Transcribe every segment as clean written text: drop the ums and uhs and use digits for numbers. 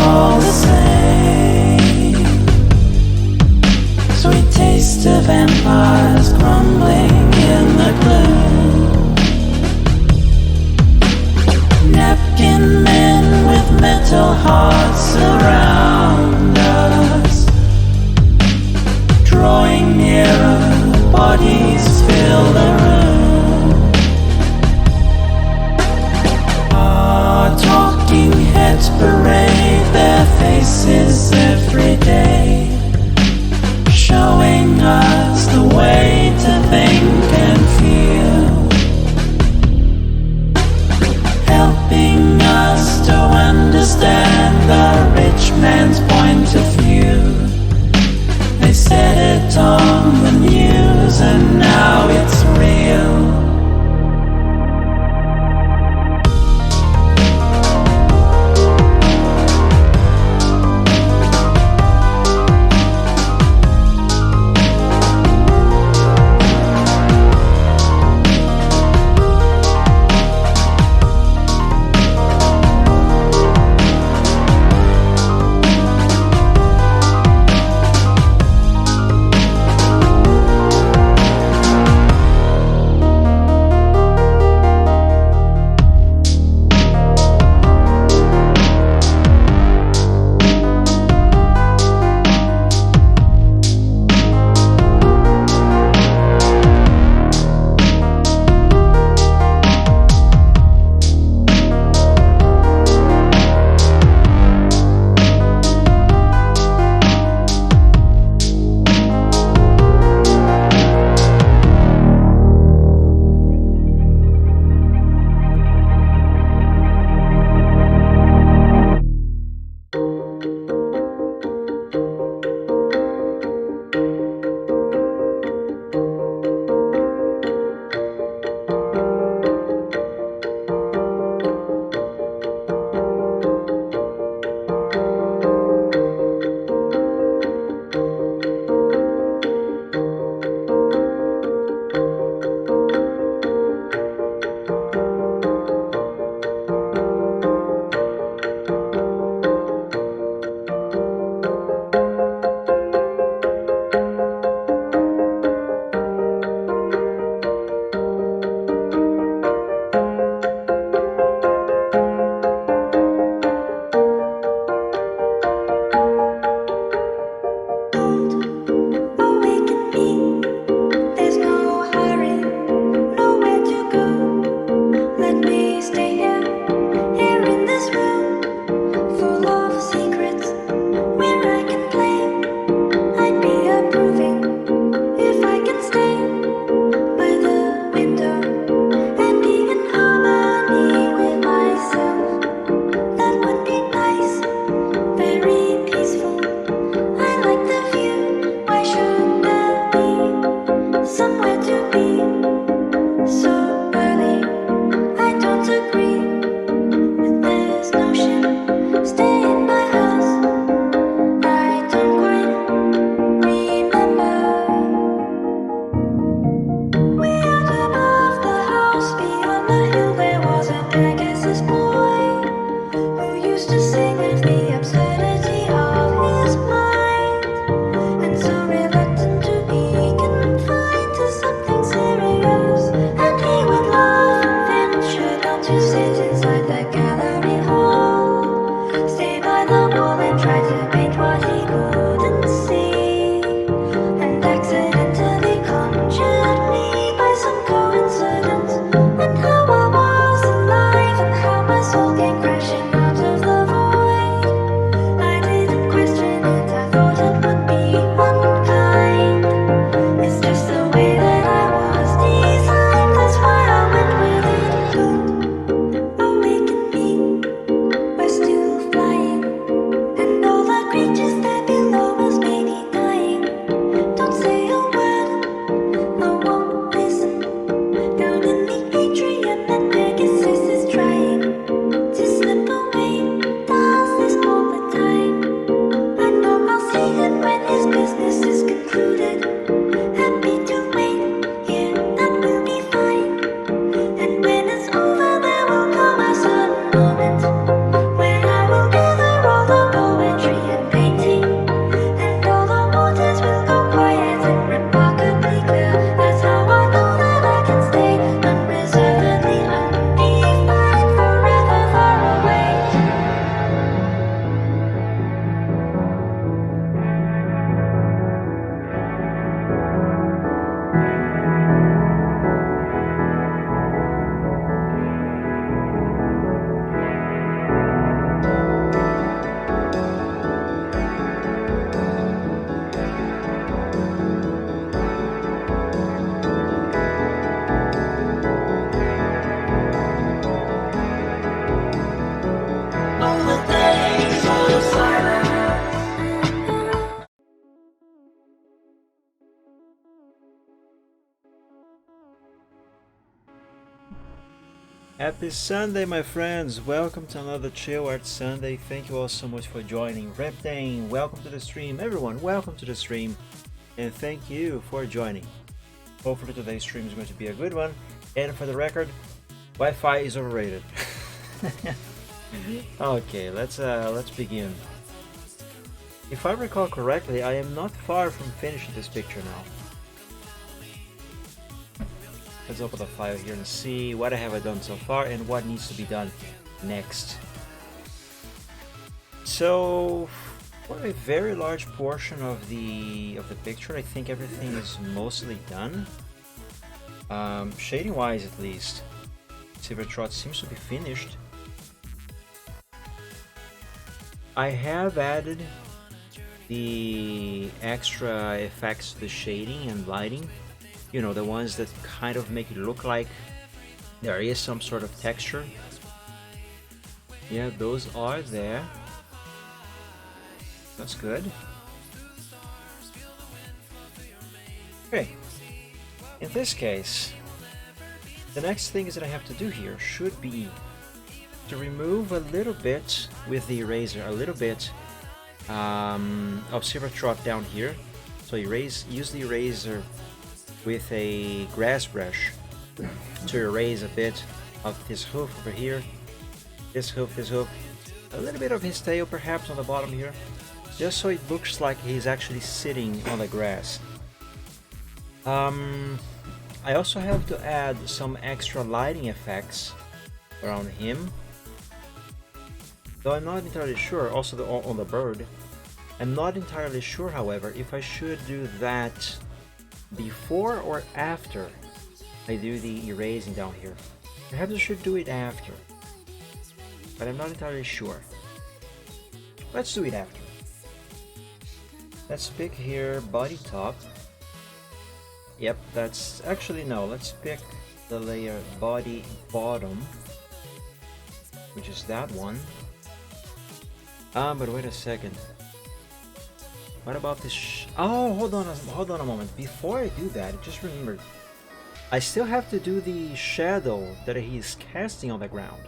all the same. Sweet taste of empires crumbling in the gloom. Napkin men with metal hearts surround us, drawing nearer, bodies fill the room. Our talking heads parade their faces every day, showing us the way to think and feel, helping us to understand the rich man's point of view. They said it on the news and now it's real. Moment where I will gather all the Happy Sunday, my friends! Welcome to another Chill Art Sunday. Thank you all so much for joining. Reptane, welcome to the stream. Everyone, welcome to the stream. And thank you for joining. Hopefully today's stream is going to be a good one. And for the record, Wi-Fi is overrated. Okay, let's begin. If I recall correctly, I am not far from finishing this picture now. Let's open the file here and see what I have done so far and what needs to be done next. So, for a very large portion of the picture, I think everything is mostly done. Shading wise, at least, Silvertrot seems to be finished. I have added the extra effects to the shading and lighting. You know, the ones that kind of make it look like there is some sort of texture. Yeah, those are there. That's good. Okay. In this case, the next thing that I have to do here should be to remove a little bit with the eraser, a little bit of Silvertrot down here. So use the eraser with a grass brush to erase a bit of this hoof over here, this hoof, a little bit of his tail perhaps on the bottom here, just so it looks like he's actually sitting on the grass. I also have to add some extra lighting effects around him, though I'm not entirely sure. Also on the bird, I'm not entirely sure, however, if I should do that before or after I do the erasing down here. Perhaps I should do it after, but I'm not entirely sure. Let's do it after. Let's pick here body top. Yep, that's actually no, let's pick the layer body bottom, which is that one. But wait a second. What about this? Oh, hold on a moment. Before I do that, I just remembered. I still have to do the shadow that he's casting on the ground.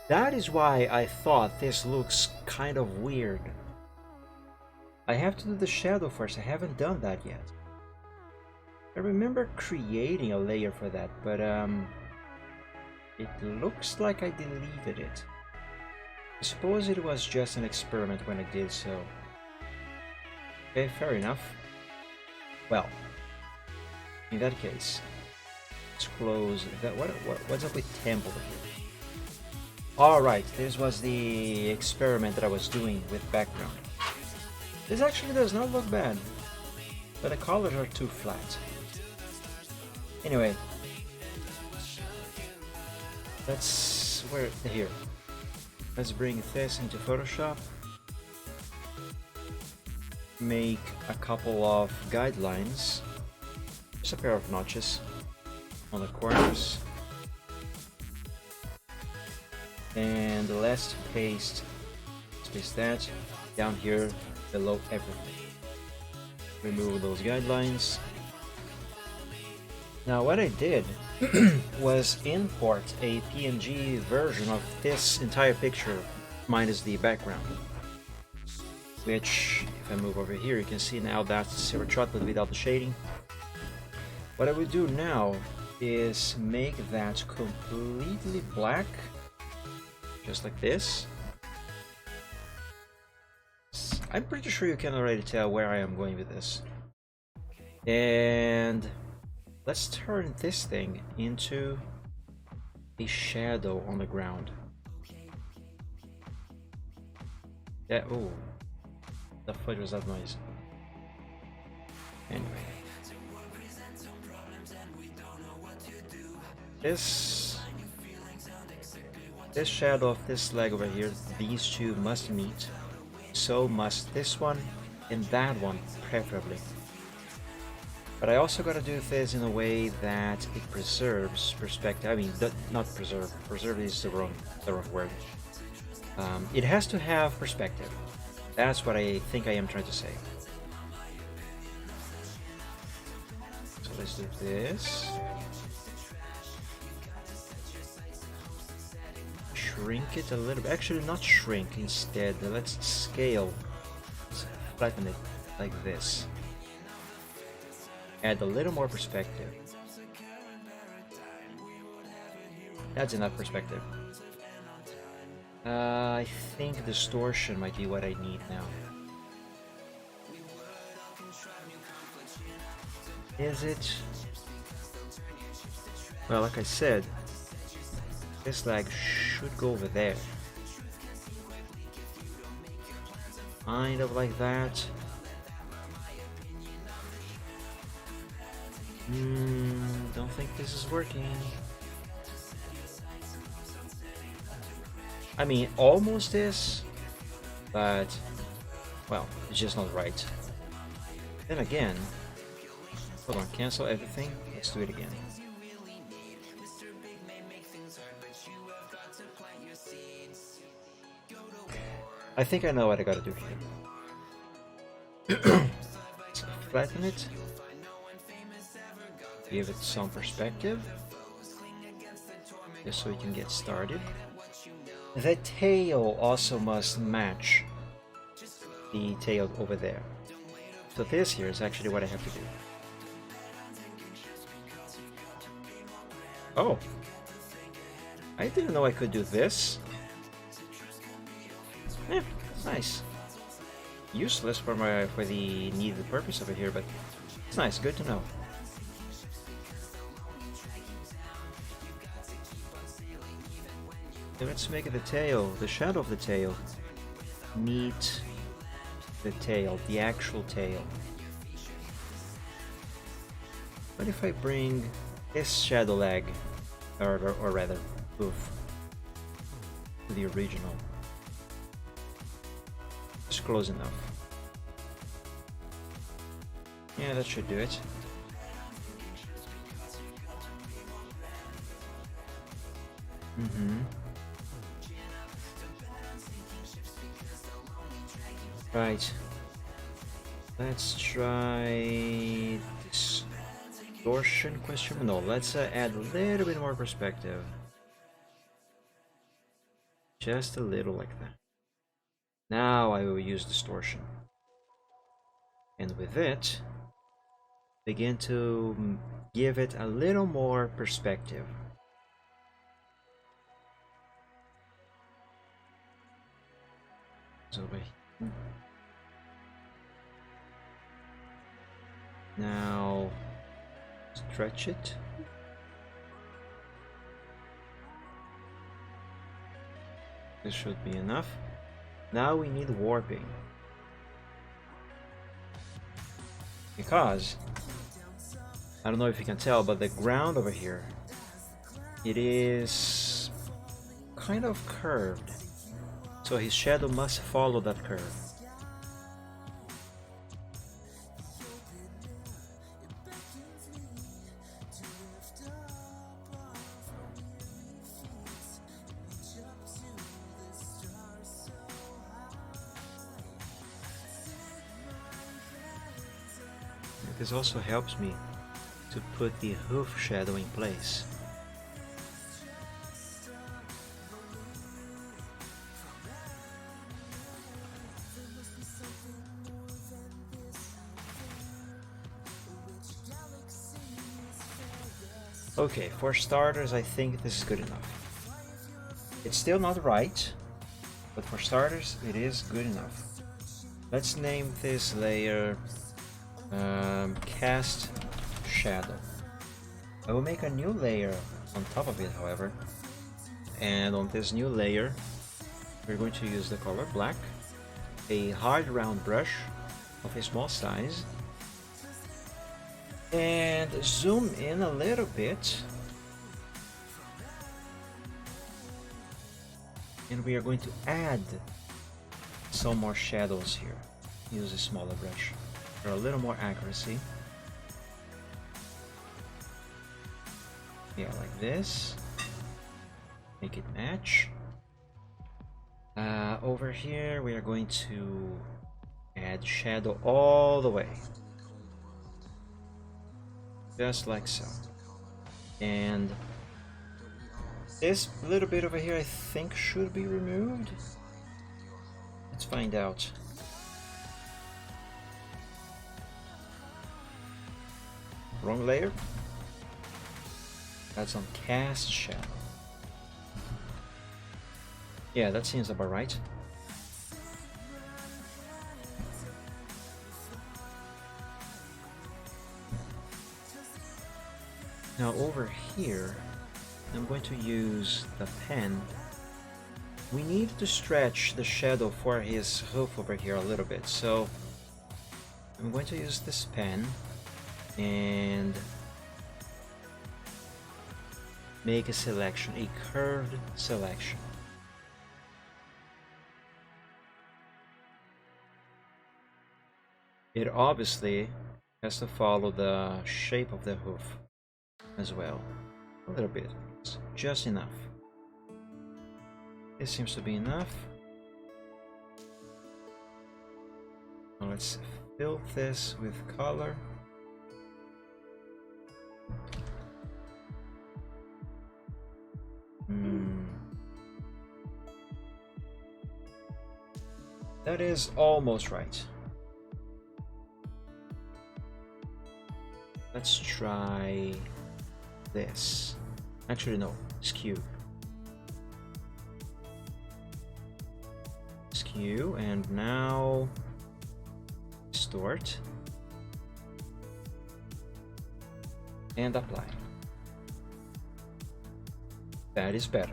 That is why I thought this looks kind of weird. I have to do the shadow first. I haven't done that yet. I remember creating a layer for that, but it looks like I deleted it. I suppose it was just an experiment when I did so. Okay, fair enough. Well, in that case, let's close that. What's up with temp over here? Alright, this was the experiment that I was doing with background. This actually does not look bad, but the colors are too flat. Anyway, here. Let's bring this into Photoshop. Make a couple of guidelines, just a pair of notches on the corners, and let's paste that down here below everything. Remove those guidelines. Now what I did was import a PNG version of this entire picture minus the background, which, if I move over here, you can see now that's Silvertrot but without the shading. What I will do now is make that completely black, just like this. I'm pretty sure you can already tell where I am going with this. And let's turn this thing into a shadow on the ground. Yeah, oh. The fuck was that noise? Anyway. This shadow of this leg over here, these two must meet. So must this one and that one, preferably. But I also gotta do this in a way that it preserves perspective. I mean, not preserve. Preserve is the wrong word. It has to have perspective. That's what I think I am trying to say. So let's do this. shrink it a little bit. Actually, not shrink, instead let's scale. Let's flatten it like this. Add a little more perspective. That's enough perspective. I think distortion might be what I need now. Is it? Well, like I said, this leg should go over there. Kind of like that. Don't think this is working. I mean, almost is, but, well, it's just not right. Then again, hold on, cancel everything, let's do it again. I think I know what I gotta do here. Let's flatten it. Give it some perspective. Just so we can get started. The tail also must match the tail over there. So this here is actually what I have to do. Oh! I didn't know I could do this. Yeah, nice. Useless for the needed purpose of it here, but it's nice, good to know. Let's make the tail, the shadow of the tail, meet the tail, the actual tail. What if I bring this shadow leg, or rather, hoof, to the original? Just close enough. Yeah, that should do it. Right. Let's try distortion question. No, let's add a little bit more perspective. Just a little like that. Now I will use distortion. And with it, begin to give it a little more perspective. So now stretch it. This should be enough. Now we need warping. Because I don't know if you can tell, but the ground over here, it is kind of curved. So his shadow must follow that curve. This also helps me to put the hoof shadow in place. Okay, for starters, I think this is good enough. It's still not right, but for starters, it is good enough. Let's name this layer Cast Shadow. I will make a new layer on top of it, however, and on this new layer, we're going to use the color black, a hard round brush of a small size, and zoom in a little bit, and we are going to add some more shadows here. Use a smaller brush for a little more accuracy. Yeah, like this. Make it match. Over here we are going to add shadow all the way. Just like so. And This little bit over here I think should be removed. Let's find out. Wrong layer. That's on cast shadow. Yeah, that seems about right. Now over here, I'm going to use the pen. We need to stretch the shadow for his hoof over here a little bit, so I'm going to use this pen and make a selection, a curved selection. It obviously has to follow the shape of the hoof as well. A little bit, just enough. This seems to be enough. Now let's fill this with color. That is almost right. Let's try this. Actually, no, skew. Skew, and now distort and apply. That is better.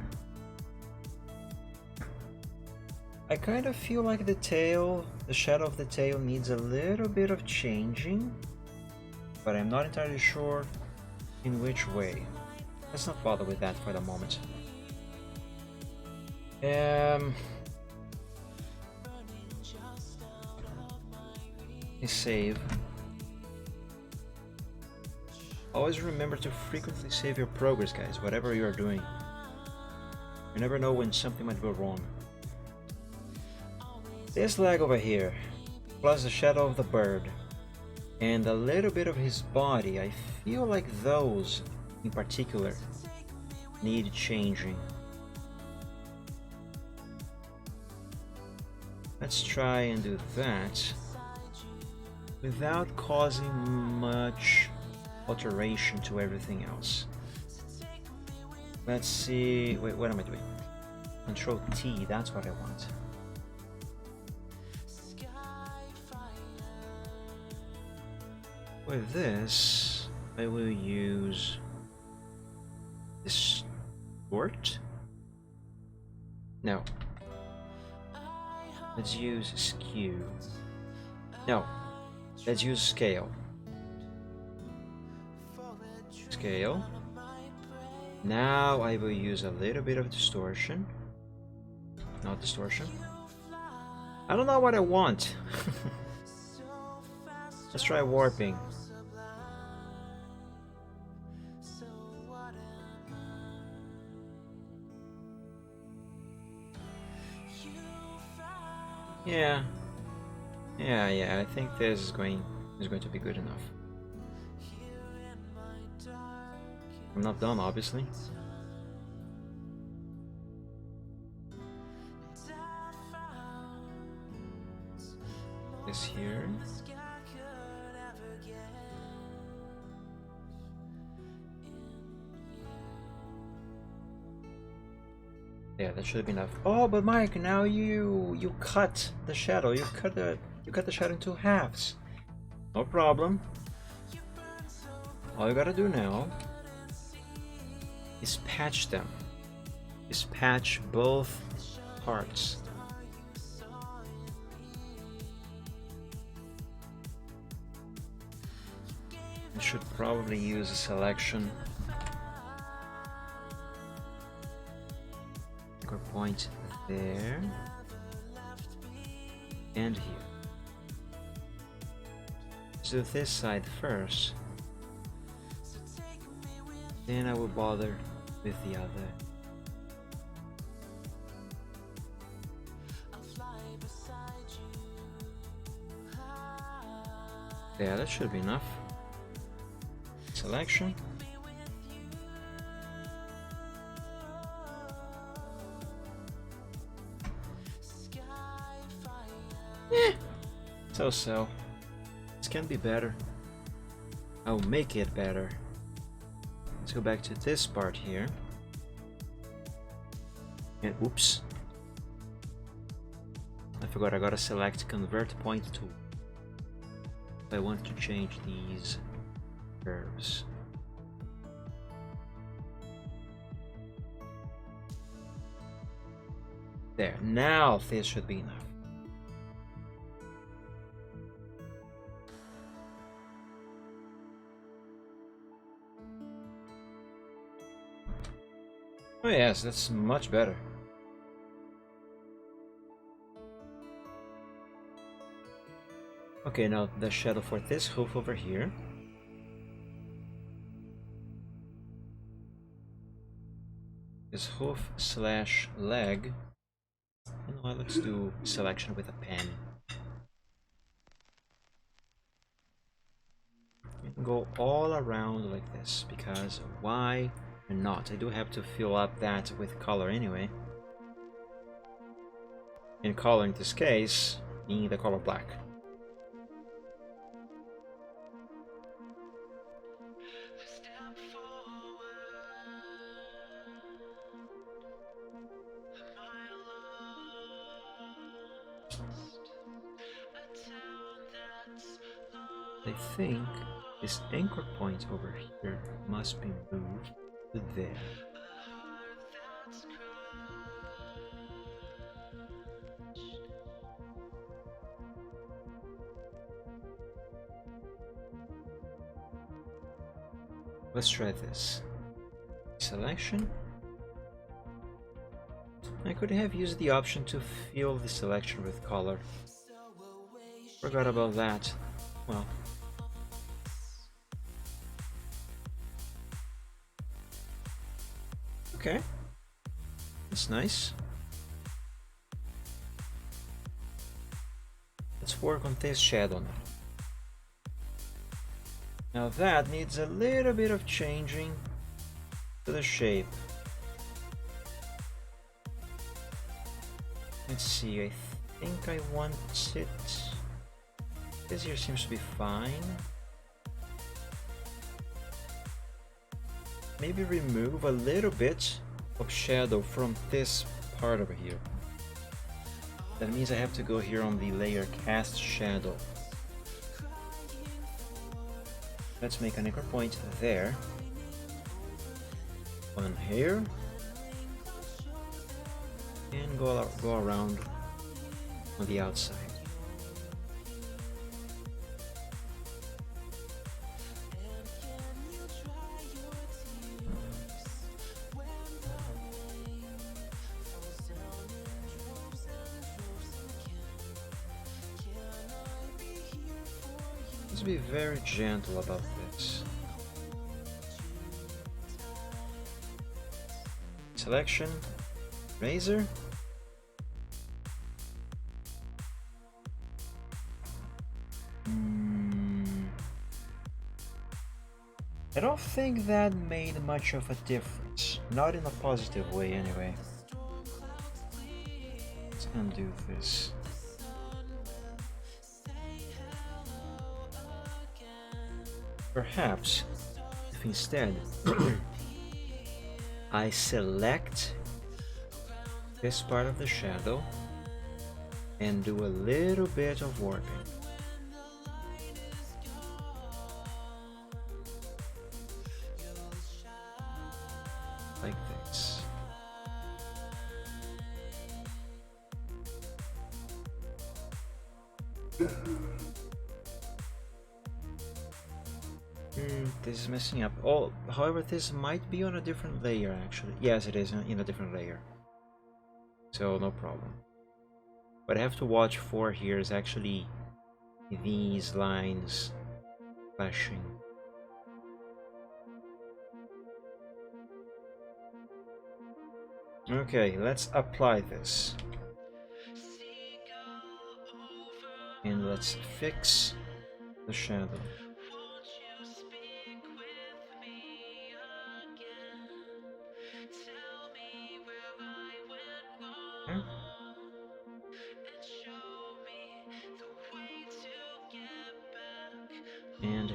I kind of feel like the tail, the shadow of the tail needs a little bit of changing, but I'm not entirely sure in which way. Let's not bother with that for the moment. Save. Always remember to frequently save your progress, guys, whatever you are doing. You never know when something might go wrong. This leg over here, plus the shadow of the bird, and a little bit of his body, I feel like those in particular need changing. Let's try and do that without causing much alteration to everything else. Let's see. Wait, what am I doing? Control T, that's what I want. With this, I will use distort. No. Let's use skew. No. Let's use scale. Scale. Now I will use a little bit of distortion. Not distortion. I don't know what I want. Let's try warping. Yeah, I think this is going to be good enough. I'm not done, obviously. This here. Yeah, that should be enough. Oh, but Mike, now you cut the shadow. You cut the shadow in 2 halves. No problem. All you gotta do now is patch them. Is patch both parts. I should probably use a selection. Anchor point there and here. So this side first, then I will bother with the other. Yeah, that should be enough. Selection. So. This can be better. I'll make it better. Let's go back to this part here. And oops. I forgot I gotta select convert point tool. I want to change these curves. There, now this should be enough. Oh yes, that's much better. Okay, now the shadow for this hoof over here. This hoof slash leg. You know what, let's do selection with a pen. You can go all around like this, because why not? I do have to fill up that with color anyway. And color in this case being the color black. I think this anchor point over here must be moved to there. Let's try this. Selection. I could have used the option to fill the selection with color. Forgot about that. Well. Okay. That's nice. Let's work on this shadow now. Now that needs a little bit of changing to the shape. Let's see, I think I want it... This here seems to be fine. Maybe remove a little bit of shadow from this part over here. That means I have to go here on the layer cast shadow. Let's make an anchor point there. One here. And go around on the outside. Let's be very gentle about this. Selection, razor. I don't think that made much of a difference. Not in a positive way, anyway. Let's undo this. Perhaps, if instead I select this part of the shadow and do a little bit of warping. Like this. This is messing up. Oh, however, this might be on a different layer actually. Yes, it is in a different layer. So no problem. What I have to watch for here is actually these lines flashing. Okay, let's apply this. And let's fix the shadow. And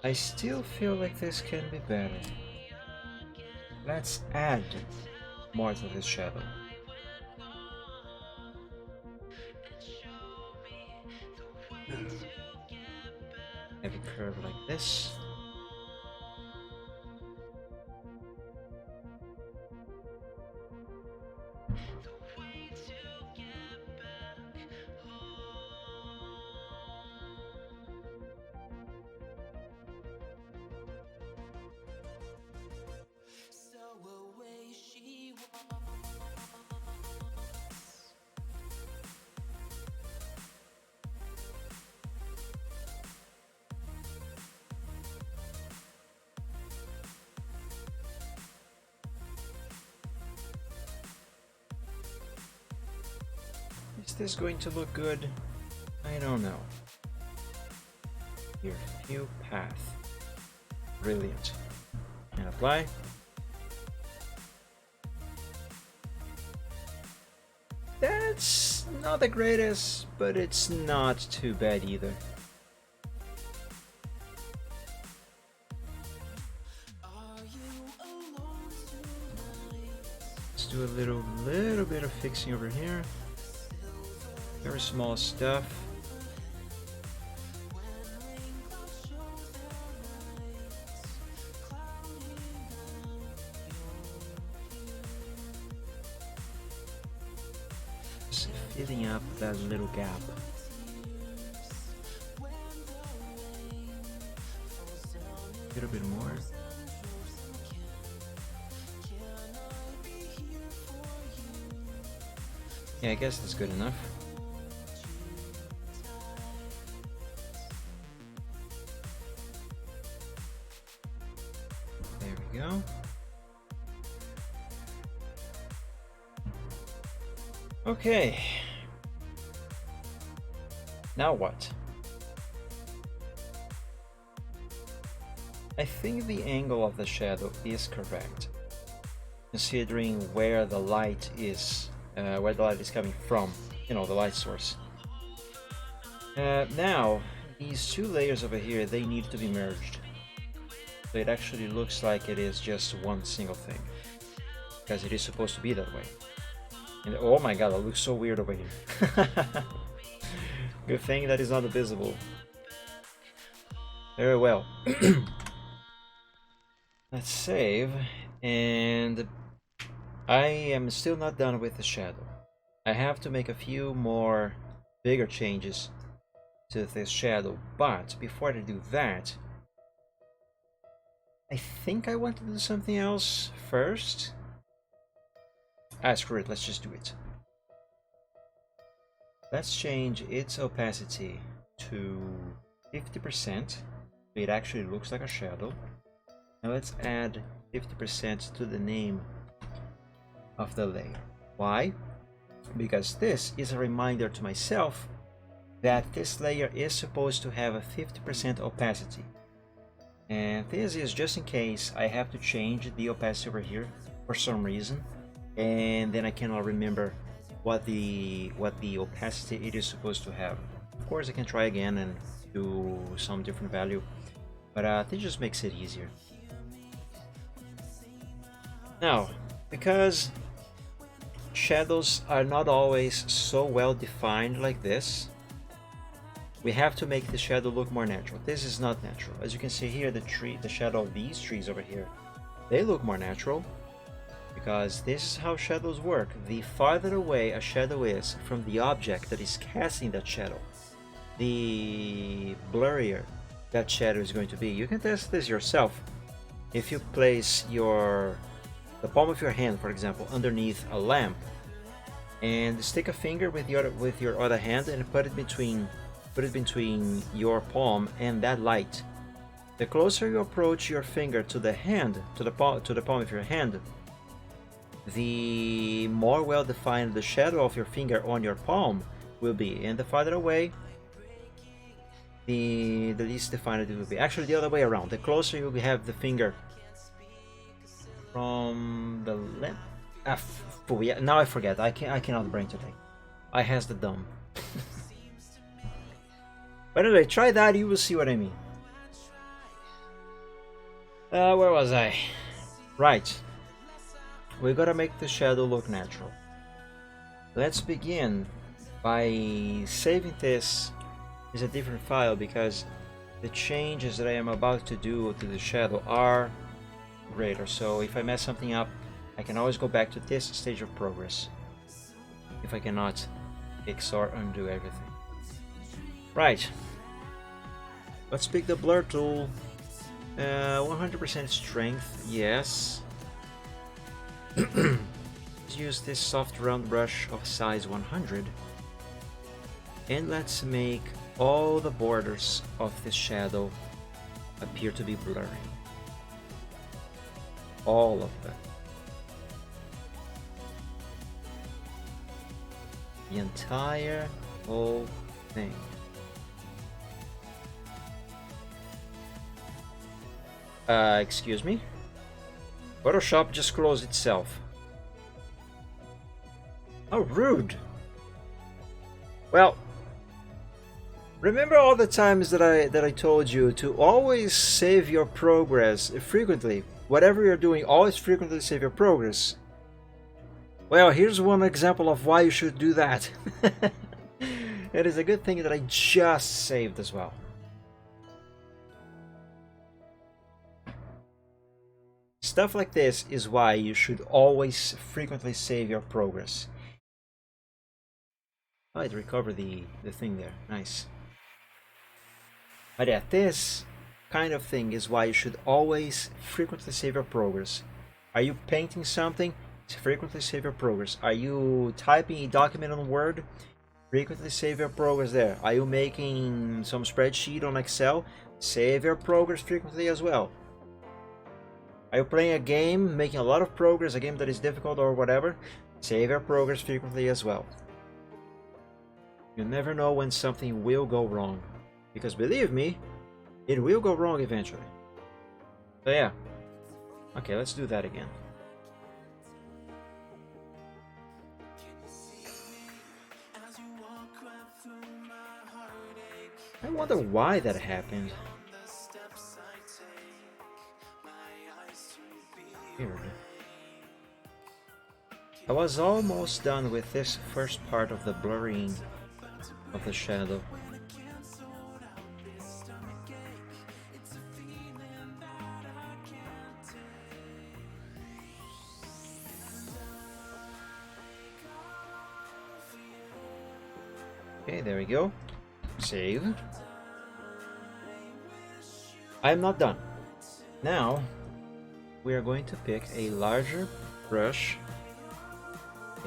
I still feel like this can be better. Let's add more to this shadow. Have a curve like this. Is this going to look good? I don't know. Here, hue path. Brilliant. And apply. That's not the greatest, but it's not too bad either. Let's do a little bit of fixing over here. Very small stuff. Just filling up that little gap. A little bit more. Yeah, I guess that's good enough. There we go. Okay. Now what? I think the angle of the shadow is correct, considering where the light is coming from, you know, the light source. Now, these two layers over here, they need to be merged. So it actually looks like it is just one single thing, because it is supposed to be that way. And oh my god, it looks so weird over here. Good thing that is not visible. Very well. Let's save, and I am still not done with the shadow. I have to make a few more bigger changes to this shadow, but before I do that, I think I want to do something else first. Ah, screw it, let's just do it. Let's change its opacity to 50%. It actually looks like a shadow. Now let's add 50% to the name of the layer. Why? Because this is a reminder to myself that this layer is supposed to have a 50% opacity. And this is just in case I have to change the opacity over here for some reason, and then I cannot remember what the opacity it is supposed to have. Of course, I can try again and do some different value, but this just makes it easier. Now, because shadows are not always so well defined like this, we have to make the shadow look more natural. This is not natural. As you can see here, the shadow of these trees over here, they look more natural, because this is how shadows work. The farther away a shadow is from the object that is casting that shadow, the blurrier that shadow is going to be. You can test this yourself. If you place the palm of your hand, for example, underneath a lamp, and stick a finger with your other hand and put it between your palm and that light. The closer you approach your finger to the palm of your hand, the more well defined the shadow of your finger on your palm will be, and the farther away, the least defined it will be. Actually, the other way around. The closer you have the finger from the lamp, Yeah, now I forget. I cannot brain today. I has the dumb. But anyway, try that. You will see what I mean. Where was I? Right. We gotta make the shadow look natural. Let's begin by saving this as a different file because the changes that I am about to do to the shadow are greater. So if I mess something up, I can always go back to this stage of progress if I cannot fix or undo everything. Right. Let's pick the blur tool. 100% strength, yes. Let's use this soft round brush of size 100. And let's make all the borders of this shadow appear to be blurry. All of them. The entire whole thing. Excuse me? Photoshop just closed itself. How rude! Well, remember all the times that I told you to always save your progress frequently. Whatever you're doing, always frequently save your progress. Well, here's one example of why you should do that. It is a good thing that I just saved as well. Stuff like this is why you should always frequently save your progress. Oh, it recovered the thing there. Nice. But yeah, this kind of thing is why you should always frequently save your progress. Are you painting something? Frequently save your progress. Are you typing a document on Word? Frequently save your progress there. Are you making some spreadsheet on Excel? Save your progress frequently as well. Are you playing a game, making a lot of progress, a game that is difficult or whatever? Save your progress frequently as well. You never know when something will go wrong. Because believe me, it will go wrong eventually. So yeah. Okay, let's do that again. I wonder why that happened. Weird. I was almost done with this first part of the blurring of the shadow. Okay, there we go. Save. I'm not done. Now, we are going to pick a larger brush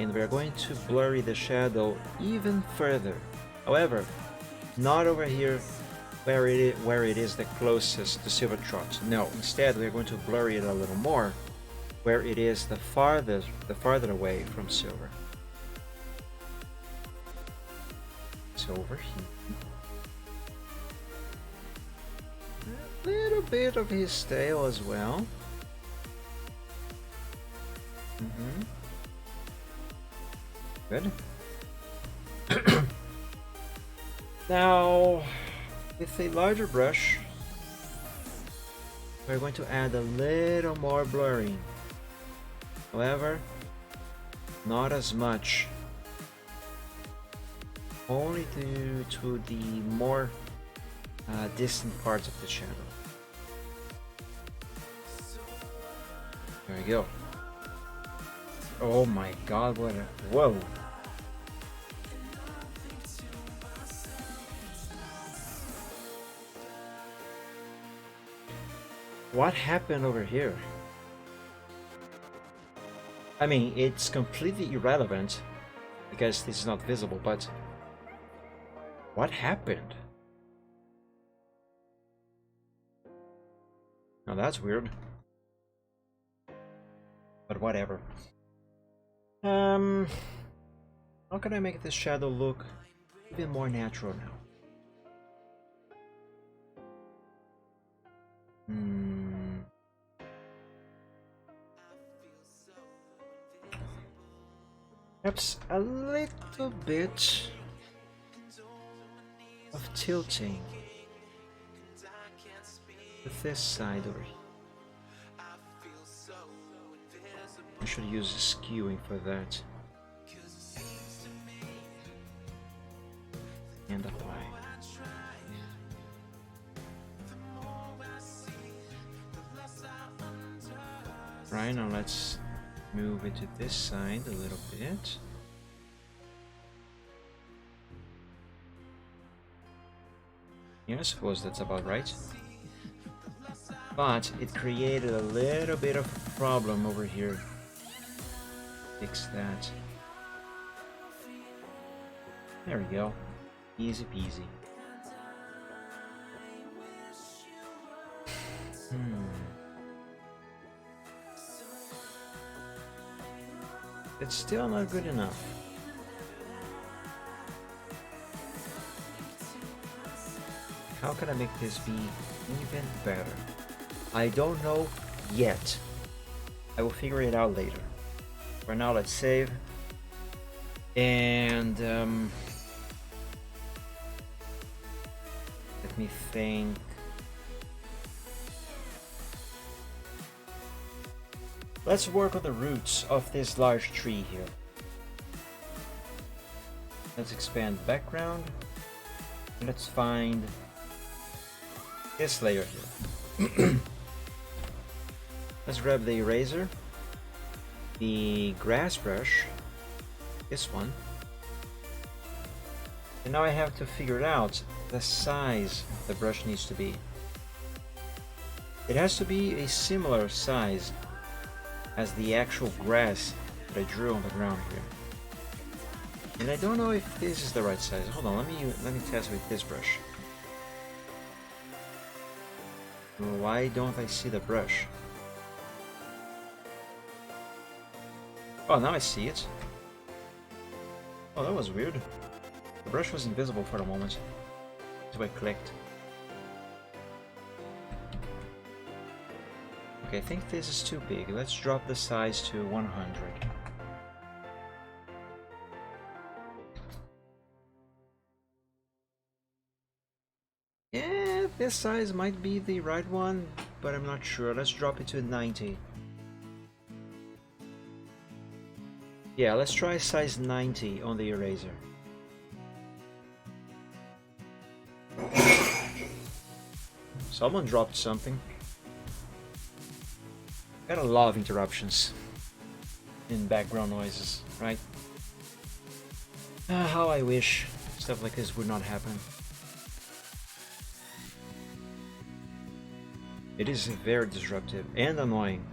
and we are going to blurry the shadow even further. However, not over here where it is the closest to Silver Trot. No, instead we are going to blurry it a little more where it is the farther away from Silver. So over here. A little bit of his tail as well. Good. Now, with a larger brush, we're going to add a little more blurring. However, not as much. Only due to the more distant parts of the shadow. There we go. Oh my god, what a... Whoa! What happened over here? I mean, it's completely irrelevant because this is not visible, but what happened? Now that's weird. But whatever. How can I make this shadow look even more natural now? Perhaps a little bit of tilting with this side over here. I should use skewing for that. And apply. Right, now let's move it to this side a little bit. Yeah, I suppose that's about right. But it created a little bit of a problem over here. Fix that. There we go. Easy peasy. It's still not good enough. How can I make this be even better? I don't know yet. I will figure it out later. For now, let's save. And let me think. Let's work on the roots of this large tree here. Let's expand background. Let's find this layer here. Let's grab the eraser, the grass brush, this one. And now I have to figure out the size the brush needs to be. It has to be a similar size as the actual grass that I drew on the ground here. And I don't know if this is the right size. Hold on, let me test with this brush. Why don't I see the brush? Oh, now I see it. Oh, that was weird. The brush was invisible for a moment. So I clicked. Okay, I think this is too big. Let's drop the size to 100. Yeah, this size might be the right one, but I'm not sure. Let's drop it to 90. Yeah, let's try size 90 on the eraser. Someone dropped something. Got a lot of interruptions in background noises, right? How I wish stuff like this would not happen. It is very disruptive and annoying.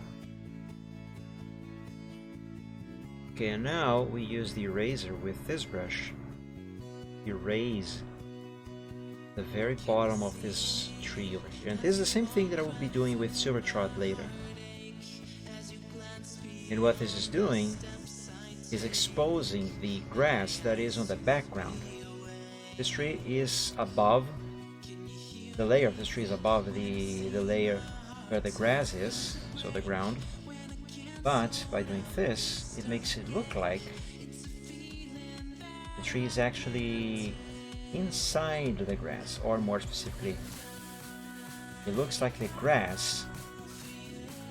Okay, and now we use the eraser with this brush. Erase the very bottom of this tree over here. And this is the same thing that I will be doing with Silvertrot later. And what this is doing is exposing the grass that is on the background. This tree is above, the layer of this tree is above the layer where the grass is, so the ground. But by doing this, it makes it look like the tree is actually inside the grass, or more specifically, it looks like the grass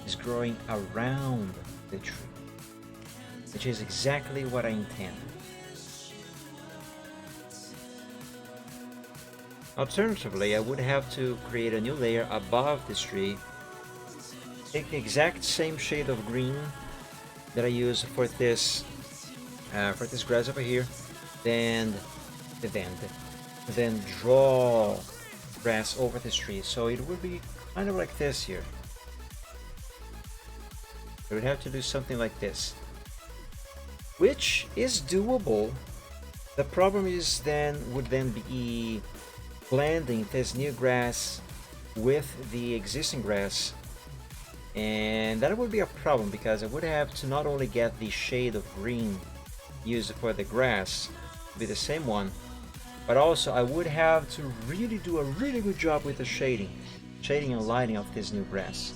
is growing around the tree, which is exactly what I intend. Alternatively, I would have to create a new layer above this tree, take the exact same shade of green that I use for this grass over here, then draw grass over this tree. So it would be kind of like this here. I would have to do something like this, which is doable. The problem is would then be blending this new grass with the existing grass, and that would be a problem because I would have to not only get the shade of green used for the grass to be the same one, but also I would have to really do a really good job with the shading and lighting of this new grass.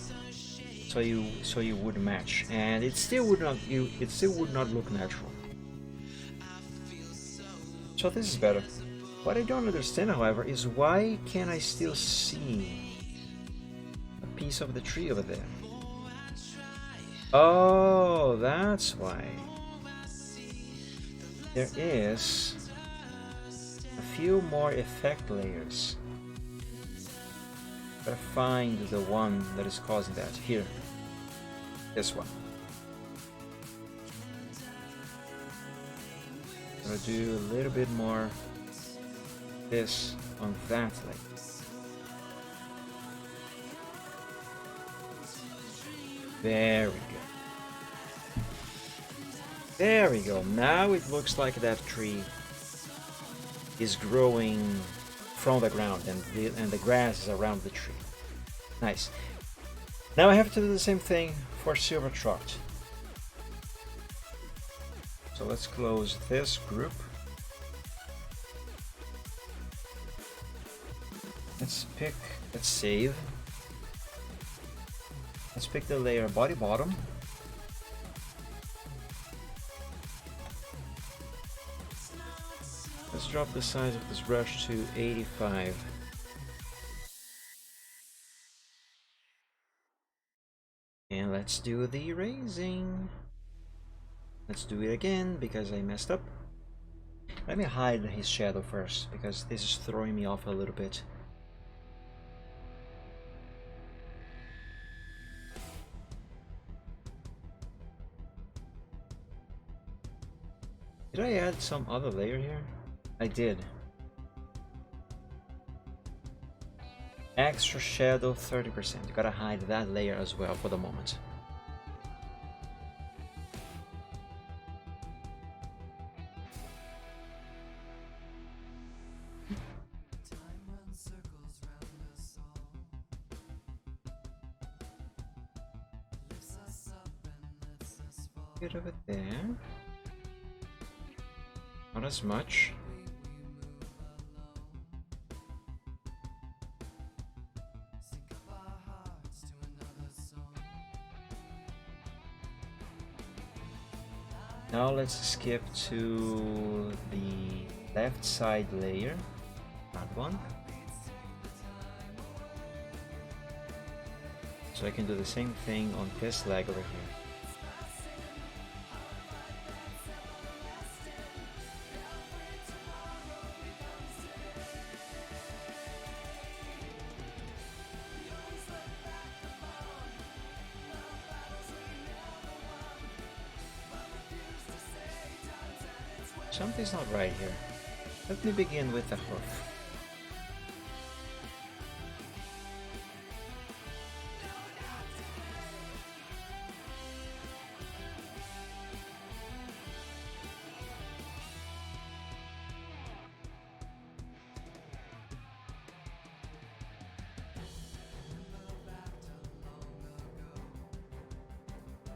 So you would match, and it still would not look natural. So this is better. What I don't understand, however, is why can't I still see a piece of the tree over there? Oh, that's why. There is a few more effect layers. Gotta find the one that is causing that. Here. This one. Gotta do a little bit more this on that layer. There we go. There we go. Now it looks like that tree is growing from the ground and the grass is around the tree. Nice. Now I have to do the same thing for Silver Trout. So let's close this group. Let's save. Let's pick the layer body bottom. Let's drop the size of this brush to 85. And let's do the erasing. Let's do it again because I messed up. Let me hide his shadow first because this is throwing me off a little bit. Did I add some other layer here? I did. Extra shadow 30%. You gotta hide that layer as well for the moment. Get over there. Not as much. Now let's skip to the left side layer, that one. So I can do the same thing on this leg over here. Something's not right here. Let me begin with the hoof.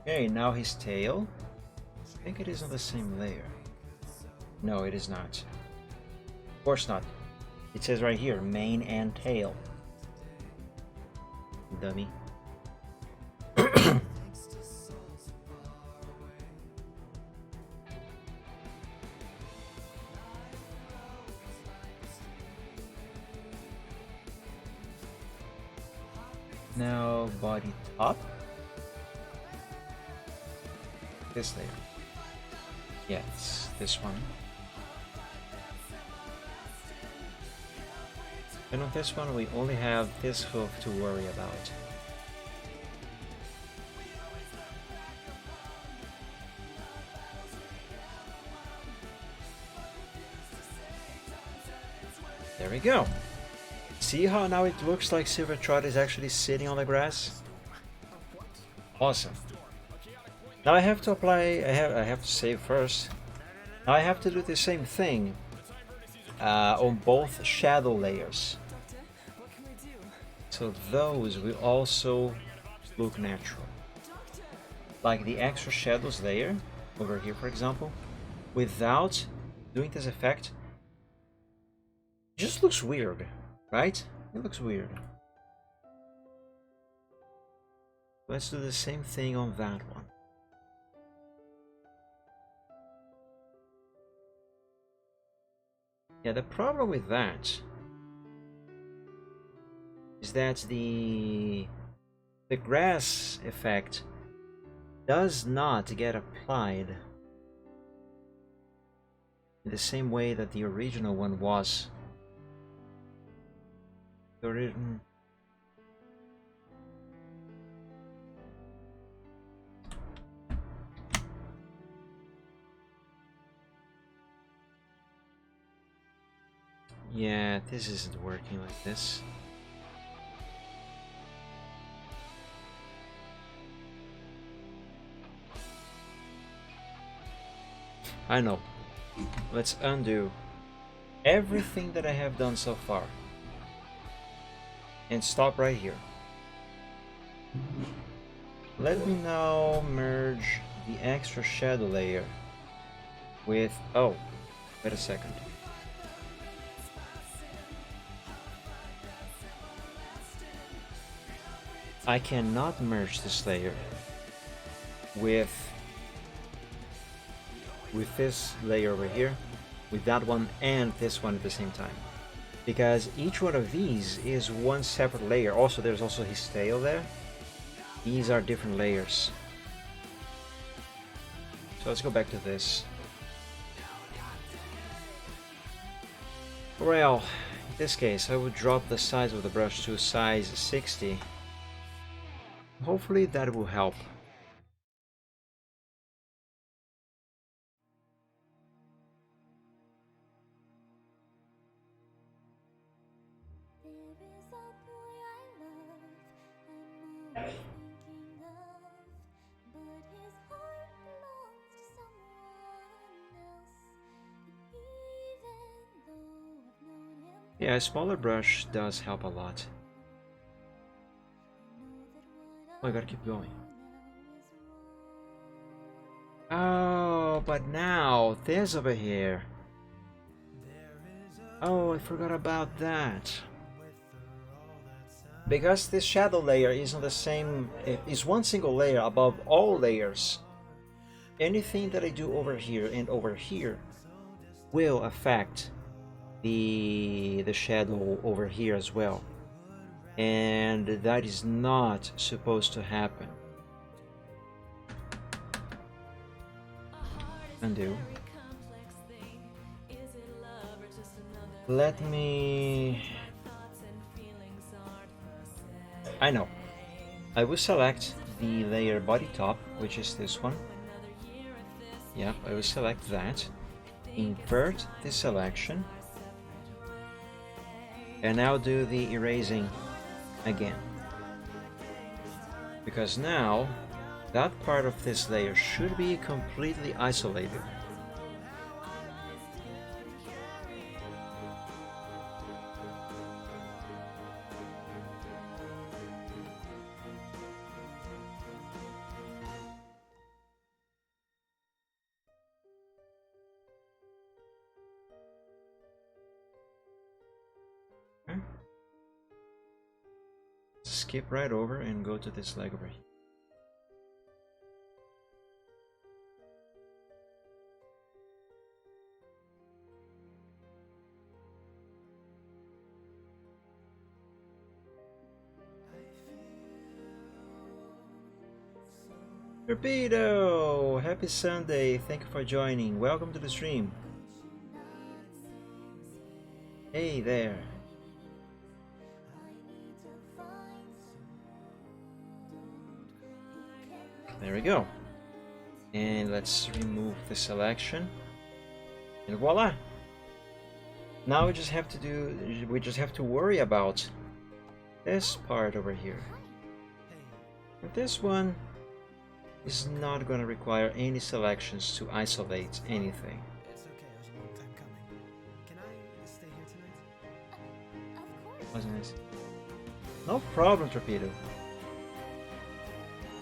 Okay, now his tail. I think it is on the same layer. No, it is not. Of course not. It says right here, mane and tail. Dummy. Now body top. This layer. Yes, this one. And on this one we only have this hoof to worry about. There we go. See how now it looks like Silver Trout is actually sitting on the grass? Awesome. Now I have to apply, I have to save first. Now I have to do the same thing on both shadow layers. So those will also look natural. Like the extra shadows layer, over here for example, without doing this effect, it just looks weird, right? It looks weird. Let's do the same thing on that one. Yeah, the problem with that is that the grass effect does not get applied in the same way that the original one was. Yeah, this isn't working like this. I know. Let's undo everything that I have done so far and stop right here. Let me now merge the extra shadow layer with... oh, wait a second. I cannot merge this layer with this layer over here, with that one and this one at the same time, because each one of these is one separate layer. Also, there's also his tail there. These are different layers. So let's go back to this. Well, in this case I would drop the size of the brush to size 60. Hopefully that will help. Yeah, a smaller brush does help a lot. Oh, I gotta keep going. Oh, but now this over here. Oh, I forgot about that. Because this shadow layer is on the same, is one single layer above all layers. Anything that I do over here and over here will affect the shadow over here as well, and that is not supposed to happen. Undo. Let me... I know. I will select the layer body top, which is this one. Yeah, I will select that. Invert the selection. And now do the erasing again. Because now that part of this layer should be completely isolated. Skip right over and go to this leg over here. Torpedo! Happy Sunday! Thank you for joining. Welcome to the stream. Hey there. There we go. And let's remove the selection. And voila! Now we just have to worry about this part over here. And this one is not going to require any selections to isolate anything. It's okay, it was a long time coming. Can I stay here tonight? Wasn't it? No problem, Torpedo.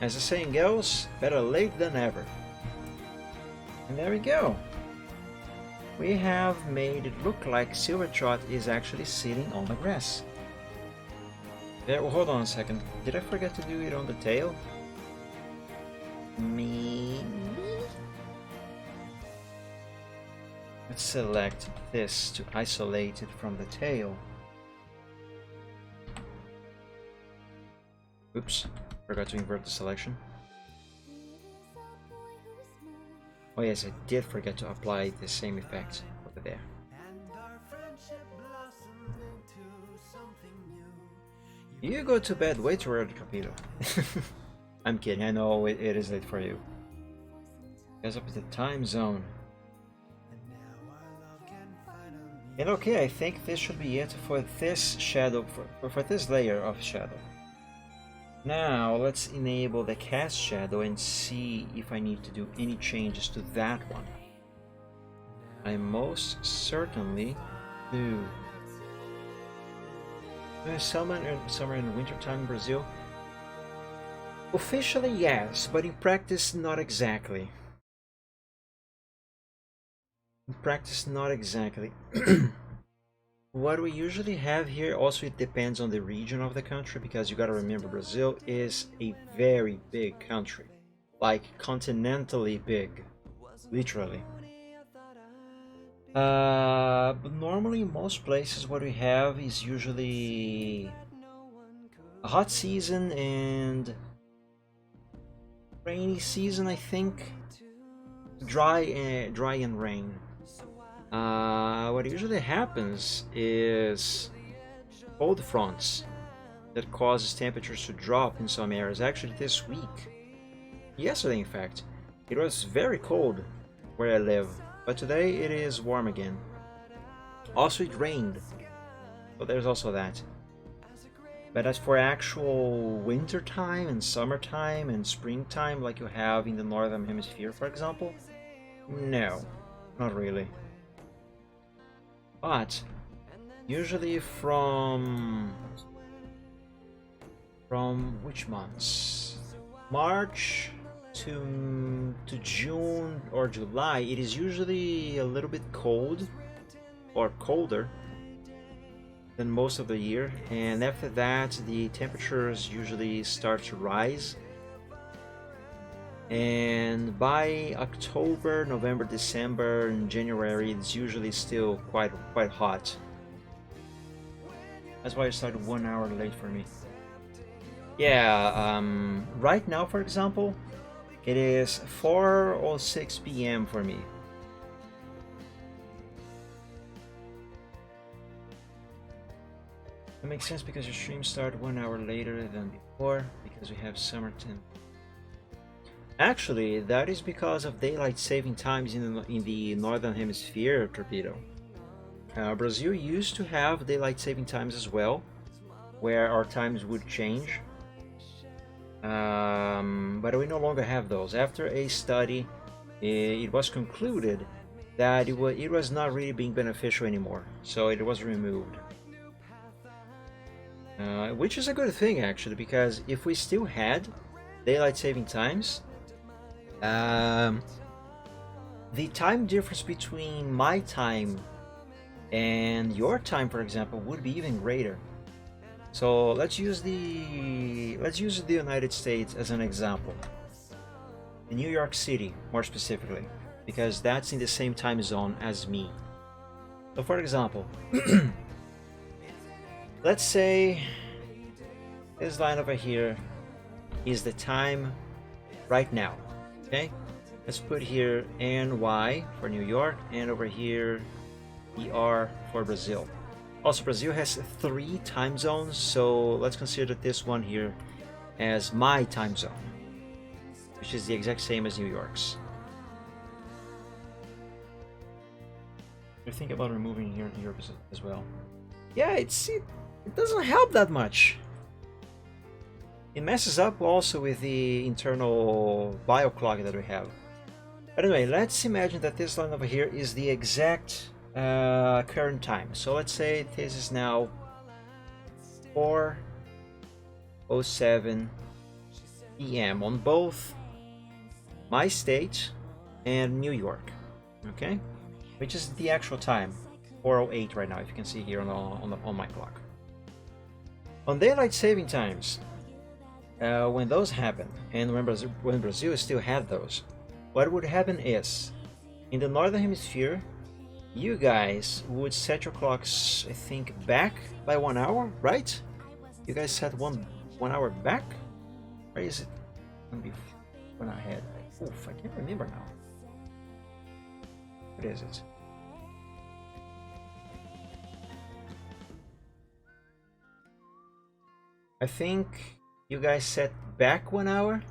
As the saying goes, better late than never. And there we go. We have made it look like Silvertrot is actually sitting on the grass. There, well, hold on a second. Did I forget to do it on the tail? Let's select this to isolate it from the tail. Oops, forgot to invert the selection. Oh yes, I did forget to apply the same effect over there. You go to bed way too early, Capito. I'm kidding, I know it is late for you. Because of the time zone. And okay, I think this should be it for this shadow, for this layer of shadow. Now let's enable the cast shadow and see if I need to do any changes to that one. I most certainly do. Summer and winter time in Brazil? Officially yes, but in practice not exactly. In practice not exactly. What we usually have here, also it depends on the region of the country, because you gotta remember Brazil is a very big country. Like continentally big. Literally. But normally in most places what we have is usually a hot season and rainy season, I think. Dry and rain. What usually happens is cold fronts that causes temperatures to drop in some areas. Actually this week, yesterday in fact, it was very cold where I live, but today it is warm again. Also it rained, so there's also that. But as for actual winter time and summertime and springtime like you have in the northern hemisphere, for example, no, not really. But usually from which months? March to June or July, it is usually a little bit cold or colder than most of the year, and after that the temperatures usually start to rise, and by October, November, December and January it's usually still quite hot. That's why it started 1 hour late for me. Yeah, right now for example it is 4:06 p.m. for me. That makes sense because your stream started 1 hour later than before because we have summer time. Actually, that is because of daylight saving times in the northern hemisphere, Torpedo. Brazil used to have daylight saving times as well, where our times would change. But we no longer have those. After a study, it was concluded that it was not really being beneficial anymore, so it was removed. Which is a good thing actually, because if we still had daylight saving times, the time difference between my time and your time, for example, would be even greater. So let's use the United States as an example. New York City, more specifically, because that's in the same time zone as me. So for example, let's say this line over here is the time right now. Okay, let's put here NY for New York, and over here ER for Brazil. Also, Brazil has 3 time zones, so let's consider this one here as my time zone, which is the exact same as New York's. I think about removing here Europe as well. Yeah, it doesn't help that much. It messes up also with the internal bioclock that we have. But anyway, let's imagine that this line over here is the exact current time. So let's say this is now 4:07 p.m. on both my state and New York. Okay, which is the actual time, 4:08 right now, if you can see here on my clock. On daylight saving times, when those happen, and when Brazil still had those, what would happen is, in the northern hemisphere, you guys would set your clocks, I think, back by 1 hour, right? You guys set one hour back? Or is it gonna be one ahead? Oof, I can't remember now. What is it? I think you guys set back 1 hour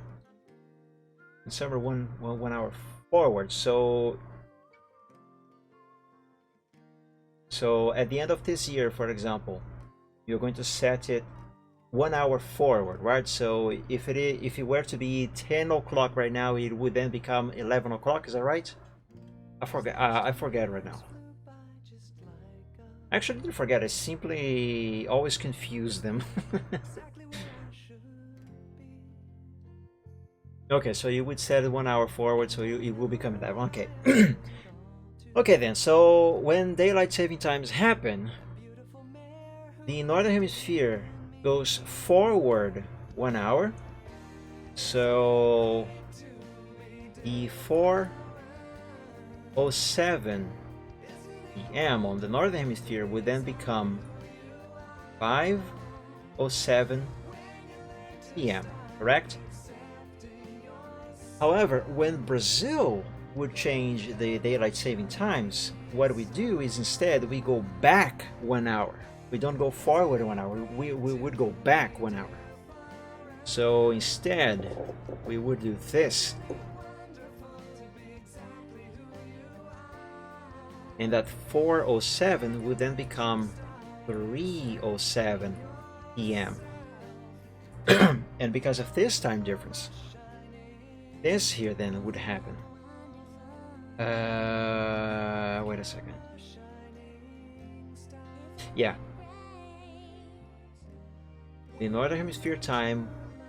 and summer one hour forward. So at the end of this year, for example, you're going to set it 1 hour forward, right? So if it were to be 10 o'clock right now, it would then become 11 o'clock. Is that right? I forget right now. Actually, I didn't forget. I simply always confuse them. Okay, so you would set it 1 hour forward, so it will become 11. Okay. Okay then, so when daylight saving times happen, the northern hemisphere goes forward 1 hour. So the 4:07 p.m. on the northern hemisphere would then become 5:07 p.m. correct? However, when Brazil would change the daylight saving times, what we do is instead we go back 1 hour. We don't go forward 1 hour, we would go back 1 hour. So instead we would do this, and that 4:07 would then become 3:07 p.m. And because of this time difference, this here then would happen. Wait a second. Yeah. The northern hemisphere time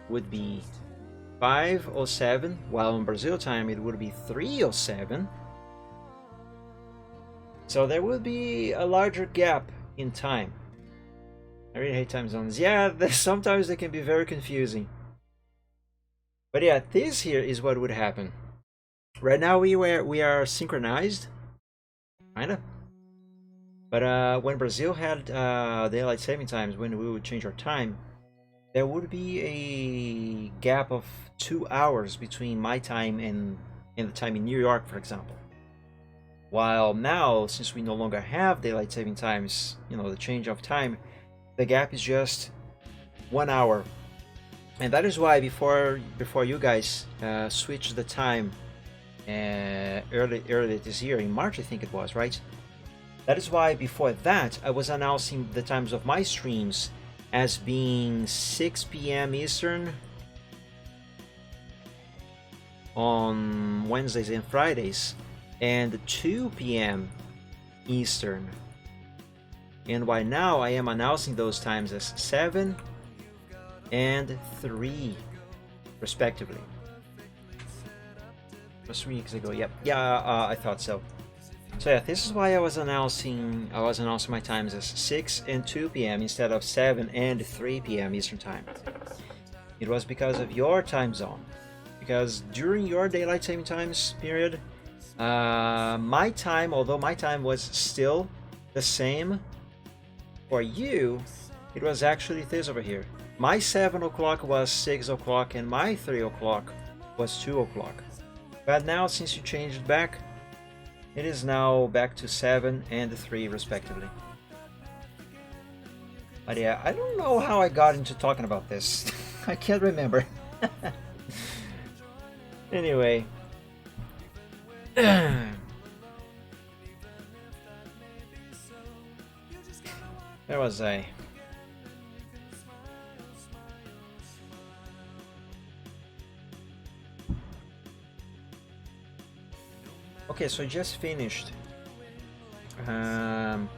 would be 5:07, while in Brazil time it would be 3:07. So there would be a larger gap in time. I really hate time zones. Yeah, sometimes they can be very confusing. But yeah, this here is what would happen. Right now we are synchronized, kinda. But when Brazil had daylight saving times, when we would change our time, there would be a gap of 2 hours between my time and the time in New York, for example. While now, since we no longer have daylight saving times, you know, the change of time, the gap is just 1 hour. And that is why before you guys switched the time early this year, in March I think it was, right? That is why before that I was announcing the times of my streams as being 6 p.m. Eastern on Wednesdays and Fridays, and 2 p.m. Eastern. And why now I am announcing those times as 7 and 3 respectively. Just 3 weeks ago, yep. Yeah, I thought so. So yeah, this is why I was announcing my times as 6 and 2 p.m. instead of 7 and 3 p.m. Eastern time. It was because of your time zone. Because during your daylight saving times period, my time, although my time was still the same for you, it was actually this over here. My 7 o'clock was 6 o'clock and my 3 o'clock was 2 o'clock. But now, since you changed it back, it is now back to 7 and 3 respectively. But yeah, I don't know how I got into talking about this. I can't remember. Anyway. Where was I? Okay, so I just finished doing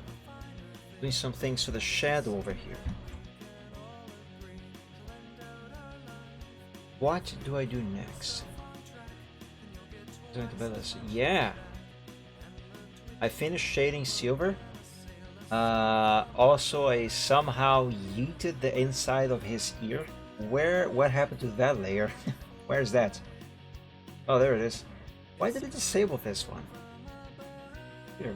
some things to the shadow over here. What do I do next? Yeah, I finished shading silver. Also, I somehow yeeted the inside of his ear. What happened to that layer? Where's that? Oh, there it is. Why did it disable this one? Here.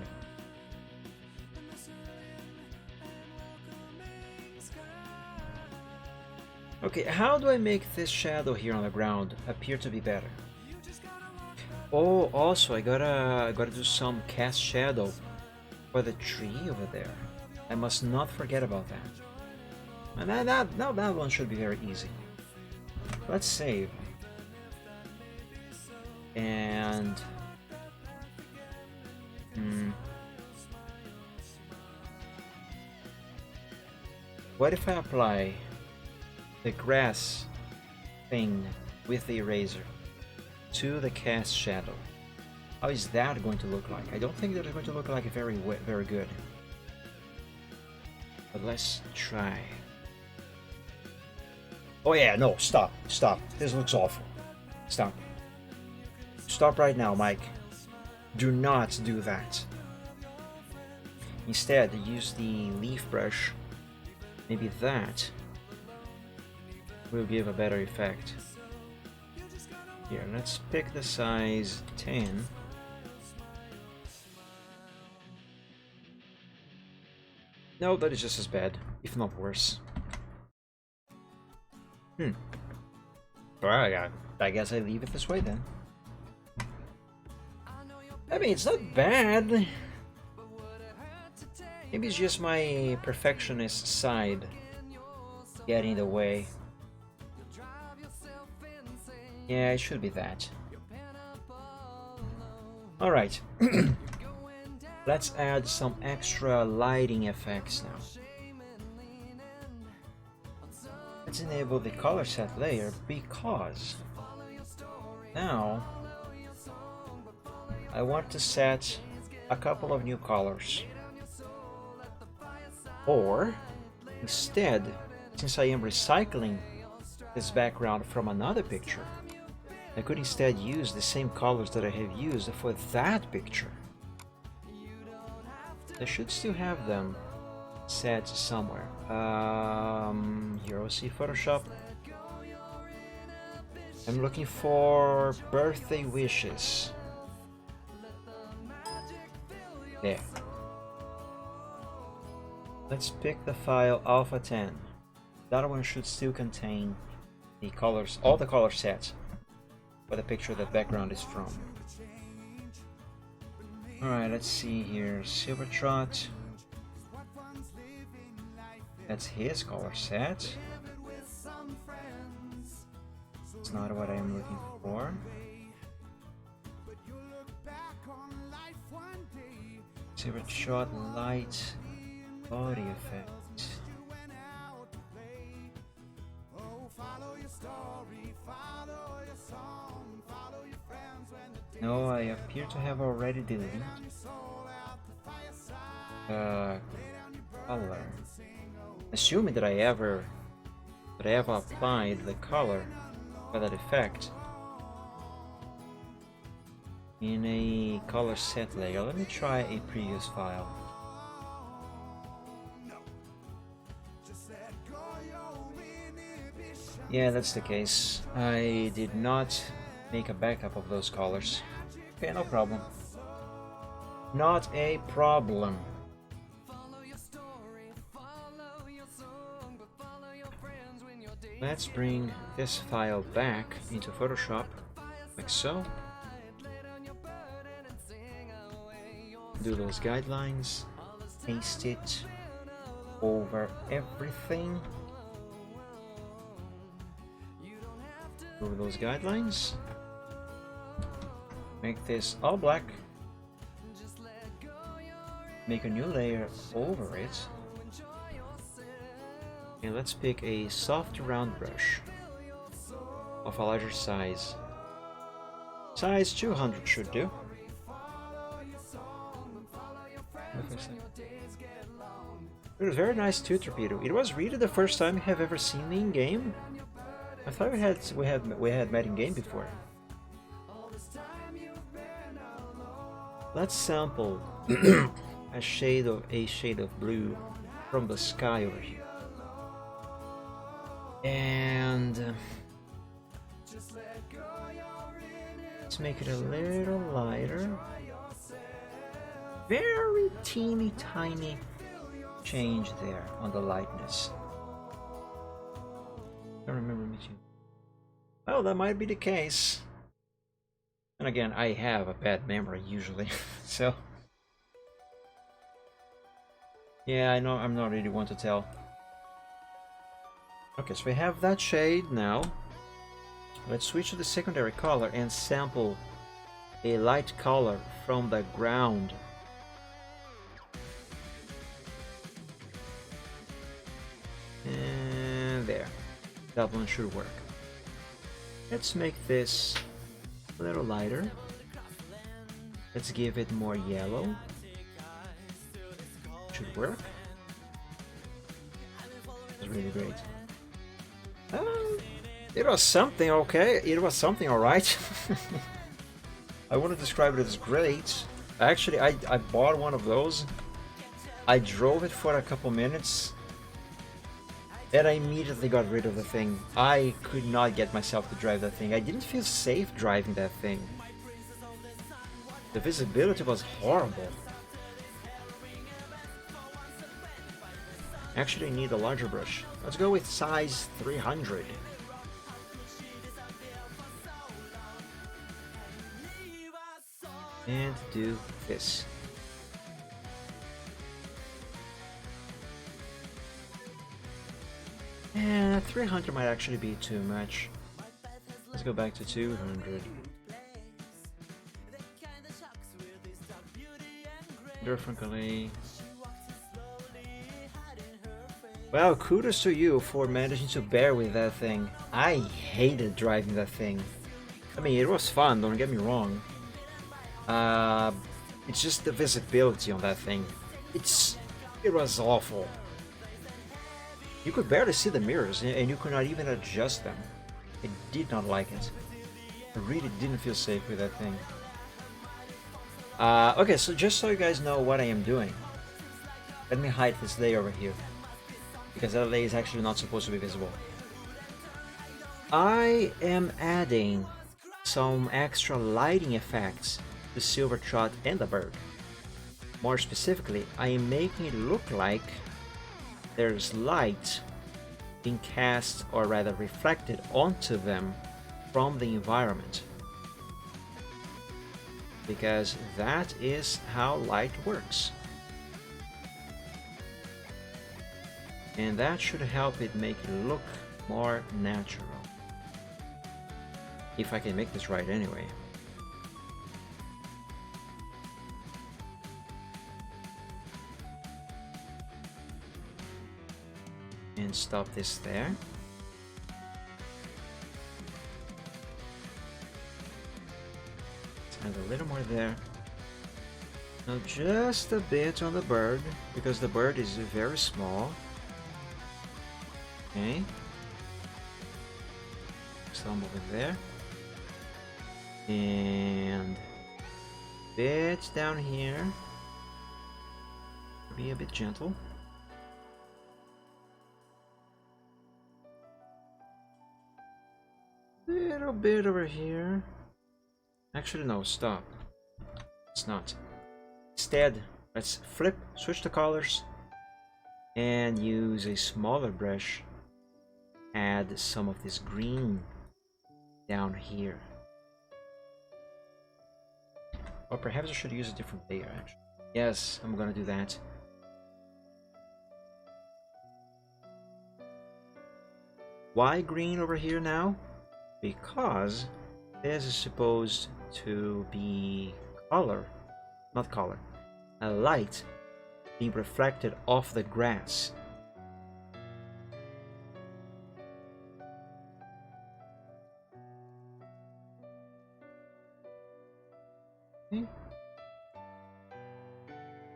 Okay, how do I make this shadow here on the ground appear to be better? Oh, also I gotta do some cast shadow for the tree over there. I must not forget about that. And that one should be very easy. Let's save. And what if I apply the grass thing with the eraser to the cast shadow? How is that going to look like? I don't think that is going to look like very good. But let's try. Oh yeah, no, stop. This looks awful. Stop. Stop right now, Mike. Do not do that. Instead, use the leaf brush. Maybe that will give a better effect. Here, let's pick the size 10. No, that is just as bad, if not worse. Alright, I guess I leave it this way then. I mean, it's not bad. Maybe it's just my perfectionist side getting in the way. Yeah, it should be that. Alright. Let's add some extra lighting effects now. Let's enable the color set layer because now I want to set a couple of new colors. Or instead, since I am recycling this background from another picture, I could instead use the same colors that I have used for that picture. I should still have them set somewhere. Here we'll see Photoshop. I'm looking for birthday wishes. There. Let's pick the file Alpha 10. That one should still contain the colors, all the color sets for the picture that background is from. Alright, let's see here. Silvertrot. That's his color set. It's not what I'm looking for. Silvertrot light body effect. No, I appear to have already deleted color. Assuming that I ever applied the color for that effect in a color set layer. Let me try a previous file. Yeah, that's the case. I did not make a backup of those colors. Okay, no problem. Not a problem. Let's bring this file back into Photoshop, like so. Do those guidelines, paste it over everything. Over those guidelines. Make this all black. Make a new layer over it. And let's pick a soft round brush of a larger size. Size 200 should do. It was very nice too, Torpedo. It was really the first time I have ever seen me in game. I thought we had met in game before. Let's sample a shade of blue from the sky over here. And let's make it a little lighter. Very teeny tiny change there on the lightness. Gonna you. Well, that might be the case. And again, I have a bad memory usually, so yeah, I know I'm not really one to tell. Okay, so we have that shade now. Let's switch to the secondary color and sample a light color from the ground. And there. That one should work. Let's make this a little lighter. Let's give it more yellow. Should work. That's really great. It was something okay. It was something alright. I wouldn't describe it as great. Actually, I bought one of those. I drove it for a couple minutes. And I immediately got rid of the thing. I could not get myself to drive that thing. I didn't feel safe driving that thing. The visibility was horrible. Actually, I need a larger brush. Let's go with size 300. And do this. And 300 might actually be too much. Let's go back to 200. Differently. Well, kudos to you for managing to bear with that thing. I hated driving that thing. I mean, it was fun, don't get me wrong. It's just the visibility on that thing. It was awful. You could barely see the mirrors, and you could not even adjust them. I did not like it. I really didn't feel safe with that thing. Okay, so just so you guys know what I am doing, let me hide this layer over here, because that layer is actually not supposed to be visible. I am adding some extra lighting effects to Silvertrot and the bird. More specifically, I am making it look like there's light being cast, or rather reflected onto them from the environment. Because that is how light works. And that should help it make it look more natural. If I can make this right anyway. And stop this there. Let's add a little more there. Now just a bit on the bird, because the bird is very small. Okay. Some over there. And bit down here. Be a bit gentle. Little bit over here. Actually, no, stop. It's not. Instead, let's switch the colors, and use a smaller brush. Add some of this green down here. Or perhaps I should use a different layer, actually. Yes, I'm gonna do that. Why green over here now? Because this is supposed to be color, not color, a light being reflected off the grass. Okay.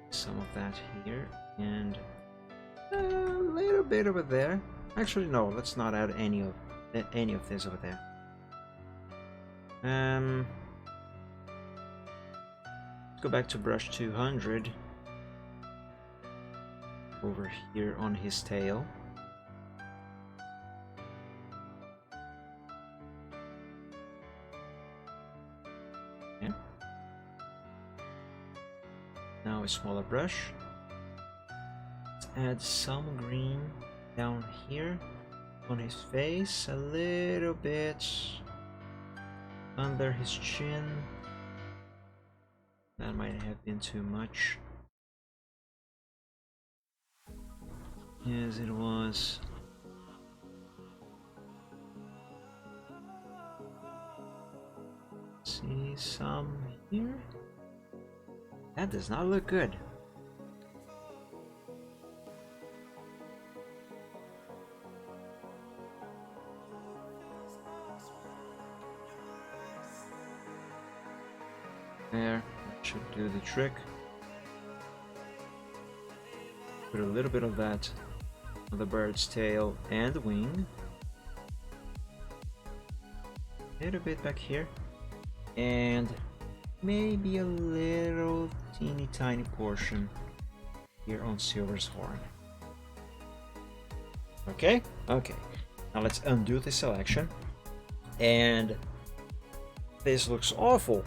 Some of that here, and a little bit over there. Actually, no, let's not add any of this over there. Let's go back to brush 200 over here on his tail. Okay. Now a smaller brush. Let's add some green down here. on his face, a little bit under his chin. That might have been too much. Yes, it was. See some here? That does not look good. There, that should do the trick. Put a little bit of that on the bird's tail and wing. A little bit back here. And maybe a little teeny tiny portion here on Silver's horn. Okay? Okay. Now let's undo the selection. And this looks awful.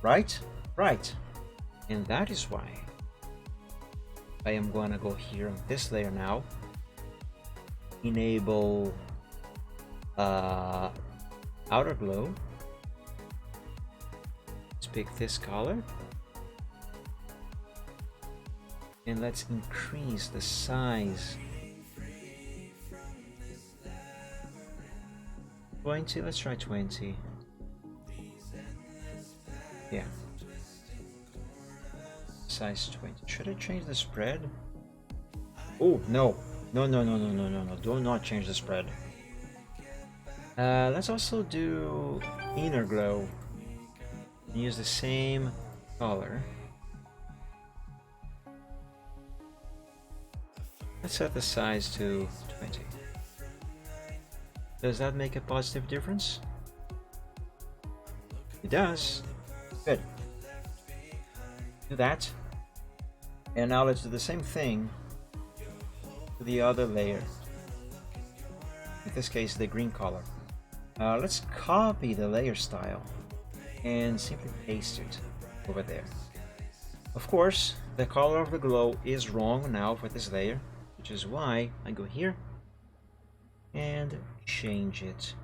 Right? Right. And that is why I am gonna go here on this layer now. Enable outer glow. Let's pick this color. And let's increase the size. 20, let's try 20. Yeah. Size 20. Should I change the spread? Oh, no. No. Do not change the spread. Let's also do inner glow. Use the same color. Let's set the size to 20. Does that make a positive difference? It does. Good. Do that. And now let's do the same thing to the other layer. In this case, the green color. Let's copy the layer style and simply paste it over there. Of course, the color of the glow is wrong now for this layer, which is why I go here and change it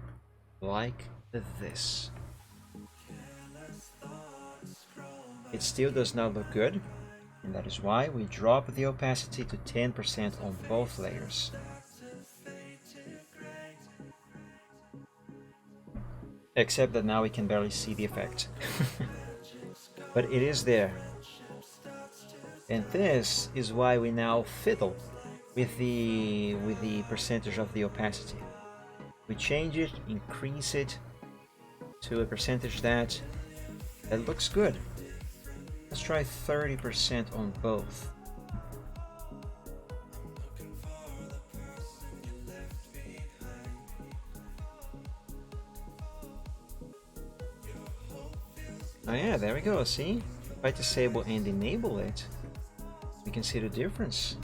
like this. It still does not look good, and that is why we drop the opacity to 10% on both layers. Except that now we can barely see the effect. But it is there. And this is why we now fiddle with the percentage of the opacity. We change it, increase it to a percentage that looks good. Let's try 30% on both. Oh yeah, there we go, see? If I disable and enable it, we can see the difference.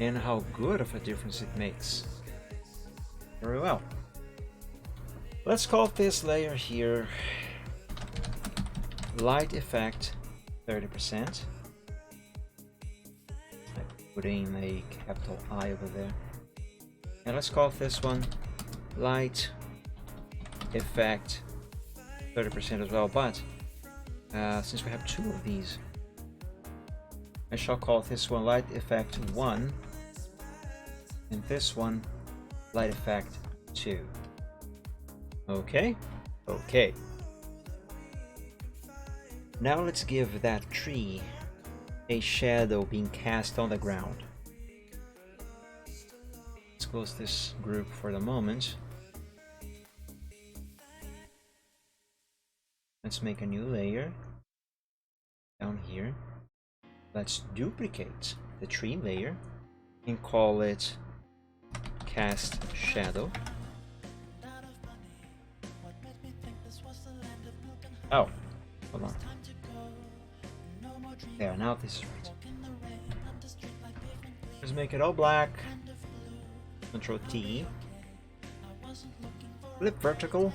And how good of a difference it makes. Very well. Let's call this layer here Light Effect 30%. I put in a capital I over there. And let's call this one Light Effect 30% as well, but since we have two of these, I shall call this one Light Effect 1 and this one Light Effect 2. Okay? Okay. Now let's give that tree a shadow being cast on the ground. Let's close this group for the moment. Let's make a new layer down here. Let's duplicate the tree layer and call it Cast Shadow. Oh, hold on. There, now this is right. Let's make it all black. Control T. Flip vertical.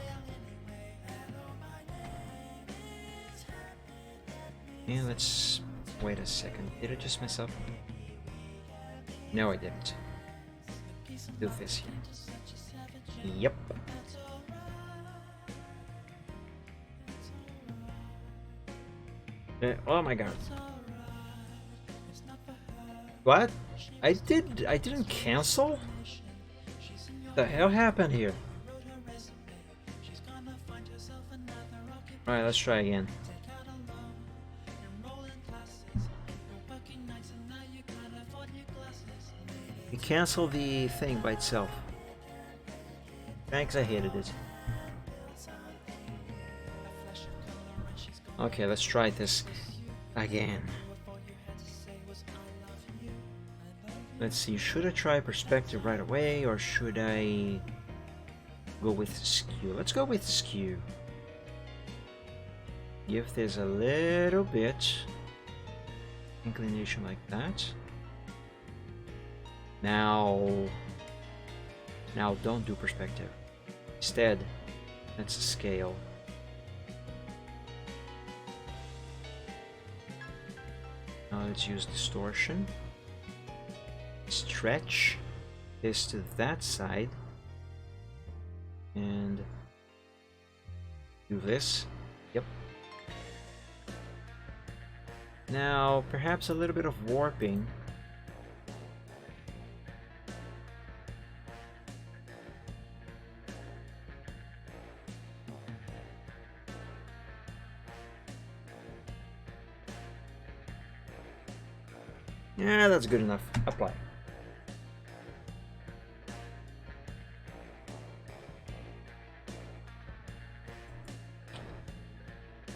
And let's wait a second. Did I just mess up? No, I didn't. do this here. Yep. Oh my god. What? I didn't cancel? The hell happened here? Alright, let's try again. It canceled the thing by itself. Thanks, I hated it. Okay, let's try this again. Let's see, should I try perspective right away or should I go with skew? Let's go with skew. Give this a little bit inclination like that. Now don't do perspective. Instead, let's scale. Now let's use distortion. Stretch this to that side and do this. Yep. Now perhaps a little bit of warping. Yeah, that's good enough. Apply.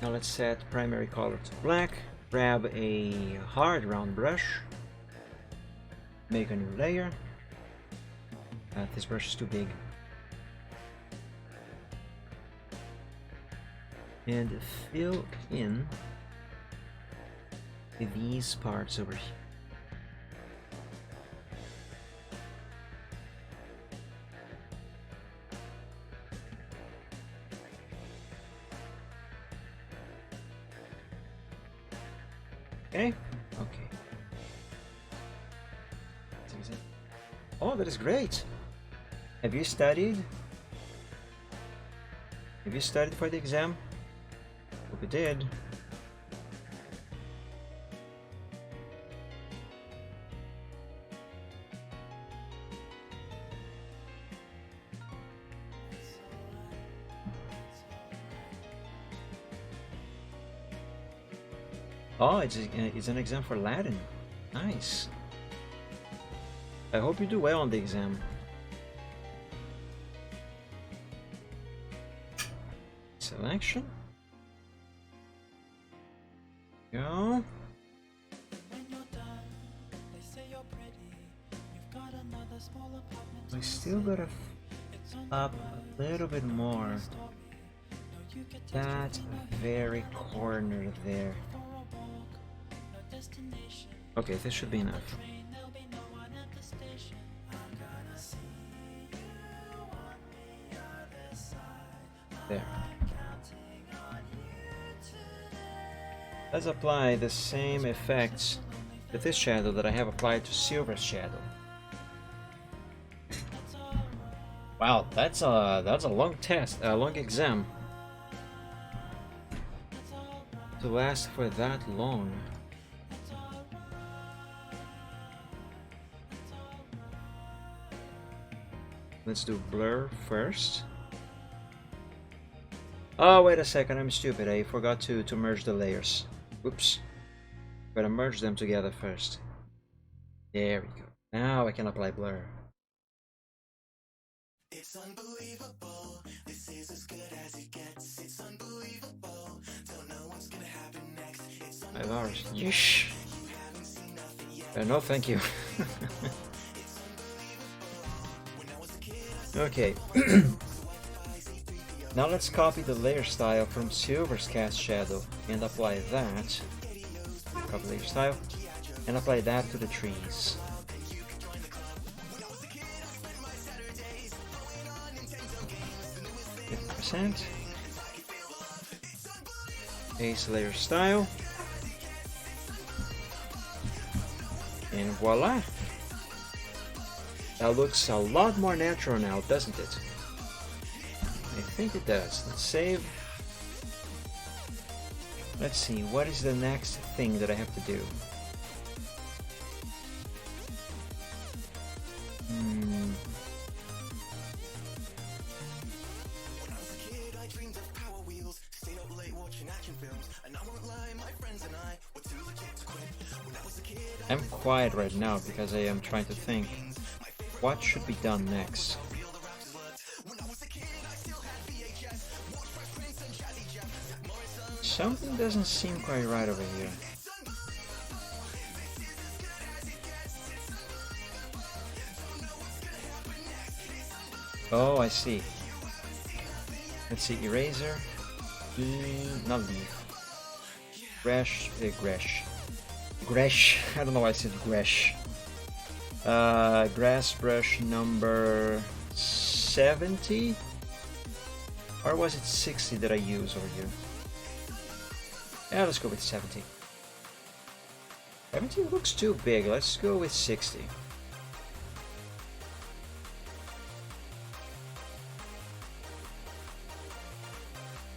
Now let's set primary color to black, grab a hard round brush, make a new layer. This brush is too big. And fill in these parts over here. Okay. Okay. Oh, that is great. Have you studied? Have you studied for the exam? Hope you did. Oh, it's an exam for Latin. Nice. I hope you do well on the exam. Selection. Go. I still gotta up a little bit more. That very corner there. Okay, this should be enough. There. Let's apply the same effects to this shadow that I have applied to Silver's shadow. Wow, that's a long test, a long exam to last for that long. Let's do blur first. Oh, wait a second, I'm stupid. I forgot to merge the layers. Oops. Gotta merge them together first. There we go. Now I can apply blur. It's unbelievable. This is as good as it gets. It's unbelievable. Don't know what's gonna happen next. It's 5 hours. Yeesh. No, thank you. Okay. Now let's copy the layer style from Silver's cast shadow and apply that. Copy layer style and apply that to the trees. %. Base layer style. And voila! That looks a lot more natural now, doesn't it? I think it does. Let's save. Let's see, what is the next thing that I have to do? When I was a kid, I dreamed of Power Wheels. Stayed up late watching action films. And I won't lie, my friends and I were too legit to quit. When I was a kid, I'm quiet right now because I am trying to think what should be done next. Something doesn't seem quite right over here. Oh, I see. Let's see, eraser. Not leaf. Gresh. Gresh. I don't know why I said gresh. Grass brush number 70? Or was it 60 that I use over here? Yeah, let's go with 70. 70 looks too big. Let's go with 60.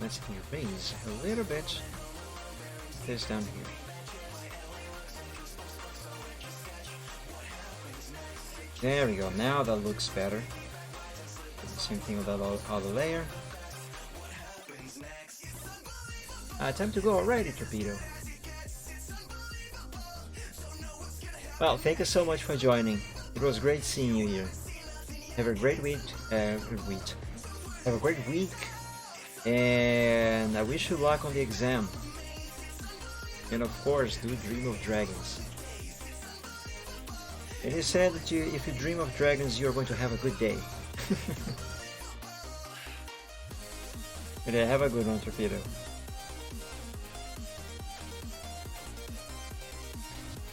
Let's erase a little bit this down here. There we go. Now that looks better. Same thing with that other layer. Time to go already, Torpedo. Well, thank you so much for joining. It was great seeing you here. Have a great week. Have a great week. And I wish you luck on the exam. And of course, do dream of dragons. It is said that if you dream of dragons, you're going to have a good day. But yeah, have a good one, Torpedo.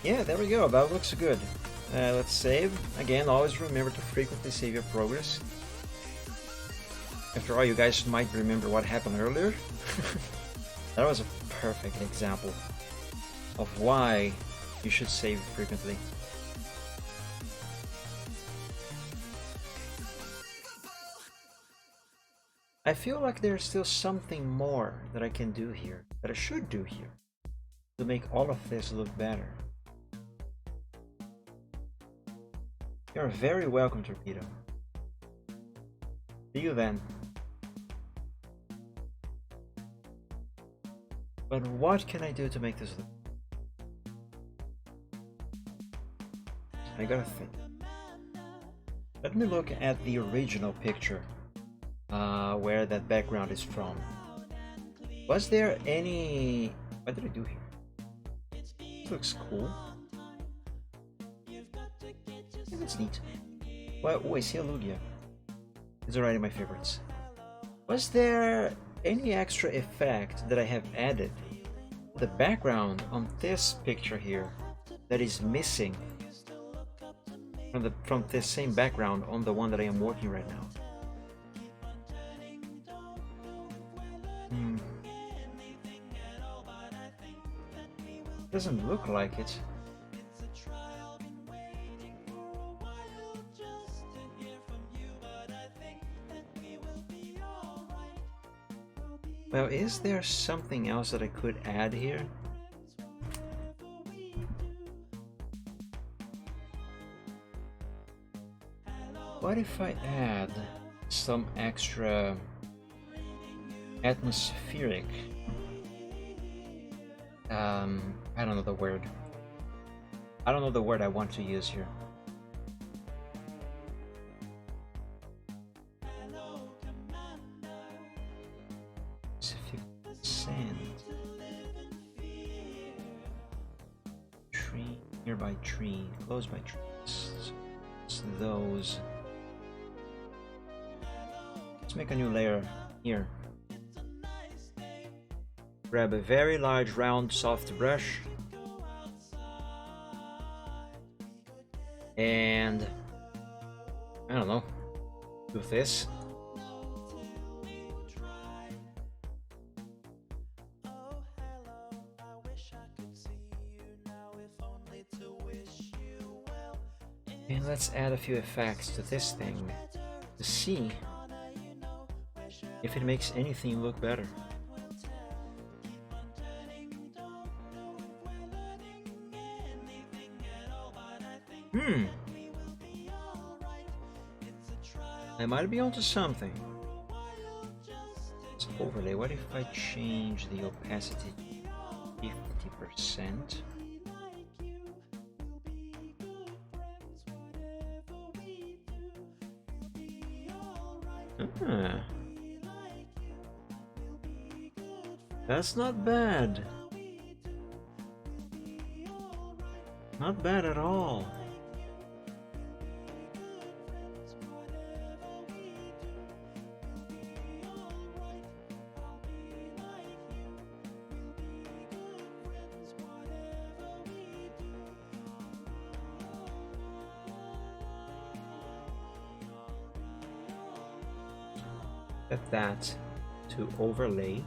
Yeah, there we go. That looks good. Let's save. Again, always remember to frequently save your progress. After all, you guys might remember what happened earlier. That was a perfect example of why you should save frequently. I feel like there's still something more that I can do here, that I should do here, to make all of this look better. You're very welcome, Torpedo. See you then. But what can I do to make this look? I gotta think. Let me look at the original picture, where that background is from. Was there any... What did I do here? This looks cool. Yeah, that's neat. Well, oh, I see a Lugia. It's already my favorites. Was there any extra effect that I have added to the background on this picture here that is missing from this same background on the one that I am working right now? Doesn't look like it. Well, is there something else that I could add here? What if I add some extra atmospheric? I don't know the word. I don't know the word I want to use here. It's 50%. Tree, nearby tree, close by trees. It's those. Let's make a new layer here. Grab a very large, round, soft brush. And I don't know, do this. And let's add a few effects to this thing to see if it makes anything look better. I might be onto something. It's overlay. What if I change the opacity to 50%? That's not bad. Not bad at all. Set that to overlay.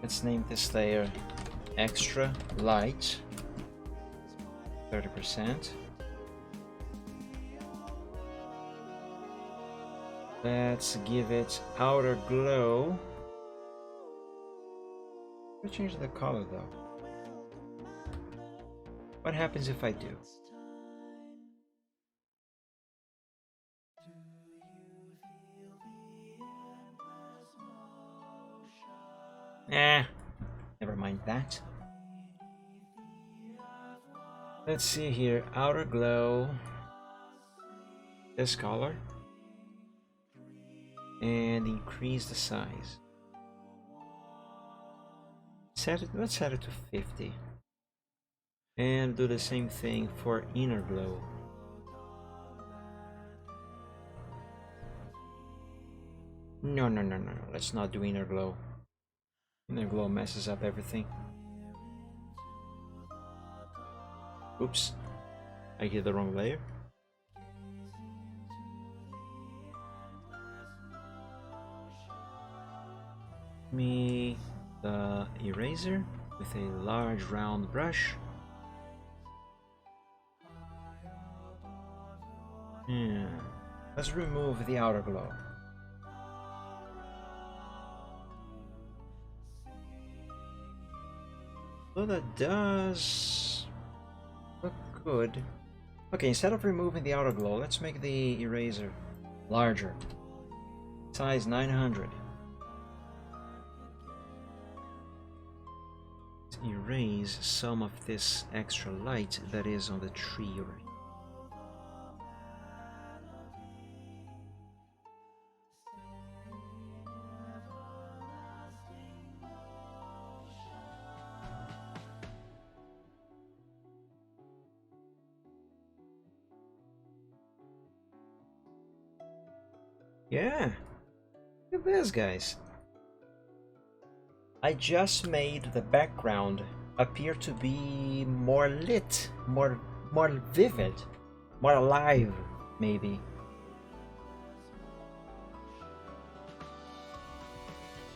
Let's name this layer extra light, 30%. Let's give it outer glow. I'll change the color though. What happens if I do? Never mind that. Let's see here. Outer glow. This color. And increase the size. Let's set it to 50. And do the same thing for inner glow. No. Let's not do inner glow. Inner glow messes up everything. Oops. I hit the wrong layer. Me the eraser with a large round brush. Let's remove the outer glow. Well, that does look good. Okay, instead of removing the outer glow, let's make the eraser larger. Size 900. Let's erase some of this extra light that is on the tree already. Yeah, look at this, guys. I just made the background appear to be more lit, more vivid, more alive, maybe.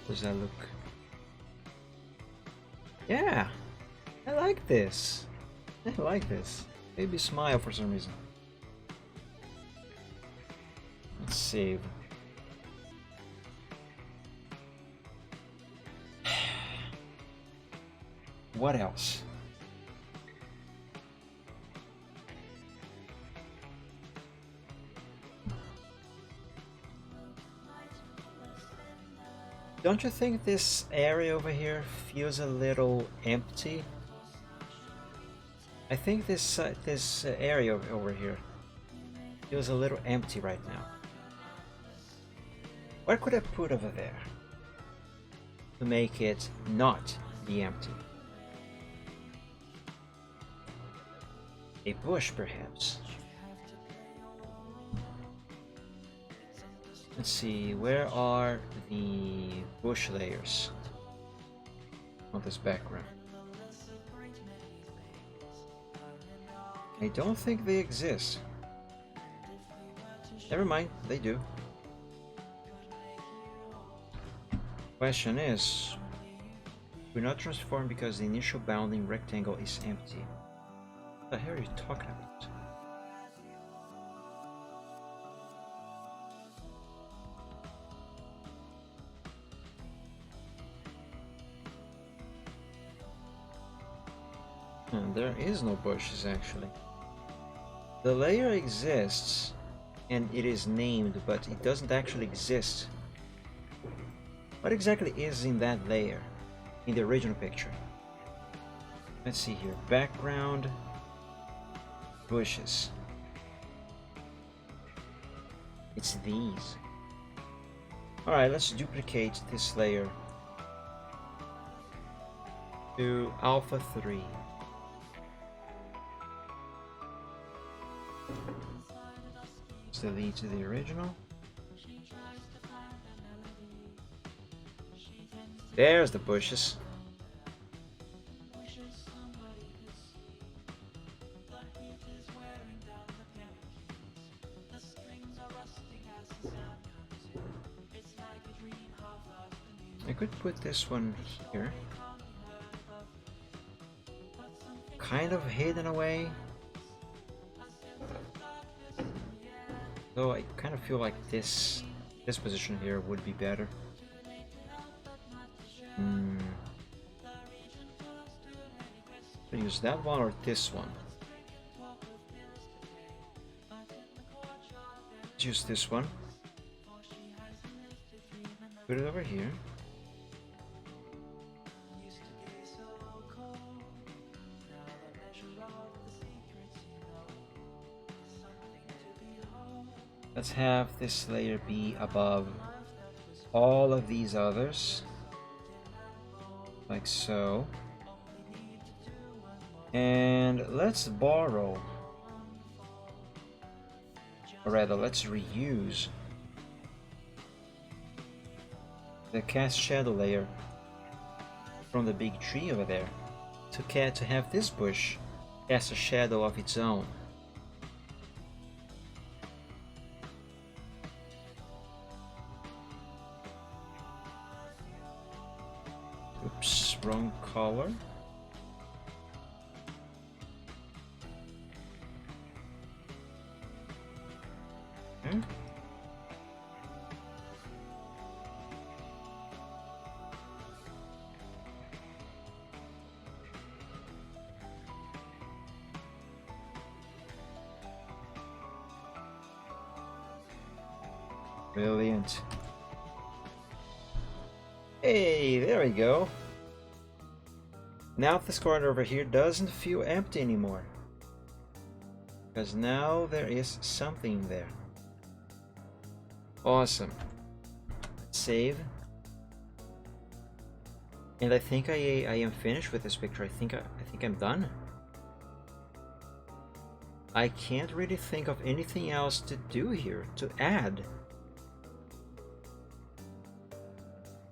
Does that look? Yeah, I like this. I like this. Maybe smile for some reason. Let's save. What else? Don't you think this area over here feels a little empty? I think this area over here feels a little empty right now. What could I put over there to make it not be empty? A bush, perhaps. Let's see, where are the bush layers on this background? I don't think they exist. Never mind, they do. Question is, we're not transformed because the initial bounding rectangle is empty. What the hell are you talking about? And there is no bushes actually. The layer exists and it is named, but it doesn't actually exist. What exactly is in that layer in the original picture? Let's see here. Background, bushes. It's these. Alright, let's duplicate this layer to alpha 3. Let's delete the original. There's the bushes. I could put this one here. Kind of hidden away. Though I kind of feel like this position here would be better. Use that one or this one? Let's use this one. Put it over here. Let's have this layer be above all of these others, like so. And let's borrow, or rather let's reuse the cast shadow layer from the big tree over there to have this bush cast a shadow of its own. Oops, wrong color. Okay. Brilliant. Hey, there we go. Now this corner over here doesn't feel empty anymore, because now there is something there. Awesome. Let's save. And I think I am finished with this picture. I think I'm done. I can't really think of anything else to do here, to add.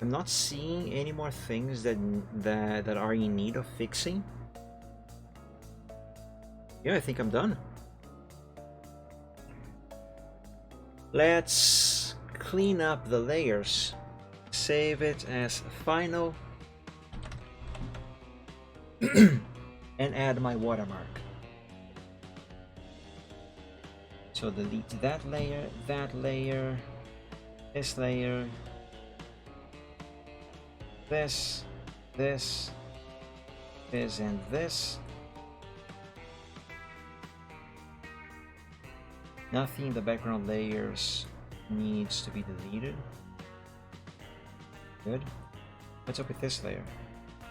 I'm not seeing any more things that are in need of fixing. Yeah, I think I'm done. Let's clean up the layers. Save it as final. And add my watermark. So delete that layer, this layer, this, and this. Nothing in the background layers needs to be deleted. Good. What's up with this layer?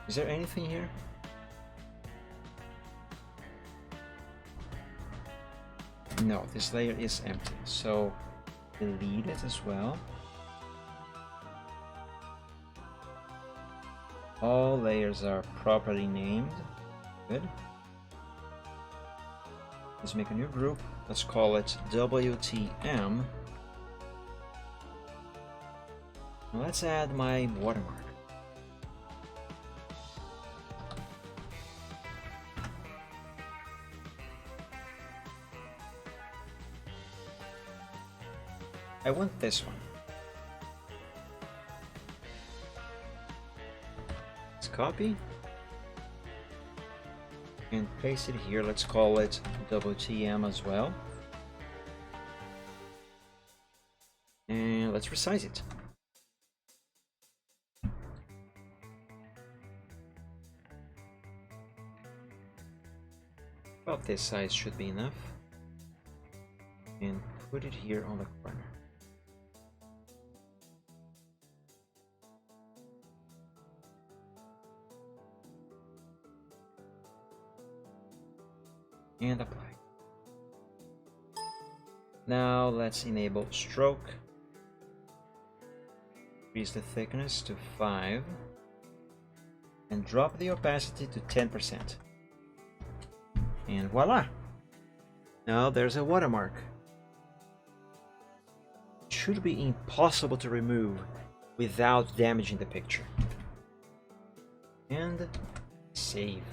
Is there anything here? No, this layer is empty, so delete it as well. All layers are properly named. Good. Let's make a new group. Let's call it WTM. Let's add my watermark. I want this one. copy and paste it here. Let's call it WTM as well. And let's resize it. About this size should be enough. And put it here on the corner. And apply. Now let's enable stroke. Increase the thickness to 5 and drop the opacity to 10%. And voila! Now there's a watermark. It should be impossible to remove without damaging the picture. And save.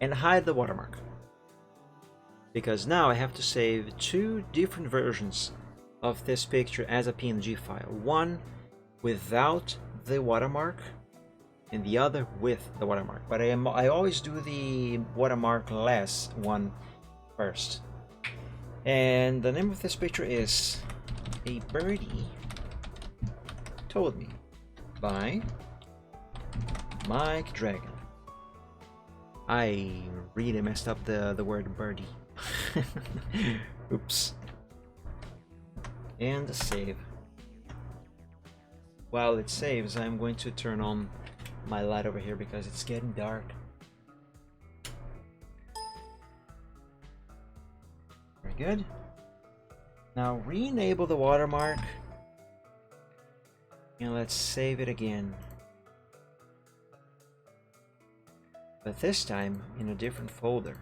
And hide the watermark. Because now I have to save 2 different versions of this picture as a PNG file. One without the watermark and the other with the watermark. But I always do the watermark-less one first. And the name of this picture is A Birdie Told Me by Mike Dragon. I really messed up the word birdie. Oops. And save. While it saves, I'm going to turn on my light over here because it's getting dark. Very good. Now re-enable the watermark and let's save it again. But this time in a different folder.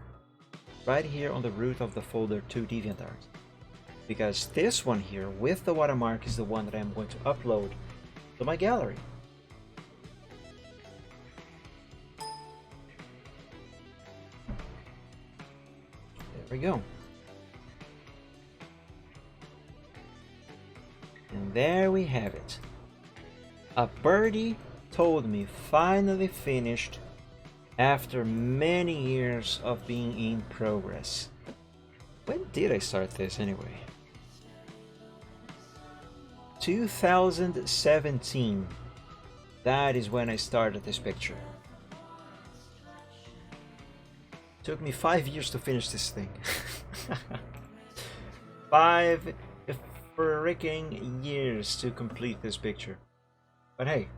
Right here on the root of the folder to DeviantArt. Because this one here with the watermark is the one that I'm going to upload to my gallery. There we go. And there we have it. A Birdie Told Me finally finished after many years of being in progress. When did I start this anyway? 2017. That is when I started this picture. Took me 5 years to finish this thing. 5 freaking years to complete this picture. But hey,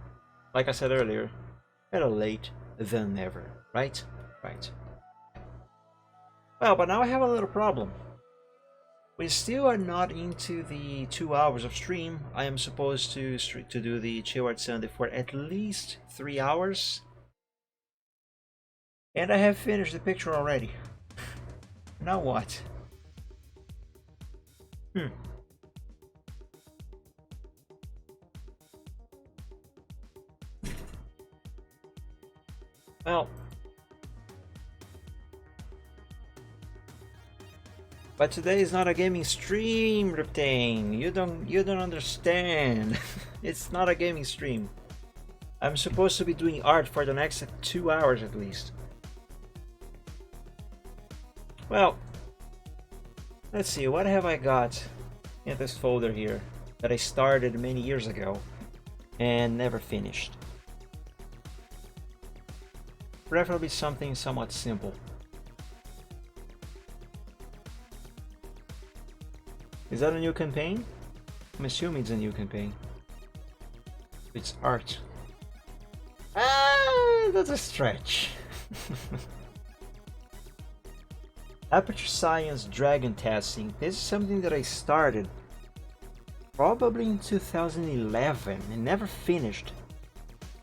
like I said earlier, better late than never, right? Right. Well, but now I have a little problem. We still are not into the 2 hours of stream. I am supposed to do the Chill Art Sunday for at least 3 hours. And I have finished the picture already. Now what? Well, but today is not a gaming stream, Reptane. You don't understand. It's not a gaming stream. I'm supposed to be doing art for the next 2 hours at least. Well, let's see, what have I got in this folder here that I started many years ago and never finished? Preferably something somewhat simple. Is that a new campaign? I'm assuming it's a new campaign. It's art. Ah, that's a stretch. Aperture Science Dragon Testing. This is something that I started probably in 2011 and never finished.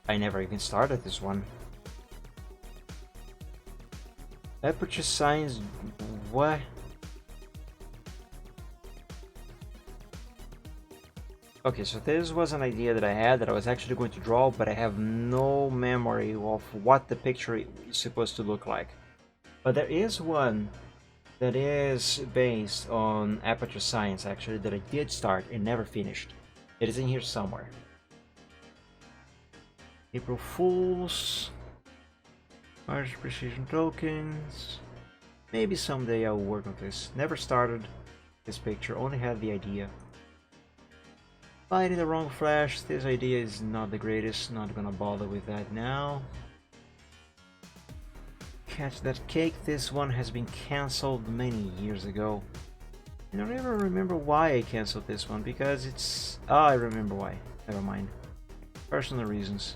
I never even started this one. Aperture Science, what? Okay, so this was an idea that I had that I was actually going to draw, but I have no memory of what the picture is supposed to look like. But there is one that is based on Aperture Science actually that I did start and never finished. It is in here somewhere. April Fools. Large precision tokens. Maybe someday I'll work on this. Never started this picture, only had the idea. Finding the wrong flash, this idea is not the greatest, not gonna bother with that now. Catch that cake, this one has been cancelled many years ago. I don't ever remember why I cancelled this one, because it's... Oh, I remember why. Never mind. Personal reasons.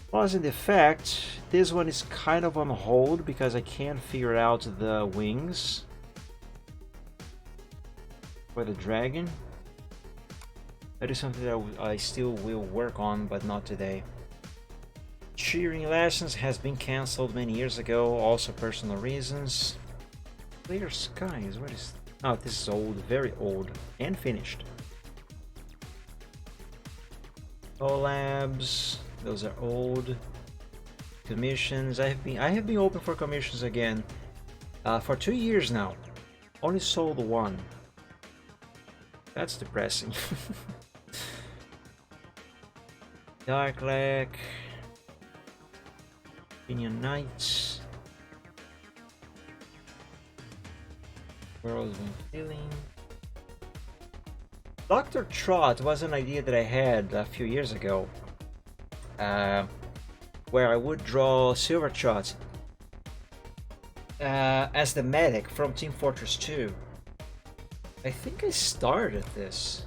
Plus, in the fact, this one is kind of on hold because I can't figure out the wings for the dragon. That is something that I still will work on, but not today. Cheering lessons has been cancelled many years ago, also personal reasons. Clear skies, what is... Oh, this is old, very old, and finished. Collabs, those are old. Commissions, I have been open for commissions again for 2 years now. Only sold one. That's depressing. Darklack, Opinion Knights, World's Been Feeling. Dr. Trot was an idea that I had a few years ago, where I would draw Silver Trot as the medic from Team Fortress 2. I think I started this.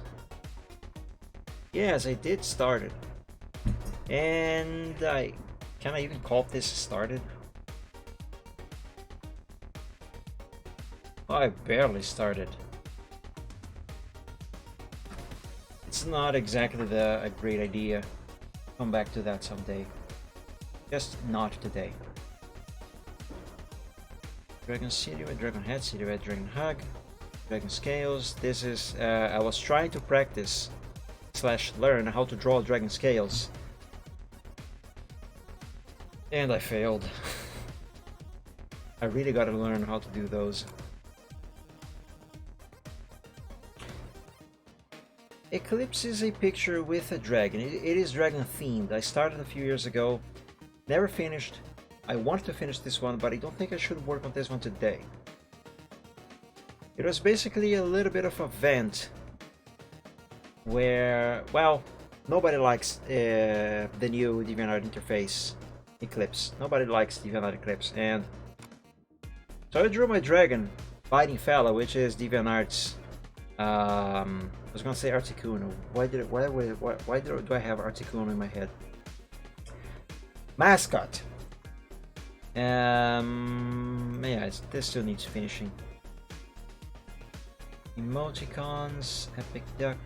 Yes, I did start it. And can I even call this started? Oh, I barely started. It's not exactly a great idea. Come back to that someday. Just not today. Dragon Silhouette, Dragon Head, Silhouette, Dragon Hug, Dragon Scales. This is I was trying to practice / learn how to draw dragon scales. And I failed. I really gotta learn how to do those. Eclipse is a picture with a dragon. It is dragon themed. I started a few years ago, never finished. I wanted to finish this one, but I don't think I should work on this one today. It was basically a little bit of a vent where, well, nobody likes the new DeviantArt interface Eclipse. Nobody likes DeviantArt Eclipse, and so I drew my dragon, Biting Fellow, which is DeviantArt's. I was gonna say Articuno. Why do I have Articuno in my head? Mascot. Yeah, this still needs finishing. Emoticons, Epic Duck,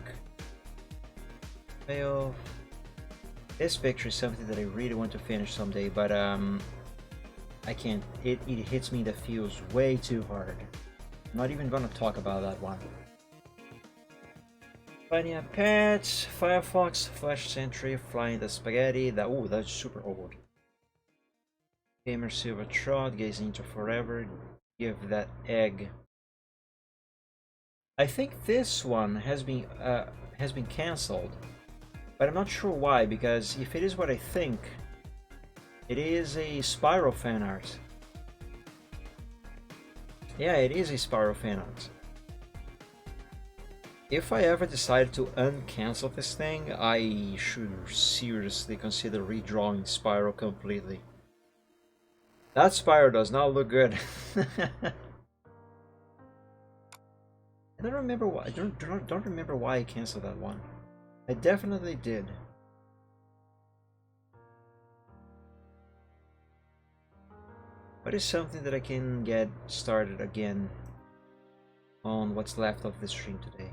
Fail. This picture is something that I really want to finish someday, but I can't. It hits me that feels way too hard. I'm not even gonna talk about that one. Finding a Pet, Firefox, Flash Sentry, Flying the Spaghetti. That's super old. Gamer Silver Trot, Gazing into Forever, Give That Egg. I think this one has been cancelled, but I'm not sure why, because if it is what I think, it is a Spyro fan art. Yeah, it is a Spyro fan art. If I ever decide to uncancel this thing, I should seriously consider redrawing Spyro completely. That Spyro does not look good. I don't remember why. I don't remember why I canceled that one. I definitely did. What is something that I can get started again on what's left of the stream today?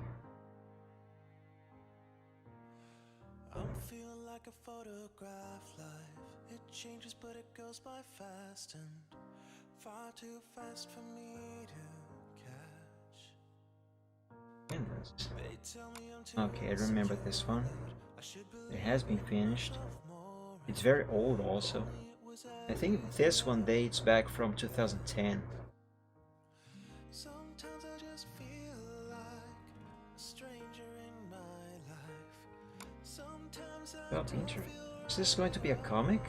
I'm feeling like a photograph life. It changes but it goes by fast and far too fast for me to catch. They tell me I'm too Okay, I remember this one. It has been finished. It's very old also. I think this one dates back from 2010. Sometimes I just feel like a stranger in my life. Job interview. Is this going to be a comic?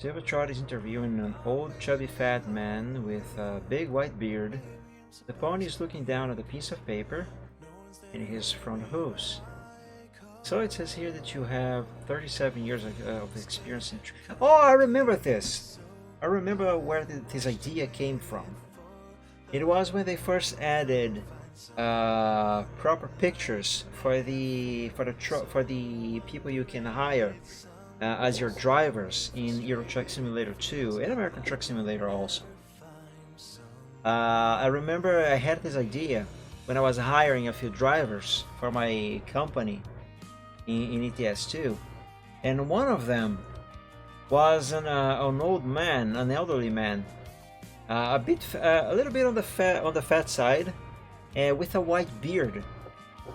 Silvertrot is interviewing an old chubby fat man with a big white beard. The pony is looking down at a piece of paper in his front hooves. So it says here that you have 37 years of experience in... Oh, I remember this! I remember where this idea came from. It was when they first added proper pictures for the people you can hire as your drivers in Euro Truck Simulator 2 and American Truck Simulator also. I remember I had this idea when I was hiring a few drivers for my company in ETS2, and one of them was an old man, an elderly man, a little bit on the fat side, with a white beard.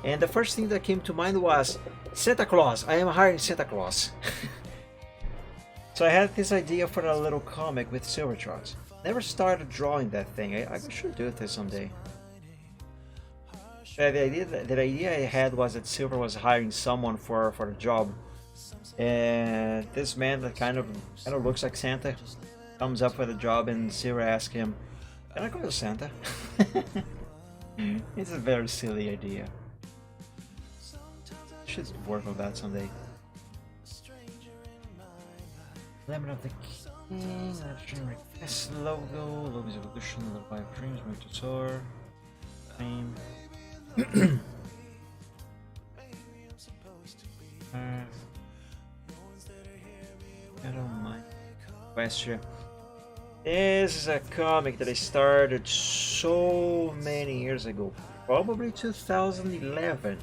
And the first thing that came to mind was Santa Claus. I am hiring Santa Claus. So I had this idea for a little comic with Silvertrot. Never started drawing that thing. I should do this someday. The idea I had was that Silver was hiring someone for a job, and this man that kind of looks like Santa comes up for the job, and Silver asks him, "Can I go to Santa?" It's a very silly idea. Should work on that someday. Lemon of the King, Dream Request logo, Logos Evolution, Little Five Dreams, Tutor, Fame. I don't mind. Question. This is a comic that I started so many years ago, probably 2011.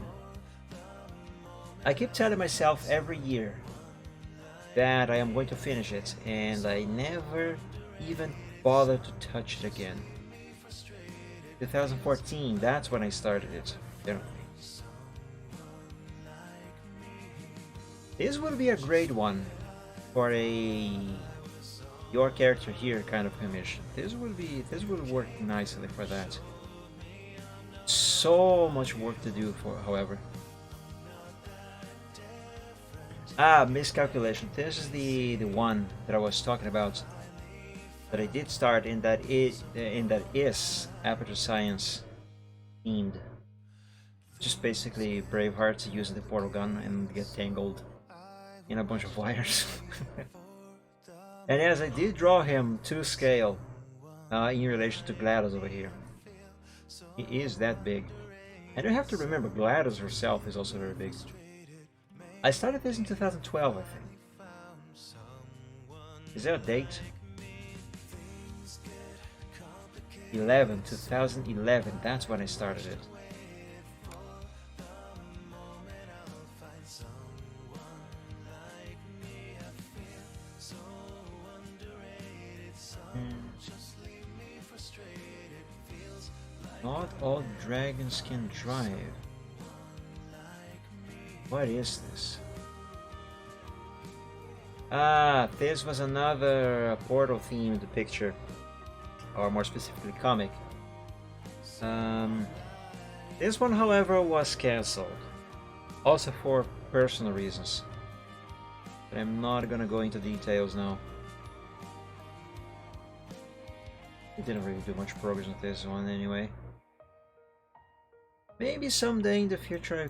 I keep telling myself every year that I am going to finish it, and I never even bothered to touch it again. 2014, that's when I started it. This would be a great one for a your character here kind of commission. This would work nicely for that. So much work to do for, however. Miscalculation. This is the one that I was talking about, that I did start in that is Aperture Science themed. Just basically Braveheart using the portal gun and get tangled in a bunch of wires. And yes, I did draw him to scale in relation to GLaDOS over here. He is that big. And you have to remember, GLaDOS herself is also very big. I started this in 2012, I think. Is there a date? 2011, that's when I started it. Not all dragons can drive. What is this? This was another Portal themed picture, or more specifically comic. This one, however, was cancelled, also for personal reasons. But I'm not gonna go into details now. I didn't really do much progress with this one anyway. Maybe someday in the future I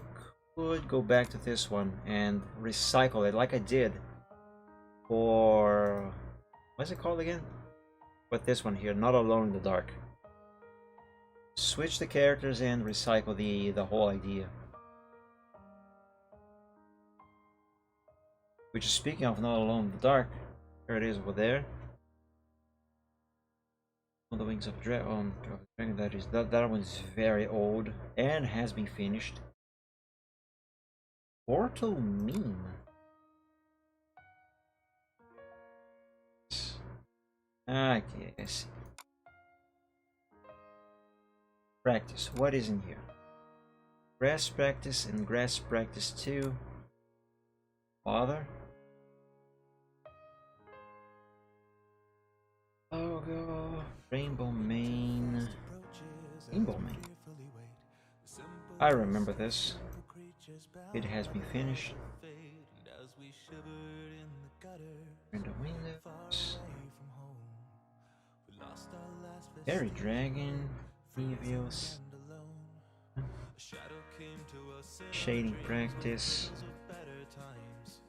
could go back to this one and recycle it like I did for... what's it called again? But this one here, Not Alone in the Dark. Switch the characters and recycle the whole idea. Which is, speaking of Not Alone in the Dark, there it is over there. On the Wings of Dragon, that one is very old and has been finished. Portal meme. Okay, I see. Practice. What is in here? Grass Practice and Grass Practice 2. Father. Logo. Rainbow Mane. Rainbow Mane. I remember this. It has been finished. As we shivered in the gutter, In the far windows. away from home, we lost our last Fairy vestige Dragon. of Evios. and alone. A shadow came to us in our Shading dreams, Practice. tales of better times.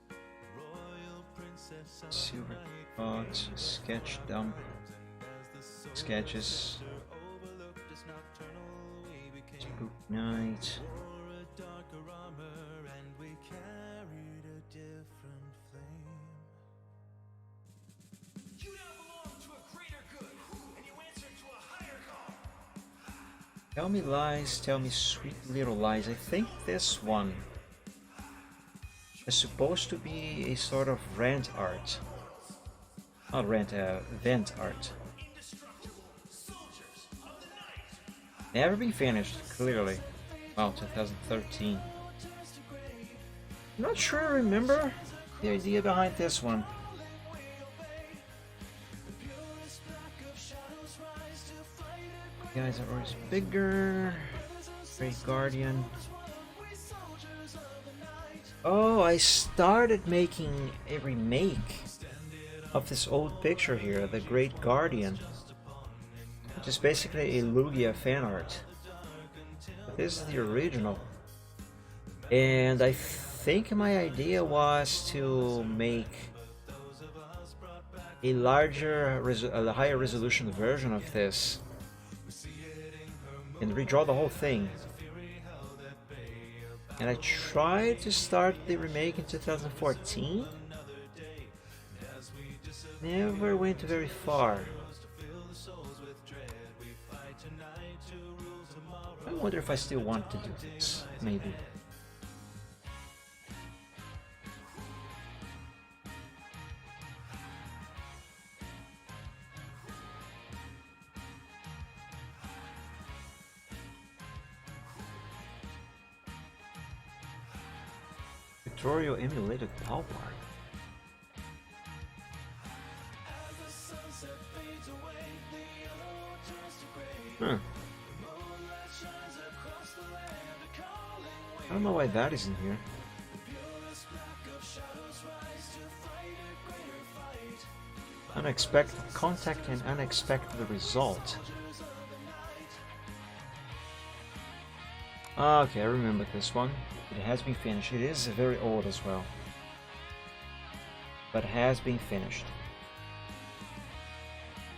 Royal princess of Silver the night, Thoughts. Sketch Dump. and as the Sketches. overlooked us nocturnal, we became Spook Night. wore a darker armor and we carried a different flame. You now belong to a greater good, and you answer to a higher call. Tell me lies, tell me sweet little lies. I think this one is supposed to be a sort of rant art. Not rant, vent art. Indestructible soldiers of the night. Never been finished, clearly. Wow, 2013. I'm not sure I remember the idea behind this one. Guys are always bigger. Great Guardian. Oh, I started making a remake of this old picture here, the Great Guardian, which is basically a Lugia fan art. But this is the original. And I think my idea was to make a larger, a higher resolution version of this and redraw the whole thing. And I tried to start the remake in 2014. Never went very far. I wonder if I still want to do this. Maybe. Tutorial emulated power. Huh. I don't know why that isn't here. Unexpected contact and unexpected result. Okay, I remember this one. It has been finished. It is very old as well, but has been finished.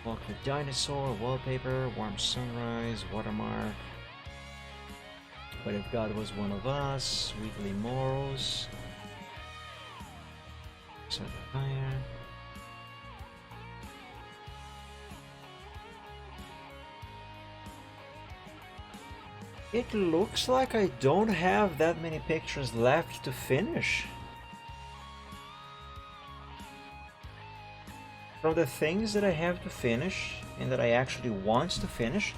Walk the Dinosaur, Wallpaper, Warm Sunrise, Watermark. But if God was one of us, Weekly Morals, Fire. It looks like I don't have that many pictures left to finish. From the things that I have to finish and that I actually want to finish,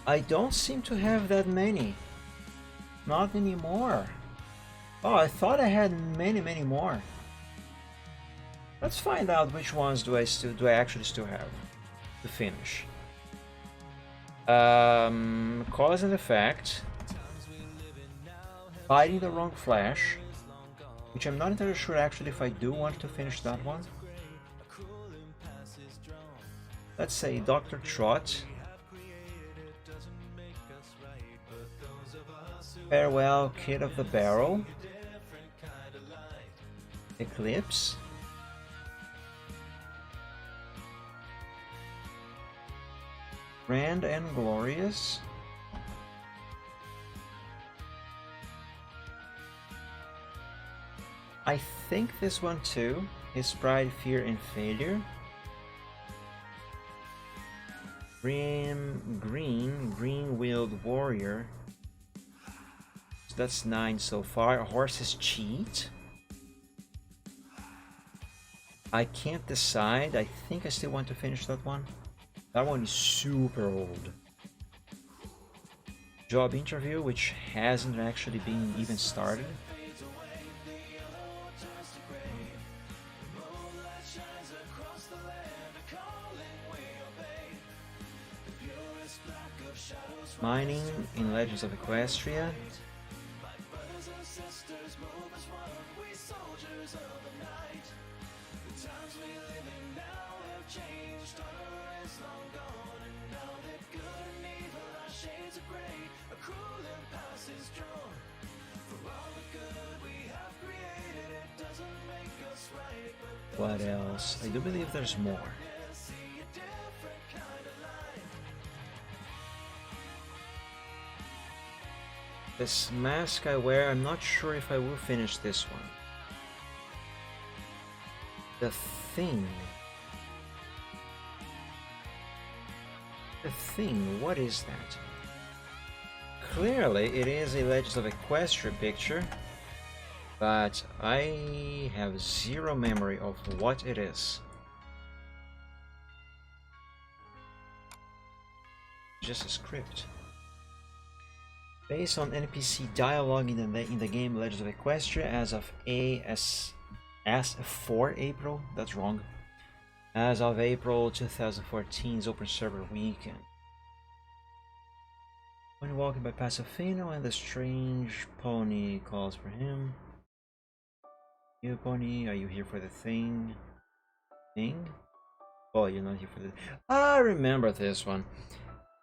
I don't seem to have that many. Not anymore. Oh, I thought I had many more. Let's find out which ones do I actually still have to finish. Cause and Effect, Fighting the Wrong Flash, which I'm not entirely sure actually if I do want to finish that one. Let's say Dr. Trot, Farewell Kid of the Barrel, Eclipse, Grand and Glorious, I think this one too is Pride, Fear and Failure. Green-Wheeled Warrior. So that's 9 so far. Horses Cheat. I can't decide. I think I still want to finish that one. That one is super old. Job Interview, which hasn't actually been even started. Mining in Legends of Equestria. wonders of the night. The times we live in now have changed. Honor is long gone, and now that good and evil are shades of gray, a cruel impasse is drawn. For all the good we have created, it doesn't make us right. But What else? I do believe there's more. see a different kind of light. This mask I wear, I'm not sure if I will finish this one. The Thing. The Thing, what is that? Clearly, it is a Legends of Equestria picture, but I have zero memory of what it is. Just a script. Based on NPC dialogue in the game Legends of Equestria as of for April, that's wrong. As of April 2014's Open Server Weekend. When walking by Pasofino and the strange pony calls for him. You pony, are you here for the thing? Thing? Oh, you're not here for the... I remember this one.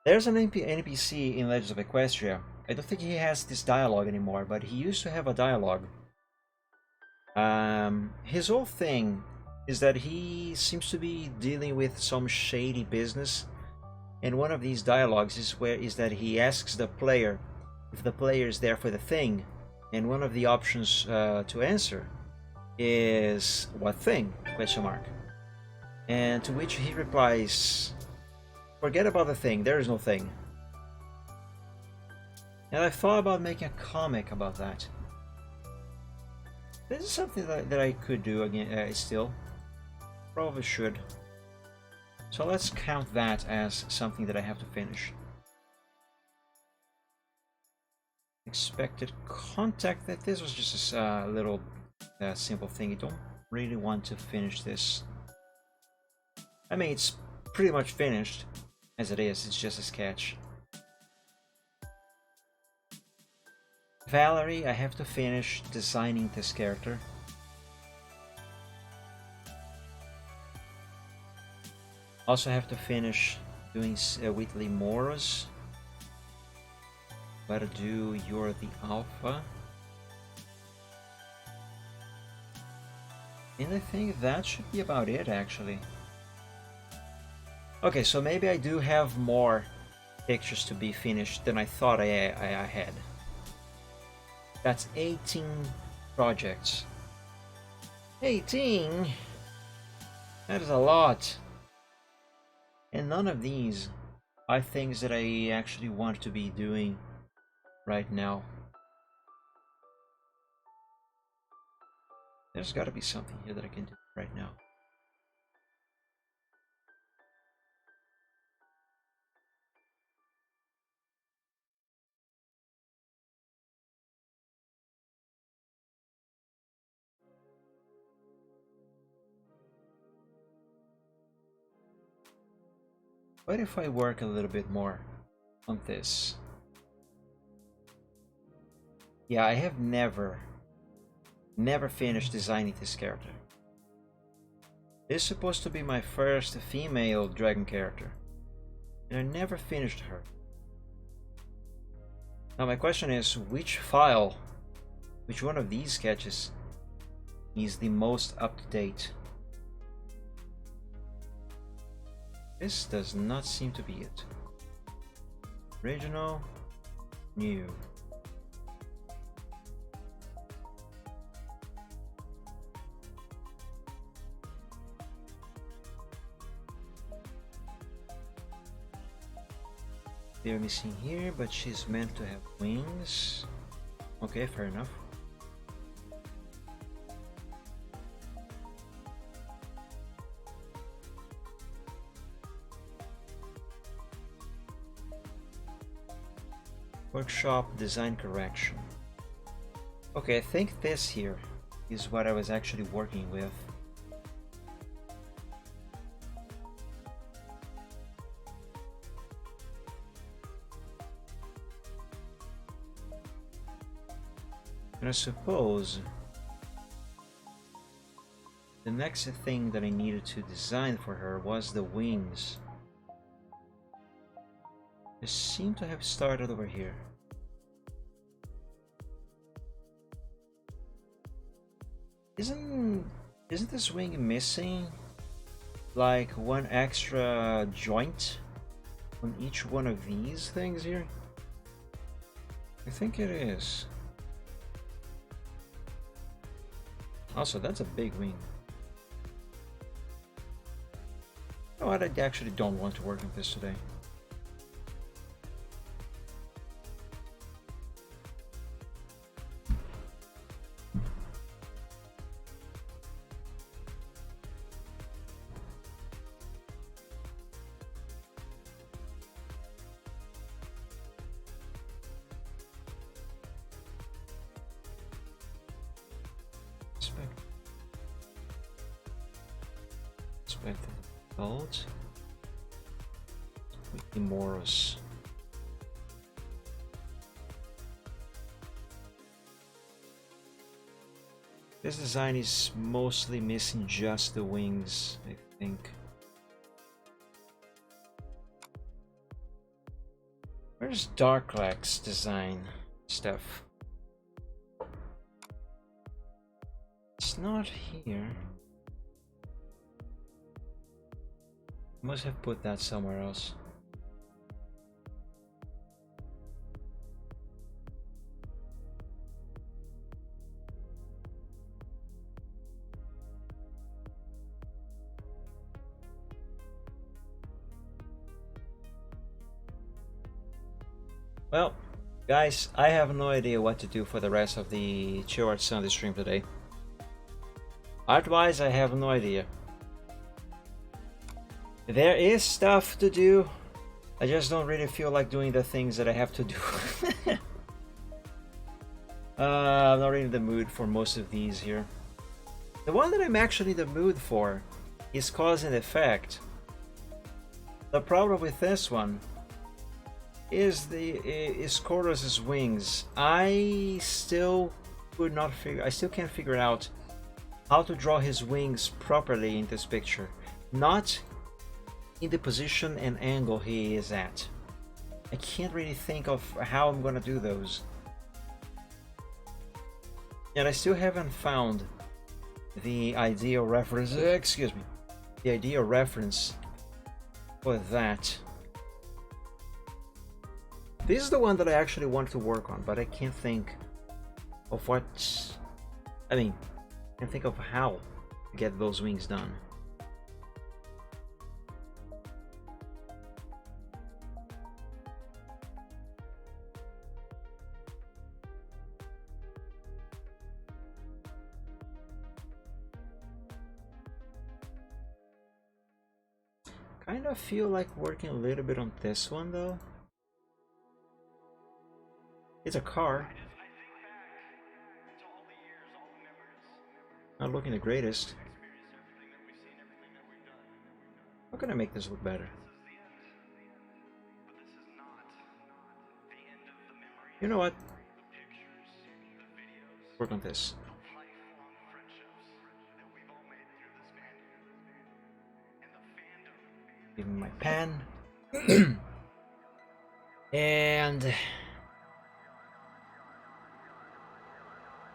There's an NPC in Legends of Equestria. I don't think he has this dialogue anymore, but he used to have a dialogue. His whole thing is that he seems to be dealing with some shady business, and one of these dialogues is that he asks the player if the player is there for the thing, and one of the options to answer is "what thing?" ? And to which he replies, "Forget about the thing. There is no thing." And I thought about making a comic about that. This is something that I could do again still. Probably should. So let's count that as something that I have to finish. Expected contact. That this was just a little simple thing. You don't really want to finish this. I mean, it's pretty much finished as it is. It's just a sketch. Valerie, I have to finish designing this character. Also have to finish doing Whitley Morris. Gotta do You're the Alpha. And I think that should be about it, actually. Okay, so maybe I do have more pictures to be finished than I thought I had. That's 18 projects. 18? That is a lot. And none of these are things that I actually want to be doing right now. There's gotta be something here that I can do right now. What if I work a little bit more on this? Yeah, I have never finished designing this character. This is supposed to be my first female dragon character, and I never finished her. Now my question is, which file, which one of these sketches is the most up to date? This does not seem to be it. Original, new. They're missing here, but she's meant to have wings. Okay, fair enough. Workshop design correction. Okay, I think this here is what I was actually working with. And I suppose the next thing that I needed to design for her was the wings. They seem to have started over here. Isn't this wing missing like one extra joint on each one of these things here? I think it is. Also, that's a big wing. You know what? I actually don't want to work on this today. Expect the belt. Mickey Morris. This design is mostly missing just the wings, I think. Where's Darklack's design stuff? It's not here. Must have put that somewhere else. Well, guys, I have no idea what to do for the rest of the Chill Art Sunday stream today. Art-wise, I have no idea. There is stuff to do. I just don't really feel like doing the things that I have to do. I'm not really in the mood for most of these here. The one that I'm actually in the mood for is Cause and Effect. The problem with this one is Koros's wings. I still can't figure out how to draw his wings properly in this picture. Not in the position and angle he is at. I can't really think of how I'm gonna do those. And I still haven't found the ideal reference, the ideal reference for that. This is the one that I actually want to work on, but I can't think of I can't think of how to get those wings done. Kind of feel like working a little bit on this one though. It's a car. Not looking the greatest. How can I make this look better? You know what? Work on this. Give me my pen. And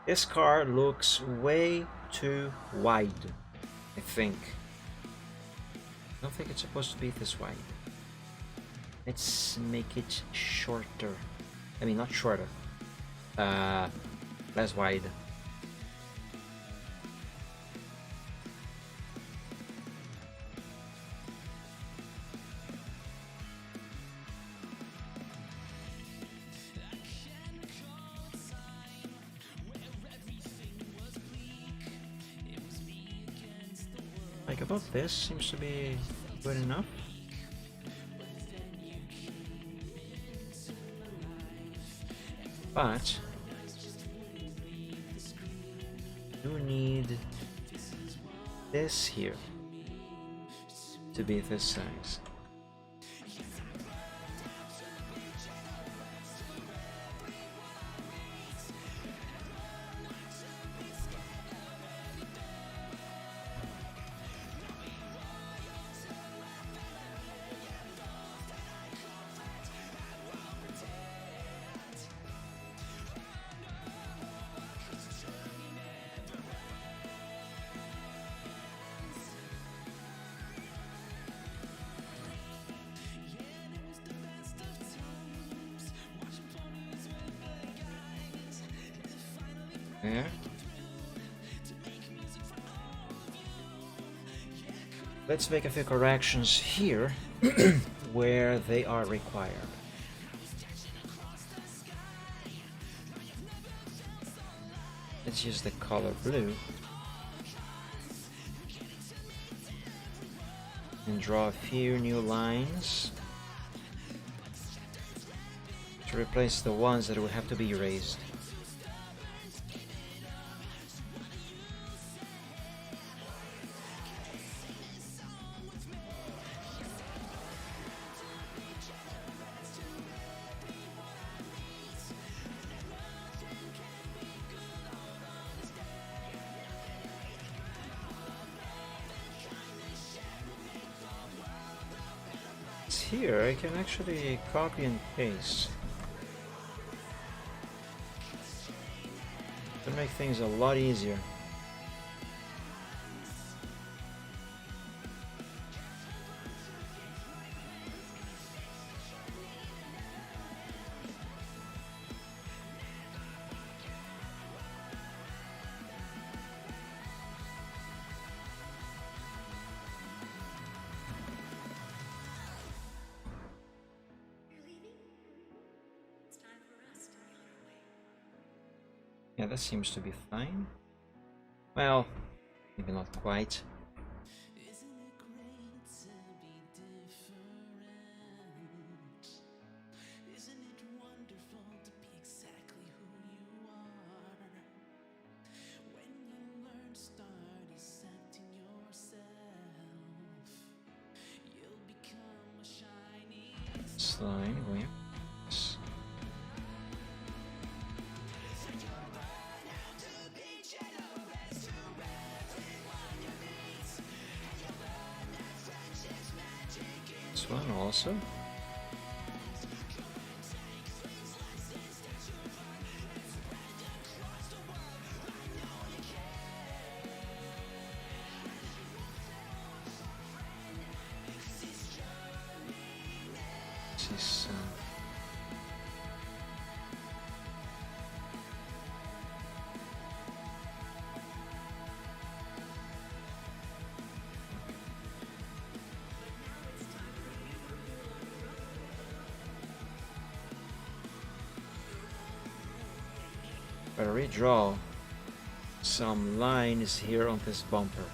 this car looks way too wide, I think. I don't think it's supposed to be this wide. Let's make it shorter. I mean, not shorter. Less wide. Like about this seems to be good enough. But you need this here to be this size. There. Let's make a few corrections here where they are required. Let's use the color blue and draw a few new lines to replace the ones that will have to be erased. Here I can actually copy and paste to make things a lot easier. Yeah, that seems to be fine. Well, maybe not quite. Isn't it great to be different? Isn't it wonderful to be exactly who you are? When you learn to start accepting yourself, you'll become a shining Slime going. Yes. This one also. This is I redraw some lines here on this bumper.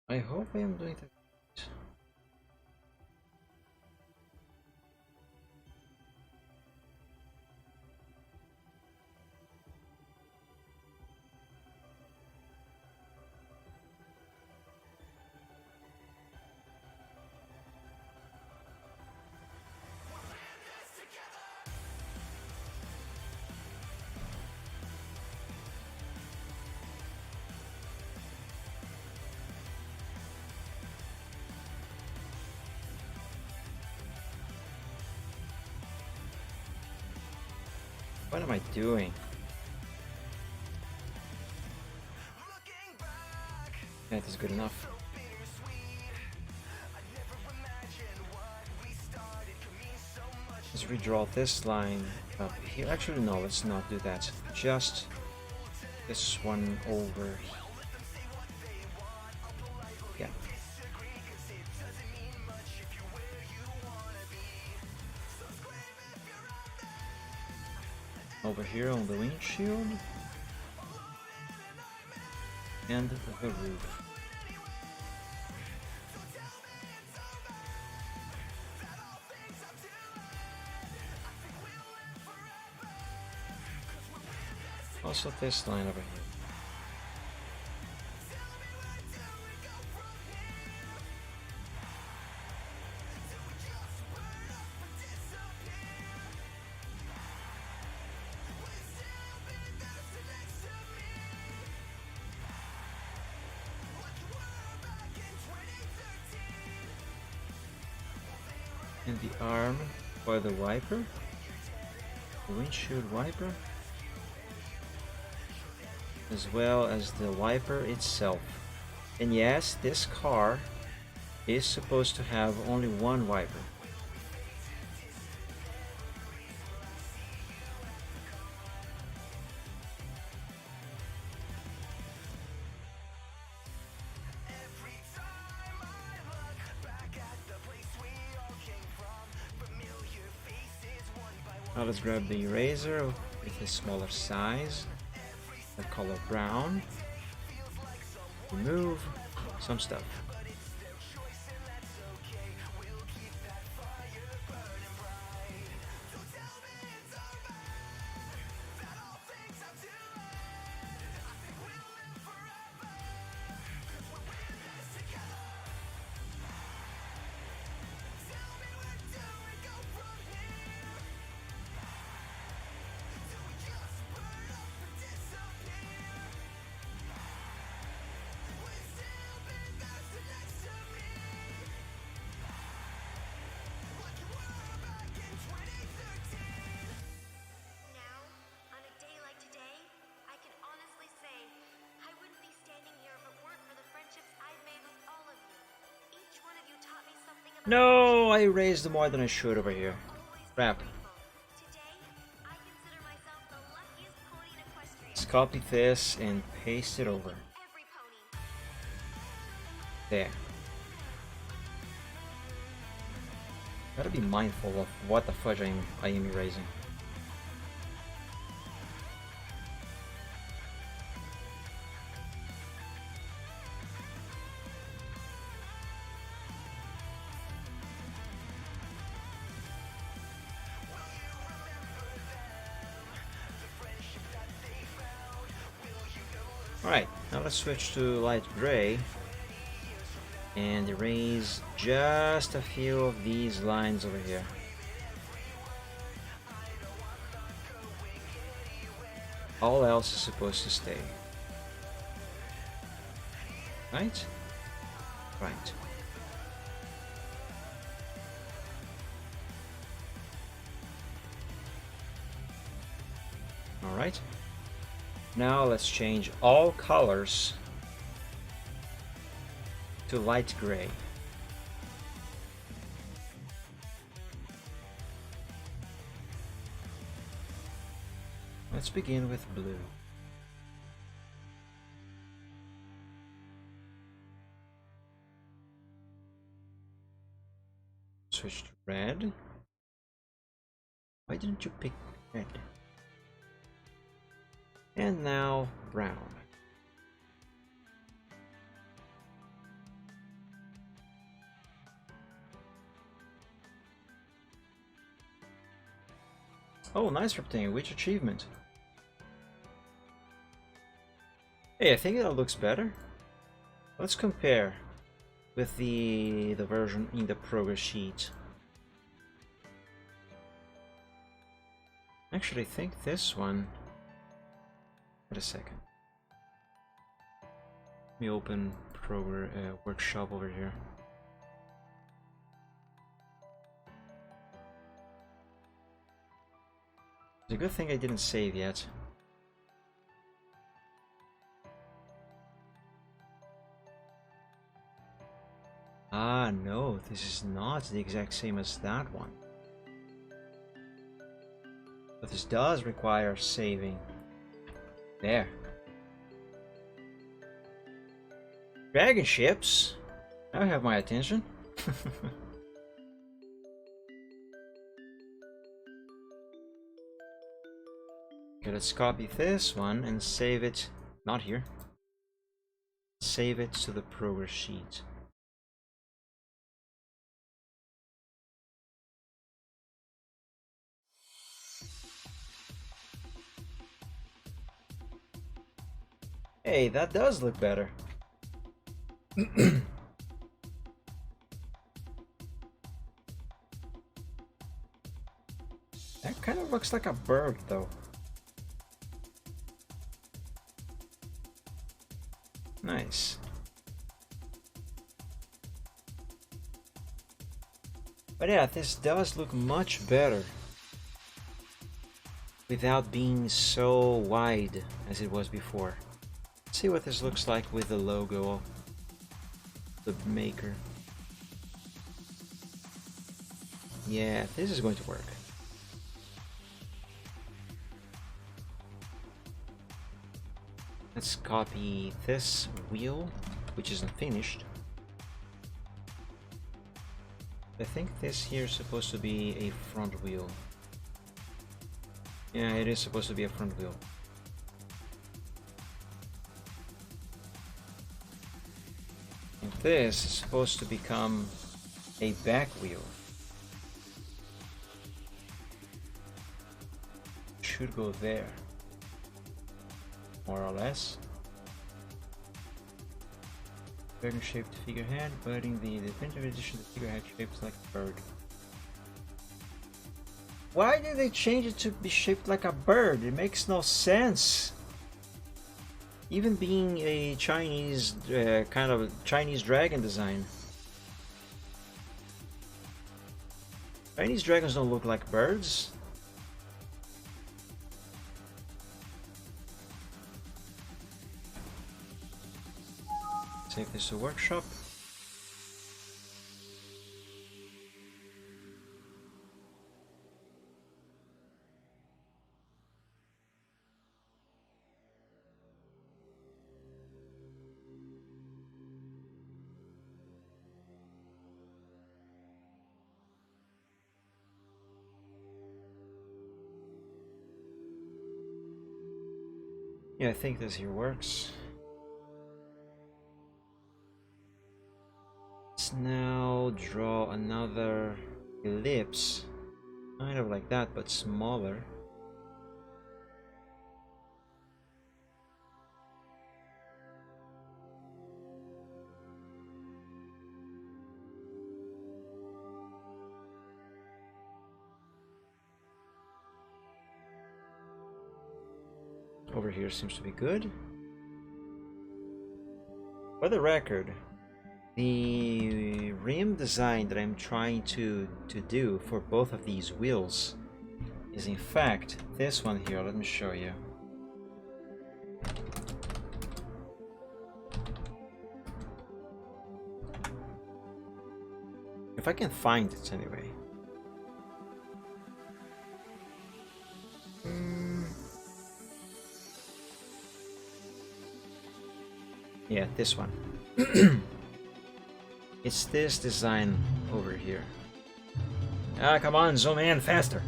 I hope I am doing that. What am I doing? Looking back, That is good enough. so bittersweet. I never imagined what we started could mean so much. Let's redraw this line up here. Actually, no, let's not do that. Just this one over. Yeah. Over here on the windshield and the roof. Also this line over here. And the arm for the wiper. The windshield wiper. As well as the wiper itself. And yes, this car is supposed to have only one wiper. Every time I look back at the place we all came from, familiar faces one by one. Now let's grab the eraser with a smaller size, the color brown, remove some stuff. Now, on a day like today, I can honestly say I wouldn't be standing here if it weren't for the friendships I've made with all of you. Each one of you taught me something about No, I erased more than I should over here. Crap. Today, I consider myself the luckiest pony in Equestria. Let's copy this and paste it over. Every pony. There. Gotta be mindful of what the fudge I am erasing. Alright, now let's switch to light gray and erase just a few of these lines over here. All else is supposed to stay. Right? Right. Alright. Now let's change all colors to light gray. Let's begin with blue. Switch to red. Why didn't you pick red? And now brown. Oh, nice rectangle. Which achievement? Hey, I think that looks better. Let's compare with the version in the progress sheet. Actually, I think this one. Wait a second. Let me open workshop over here. It's a good thing I didn't save yet. Ah, no, this is not the exact same as that one. But this does require saving. There. Dragon ships. Now have my attention. Okay, let's copy this one and save it. Not here. Save it to the progress sheet. Hey, that does look better. That kind of looks like a bird, though. Nice. But yeah, this does look much better without being so wide as it was before. Let's see what this looks like with the logo of the maker. Yeah, this is going to work. Let's copy this wheel, which isn't finished. I think this here is supposed to be a front wheel. Yeah, it is supposed to be a front wheel. And this is supposed to become a back wheel. Should go there. More or less. Dragon shaped figurehead, but in the definitive edition the figurehead shaped like a bird. Why did they change it to be shaped like a bird? It makes no sense. Even being a Chinese kind of Chinese dragon design. Chinese dragons don't look like birds. Save this to workshop. Yeah, I think this here works. Let's now draw another ellipse, kind of like that, but smaller. Over here seems to be good. For the record, the rim design that I'm trying to do for both of these wheels is in fact this one here. Let me show you. If I can find it anyway. Yeah, this one. It's this design over here. Ah, come on, zoom in faster.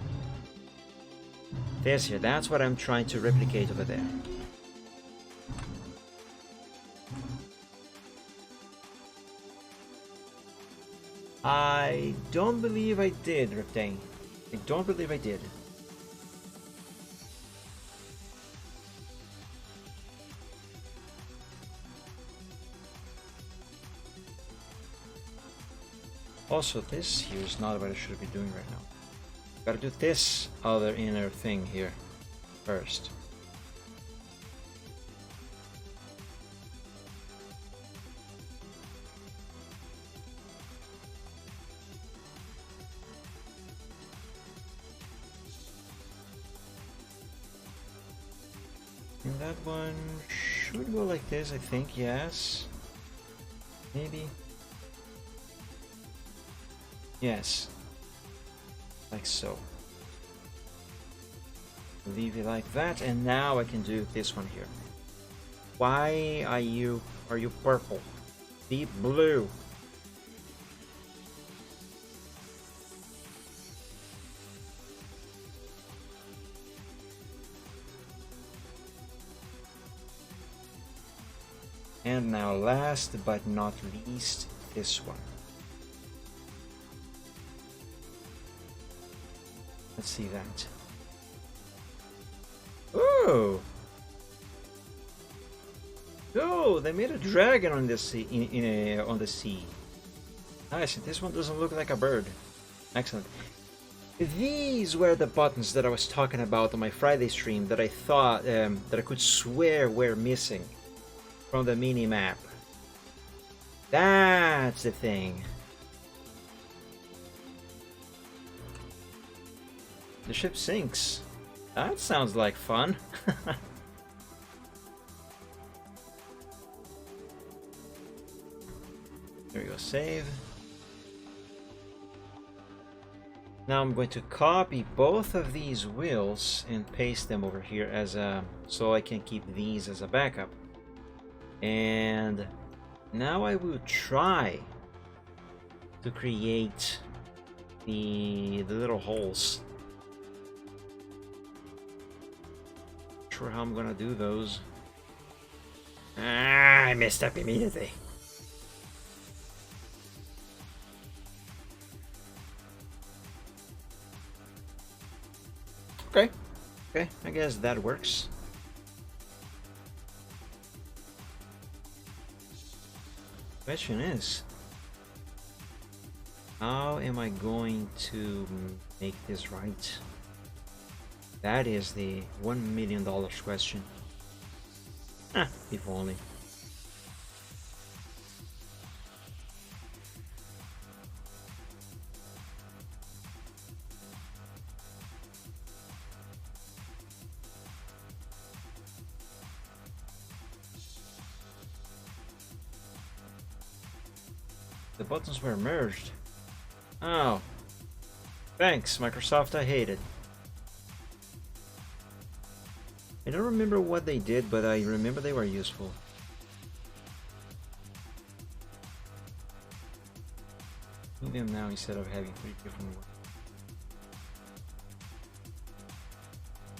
This here, that's what I'm trying to replicate over there. I don't believe I did, Reptane. I don't believe I did. Also, this here is not what I should be doing right now. Gotta do this other inner thing here first. And that one should go like this, I think, yes. Maybe. Yes, like so. Leave it like that, and now I can do this one here. Why are you purple? Deep blue. And now last but not least, this one. Let's see that. Oh! Oh, they made a dragon on the sea. On the sea. Nice. This one doesn't look like a bird. Excellent. These were the buttons that I was talking about on my Friday stream that I thought that I could swear were missing from the mini map. That's the thing. The ship sinks. That sounds like fun. There we go, save. Now I'm going to copy both of these wheels and paste them over here as a, so I can keep these as a backup. And now I will try to create the little holes. Not sure how I'm gonna do those. Ah, I messed up immediately. Okay, okay, I guess that works. Question is, how am I going to make this right? That is the $1 million question. Ah, if only. The buttons were merged. Oh. Thanks, Microsoft, I hate it. I don't remember what they did, but I remember they were useful. Do them now instead of having 3 different ones.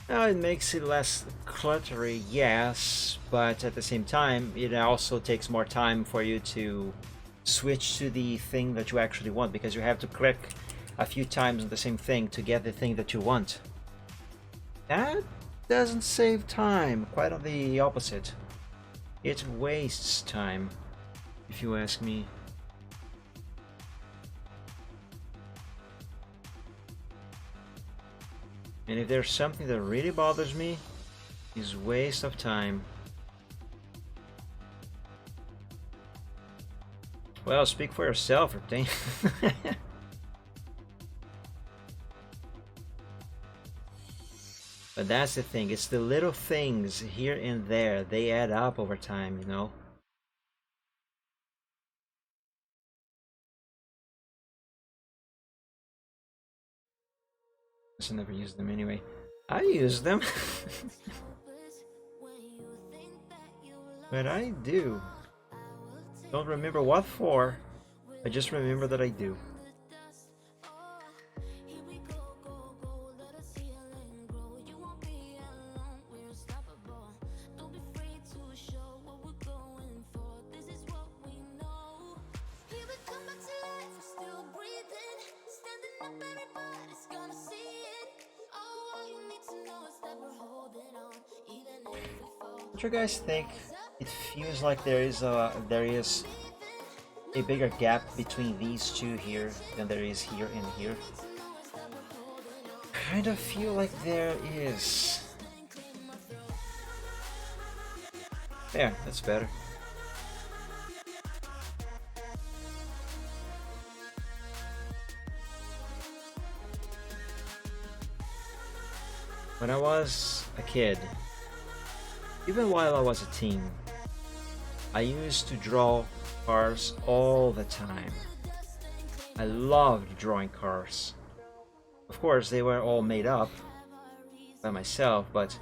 Now it makes it less cluttery, yes, but at the same time, it also takes more time for you to switch to the thing that you actually want, because you have to click a few times on the same thing to get the thing that you want. That doesn't save time, quite on the opposite. It wastes time, if you ask me. And if there's something that really bothers me, is waste of time. Well, speak for yourself, Reptane. But that's the thing, it's the little things here and there, they add up over time, you know? I never use them anyway. I use them. But I do. Don't remember what for. I just remember that I do. What do you guys think? It feels like there is a bigger gap between these two here than there is here and here. Kind of feel like there is. There, that's better. When I was a kid, even while I was a teen, I used to draw cars all the time. I loved drawing cars. Of course, they were all made up by myself, but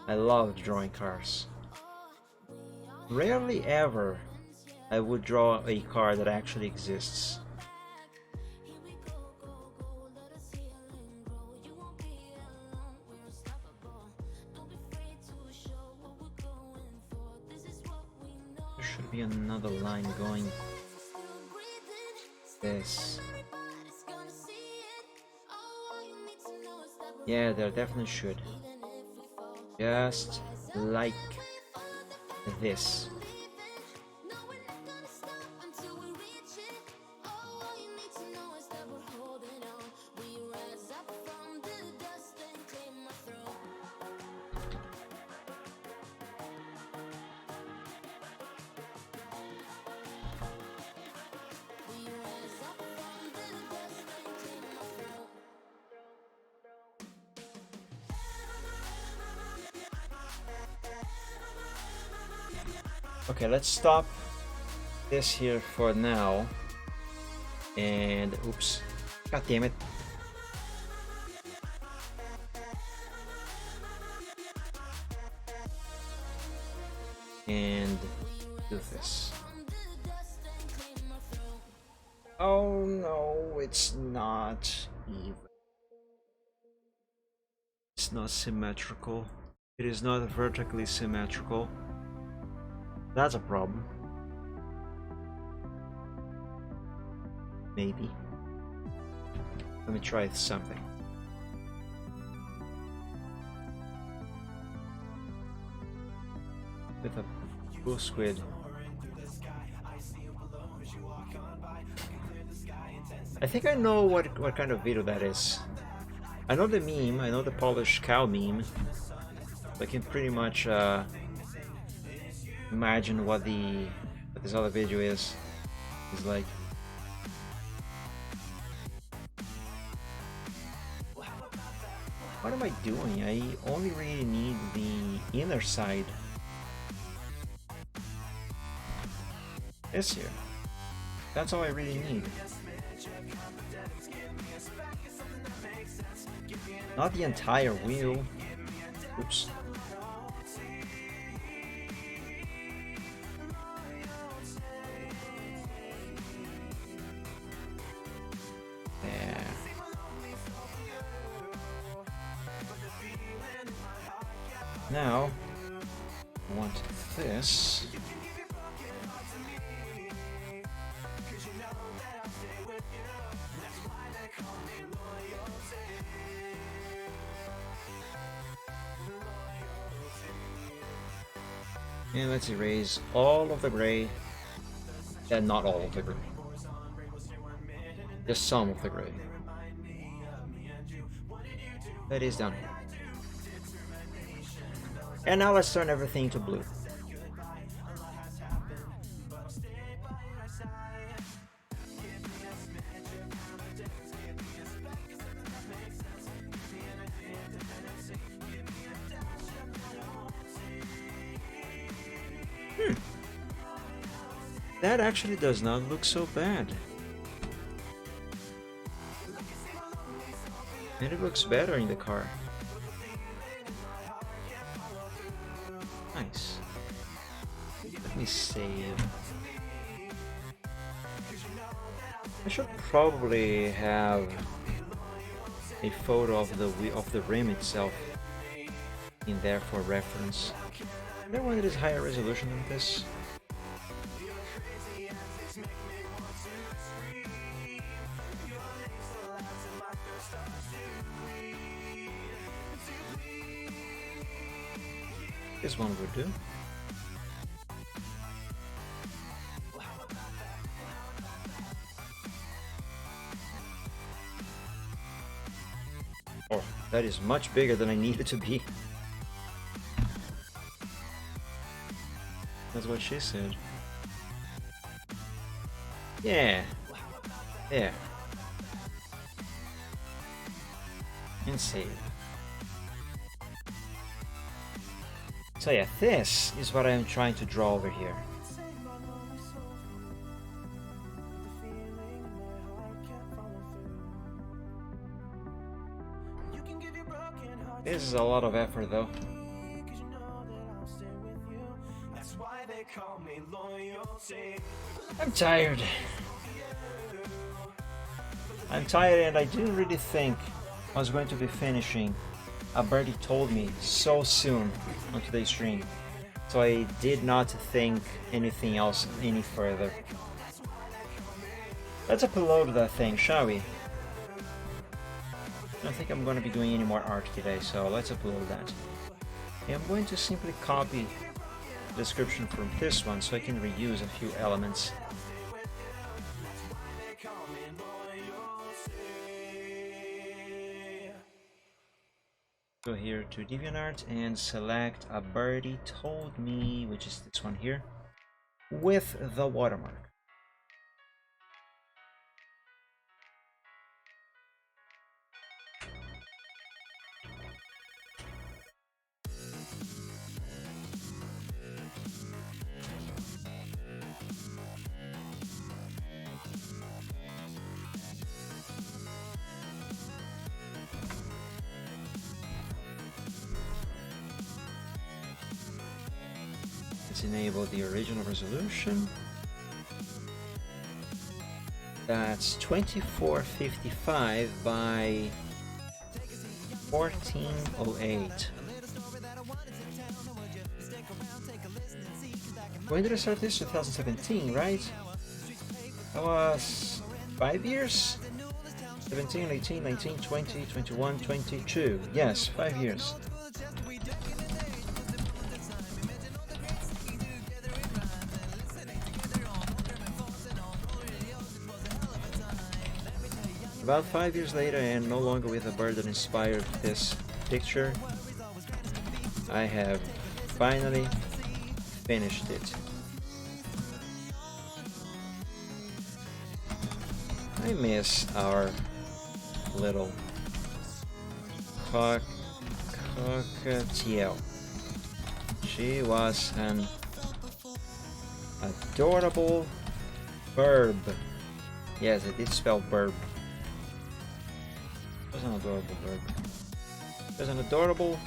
I loved drawing cars. Rarely ever I would draw a car that actually exists. Should be another line going this. Yeah, there definitely should. Just like this. Okay, let's stop this here for now. And oops. God damn it. And do this. Oh no, it's not even. It's not symmetrical. It is not vertically symmetrical. That's a problem. Maybe. Let me try something. With a blue squid. I think I know what kind of video that is. I know the meme, I know the Polish cow meme. I can pretty much imagine what this other video is like. What am I doing? I only really need the inner side. This here. That's all I really need. Not the entire wheel. Oops. Yeah. Now, I want this. And let's erase all of the gray. And not all of the gray. Just some of the gray. That is down here. And now let's turn everything to blue. That actually does not look so bad. And it looks better in the car. Nice. Let me save. I should probably have a photo of the rim itself in there for reference. Is there one that is higher resolution than this? This one would do. Oh, that is much bigger than I need it to be. That's what she said. Yeah. There. And save. So yeah, this is what I'm trying to draw over here. This is a lot of effort though. I'm tired. I'm tired and I didn't really think I was going to be finishing A Birdie Told Me so soon on today's stream. So I did not think anything else any further. Let's upload that thing, shall we? I don't think I'm going to be doing any more art today, so let's upload that. And I'm going to simply copy the description from this one so I can reuse a few elements. Go here to DeviantArt and select A Birdie Told Me, which is this one here, with the watermark. enable the original resolution. That's 2455 by 1408. When did I start this? 2017, right? That was 5 years? 17, 18, 19, 20, 21, 22. Yes, 5 years. About 5 years later, and no longer with the bird that inspired this picture, I have finally finished it. I miss our little cockatiel. She was an adorable bird. Yes, I did spell burb. It was an adorable bird. It was an adorable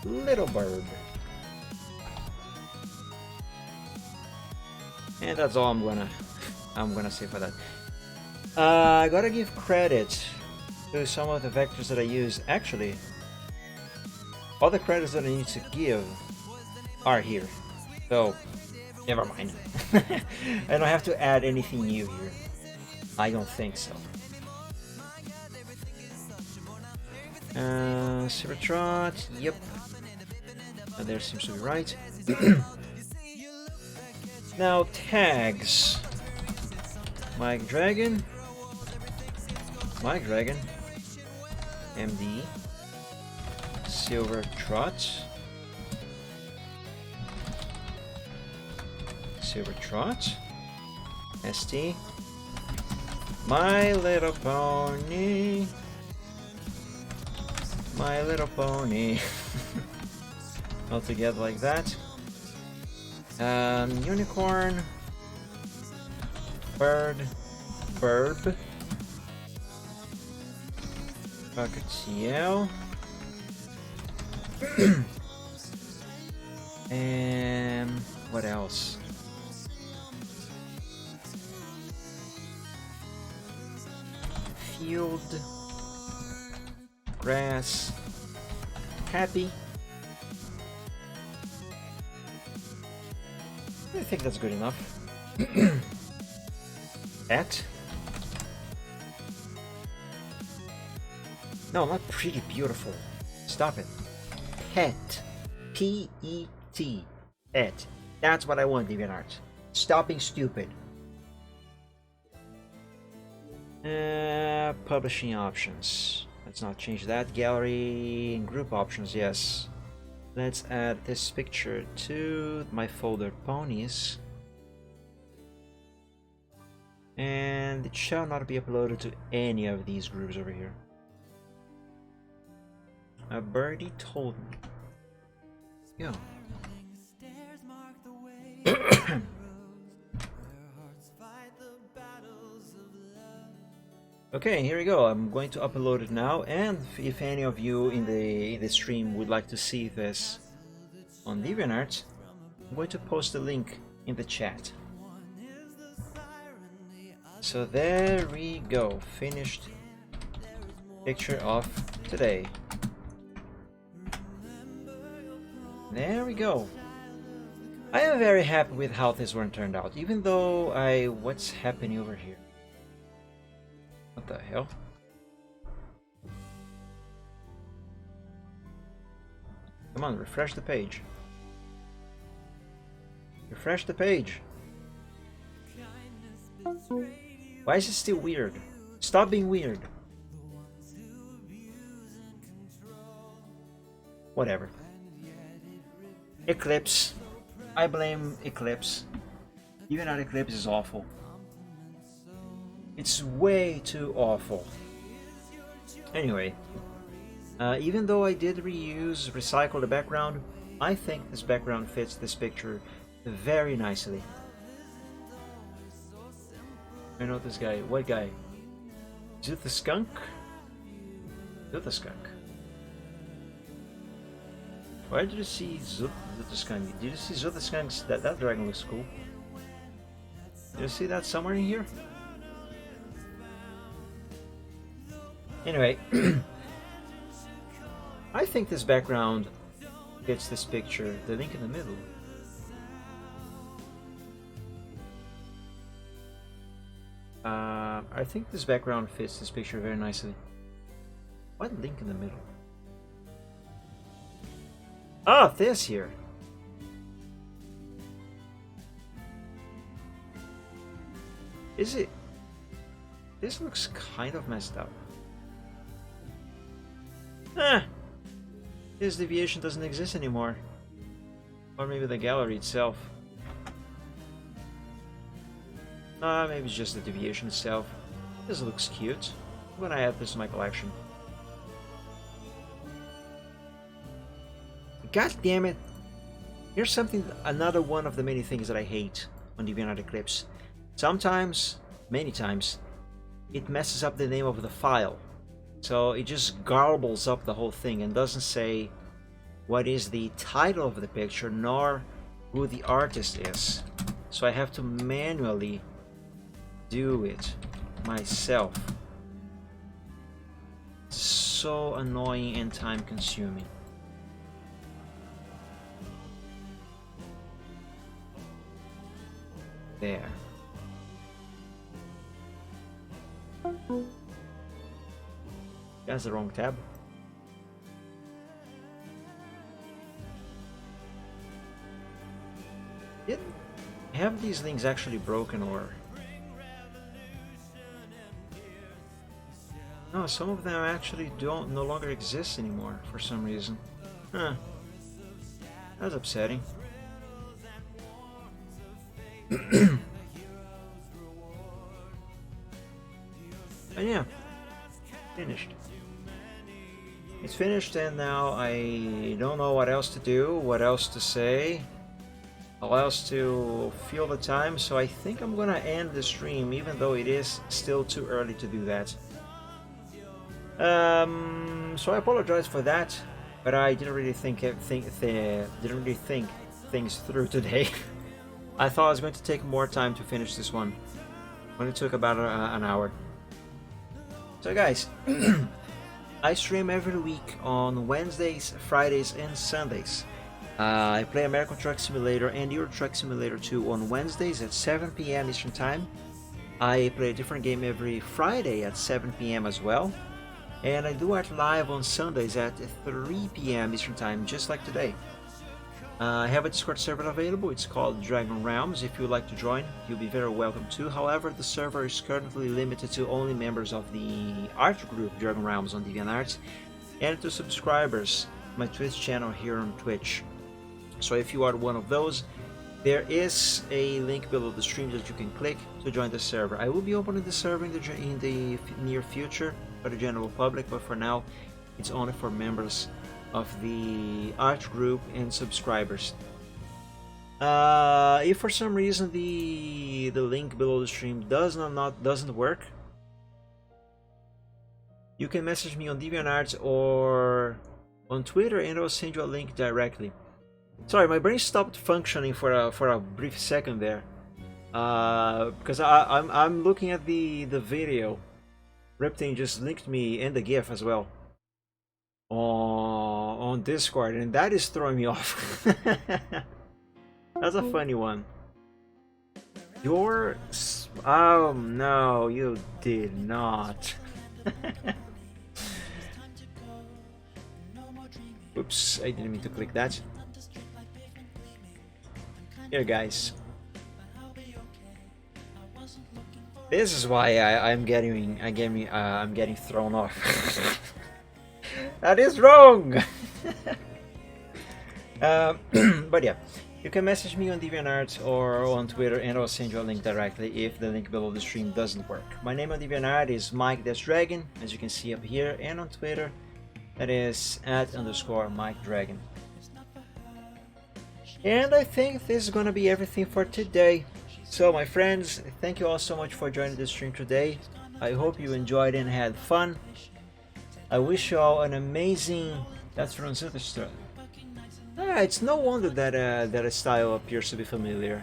little bird. And that's all I'm gonna say for that. I gotta give credit to some of the vectors that I use. Actually, all the credits that I need to give are here. So, never mind. I don't have to add anything new here. I don't think so. Cybertrot, yep. There seems to be right. Now, tags. Mike Dragon, MD, Silver Trot, ST, My Little Pony, all together like that. Unicorn, Bird, Burb, Cockatiel, and what else? Field, Grass, Happy. I think that's good enough. Pet. No, not pretty beautiful. Stop it. Pet. P-E-T. Pet. That's what I want, DeviantArt. Stop being stupid. Publishing options. Let's not change that. Gallery and group options, yes. Let's add this picture to my folder ponies. And it shall not be uploaded to any of these groups over here. A birdie told me. Yeah. Okay, here we go. I'm going to upload it now, and if any of you in the stream would like to see this on DeviantArt, I'm going to post the link in the chat. So there we go, finished picture of today. There we go. I am very happy with how this one turned out, even though what's happening over here? What the hell? Come on, refresh the page. Refresh the page. Why is it still weird? Stop being weird. Whatever. Eclipse. I blame Eclipse. Even our Eclipse is awful. It's way too awful. Anyway, even though I did recycle the background, I think this background fits this picture very nicely. I know this guy. What guy? Zoot the Skunk? Zoot the Skunk. Where did you see Zoot Skunk. Did you see Zuta Skunk's? That dragon looks cool. Did you see that somewhere in here? Anyway, I think this background fits this picture, the link in the middle. I think this background fits this picture very nicely. What link in the middle? Oh, this here. Is it? This looks kind of messed up. This deviation doesn't exist anymore. Or maybe the gallery itself. Maybe it's just the deviation itself. This looks cute. I'm gonna add this to my collection. God damn it! Here's another one of the many things that I hate on DeviantArt Eclipse. Sometimes, many times, it messes up the name of the file. So it just garbles up the whole thing and doesn't say what is the title of the picture nor who the artist is. So I have to manually do it myself. So annoying and time consuming. There. That's the wrong tab. Have these links actually broken or... No, some of them actually no longer exist anymore for some reason. Huh. That's upsetting. And yeah, finished. It's finished and now I don't know what else to do, what else to say, how else to fill the time, so I think I'm gonna end the stream even though it is still too early to do that. So I apologize for that, but I didn't really think things through today. I thought I was going to take more time to finish this one. Only took about an hour. So guys, I stream every week on Wednesdays, Fridays, and Sundays. I play American Truck Simulator and Euro Truck Simulator 2 on Wednesdays at 7 PM Eastern Time. I play a different game every Friday at 7 PM as well. And I do art live on Sundays at 3 PM Eastern Time, just like today. I have a Discord server available. It's called Dragon Realms. If you'd like to join, you'll be very welcome to. However, the server is currently limited to only members of the art group Dragon Realms on DeviantArt and to subscribers, my Twitch channel here on Twitch. So if you are one of those, there is a link below the stream that you can click to join the server. I will be opening the server in the near future for the general public, but for now, it's only for members of the art group and subscribers. If for some reason the link below the stream doesn't work, you can message me on DeviantArt or on Twitter and I'll send you a link directly. Sorry, my brain stopped functioning for a brief second there, because I'm looking at the video. Riptain just linked me and the GIF as well on Discord, and that is throwing me off. That's a funny one. Oh no, you did not. Oops, I didn't mean to click that. Here, guys. This is why I'm getting thrown off. That is wrong. But yeah, you can message me on DeviantArt or on Twitter, and I'll send you a link directly if the link below the stream doesn't work. My name on DeviantArt is Mike-Dragon, as you can see up here, and on Twitter, that is @_MikeDragon. And I think this is gonna be everything for today. So my friends, thank you all so much for joining the stream today. I hope you enjoyed and had fun. I wish you all an amazing... That's from Zitterstrand. It's no wonder that that his style appears to be familiar.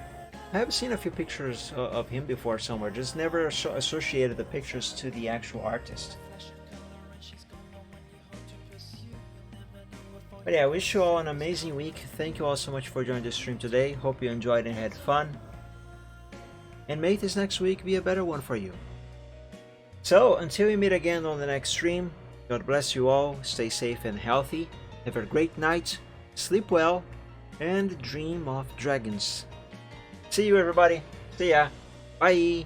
I have seen a few pictures of him before somewhere, just never associated the pictures to the actual artist. But yeah, I wish you all an amazing week. Thank you all so much for joining the stream today. Hope you enjoyed and had fun. And may this next week be a better one for you. So, until we meet again on the next stream, God bless you all, stay safe and healthy, have a great night, sleep well, and dream of dragons. See you everybody, see ya, bye!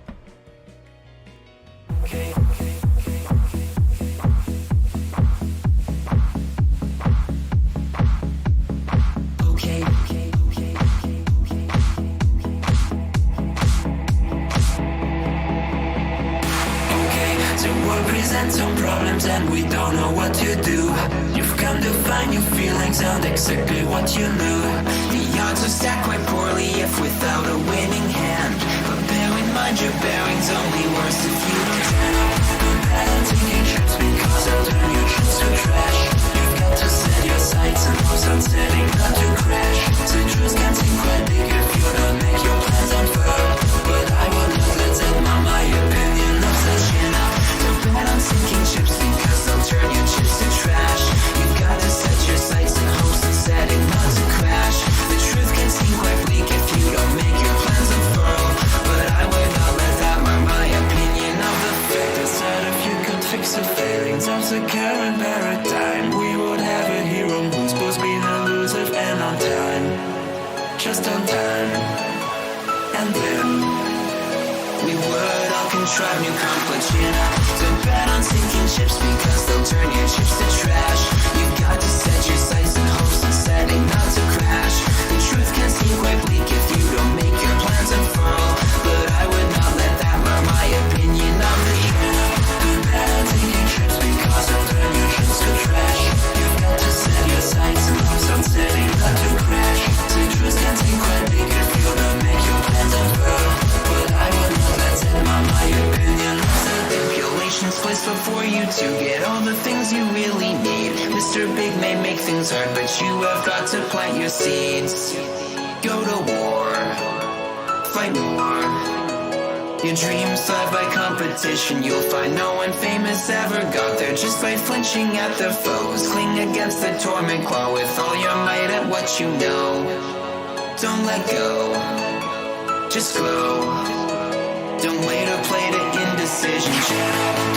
Some problems and we don't know what to do. You've come to find your feelings and exactly what you knew. The odds are stacked quite poorly if without a winning hand. But bear in mind your bearing's only worse if you don't turn up. Don't bet on taking trips because they'll turn your trips to trash. You've got to set your sights and hope on setting not to crash. Citrus can seem quite big if you don't make your plans unfurl. But I will not let that my opinion of such enough. Bet on sinking ships because they'll turn your chips to trash. You've got to set your sights and hopes and setting not to crash. The truth can seem quite bleak if you don't make your plans unfurl. But I would not let that mar my opinion of the fact that if you could fix the failings of the current paradigm, we would have a hero who's supposed to be elusive and on time. Just on time. And then we would all contrive new conflicts, you know. Don't bet on sinking ships because they'll turn your chips to trash. You've got to set your sights and hopes and setting not to crash. The truth can seem quite bleak if you don't make your plans unfurl. But I would not let that mar my opinion of the show. Don't bet on sinking ships because they'll turn your chips to trash. You've got to set your sights and hopes on setting not to crash. The truth can seem quite bleak if you don't make your plans unfurl. But I would not let that mar my opinion. Stipulations placed before you to get all the things you really need. Mr. Big may make things hard, but you have got to plant your seeds. Go to war, fight more. Your dreams thrive by competition. You'll find no one famous ever got there just by flinching at their foes. Cling against the torment claw with all your might at what you know. Don't let go, just glow. Don't wait or play to indecision, channel.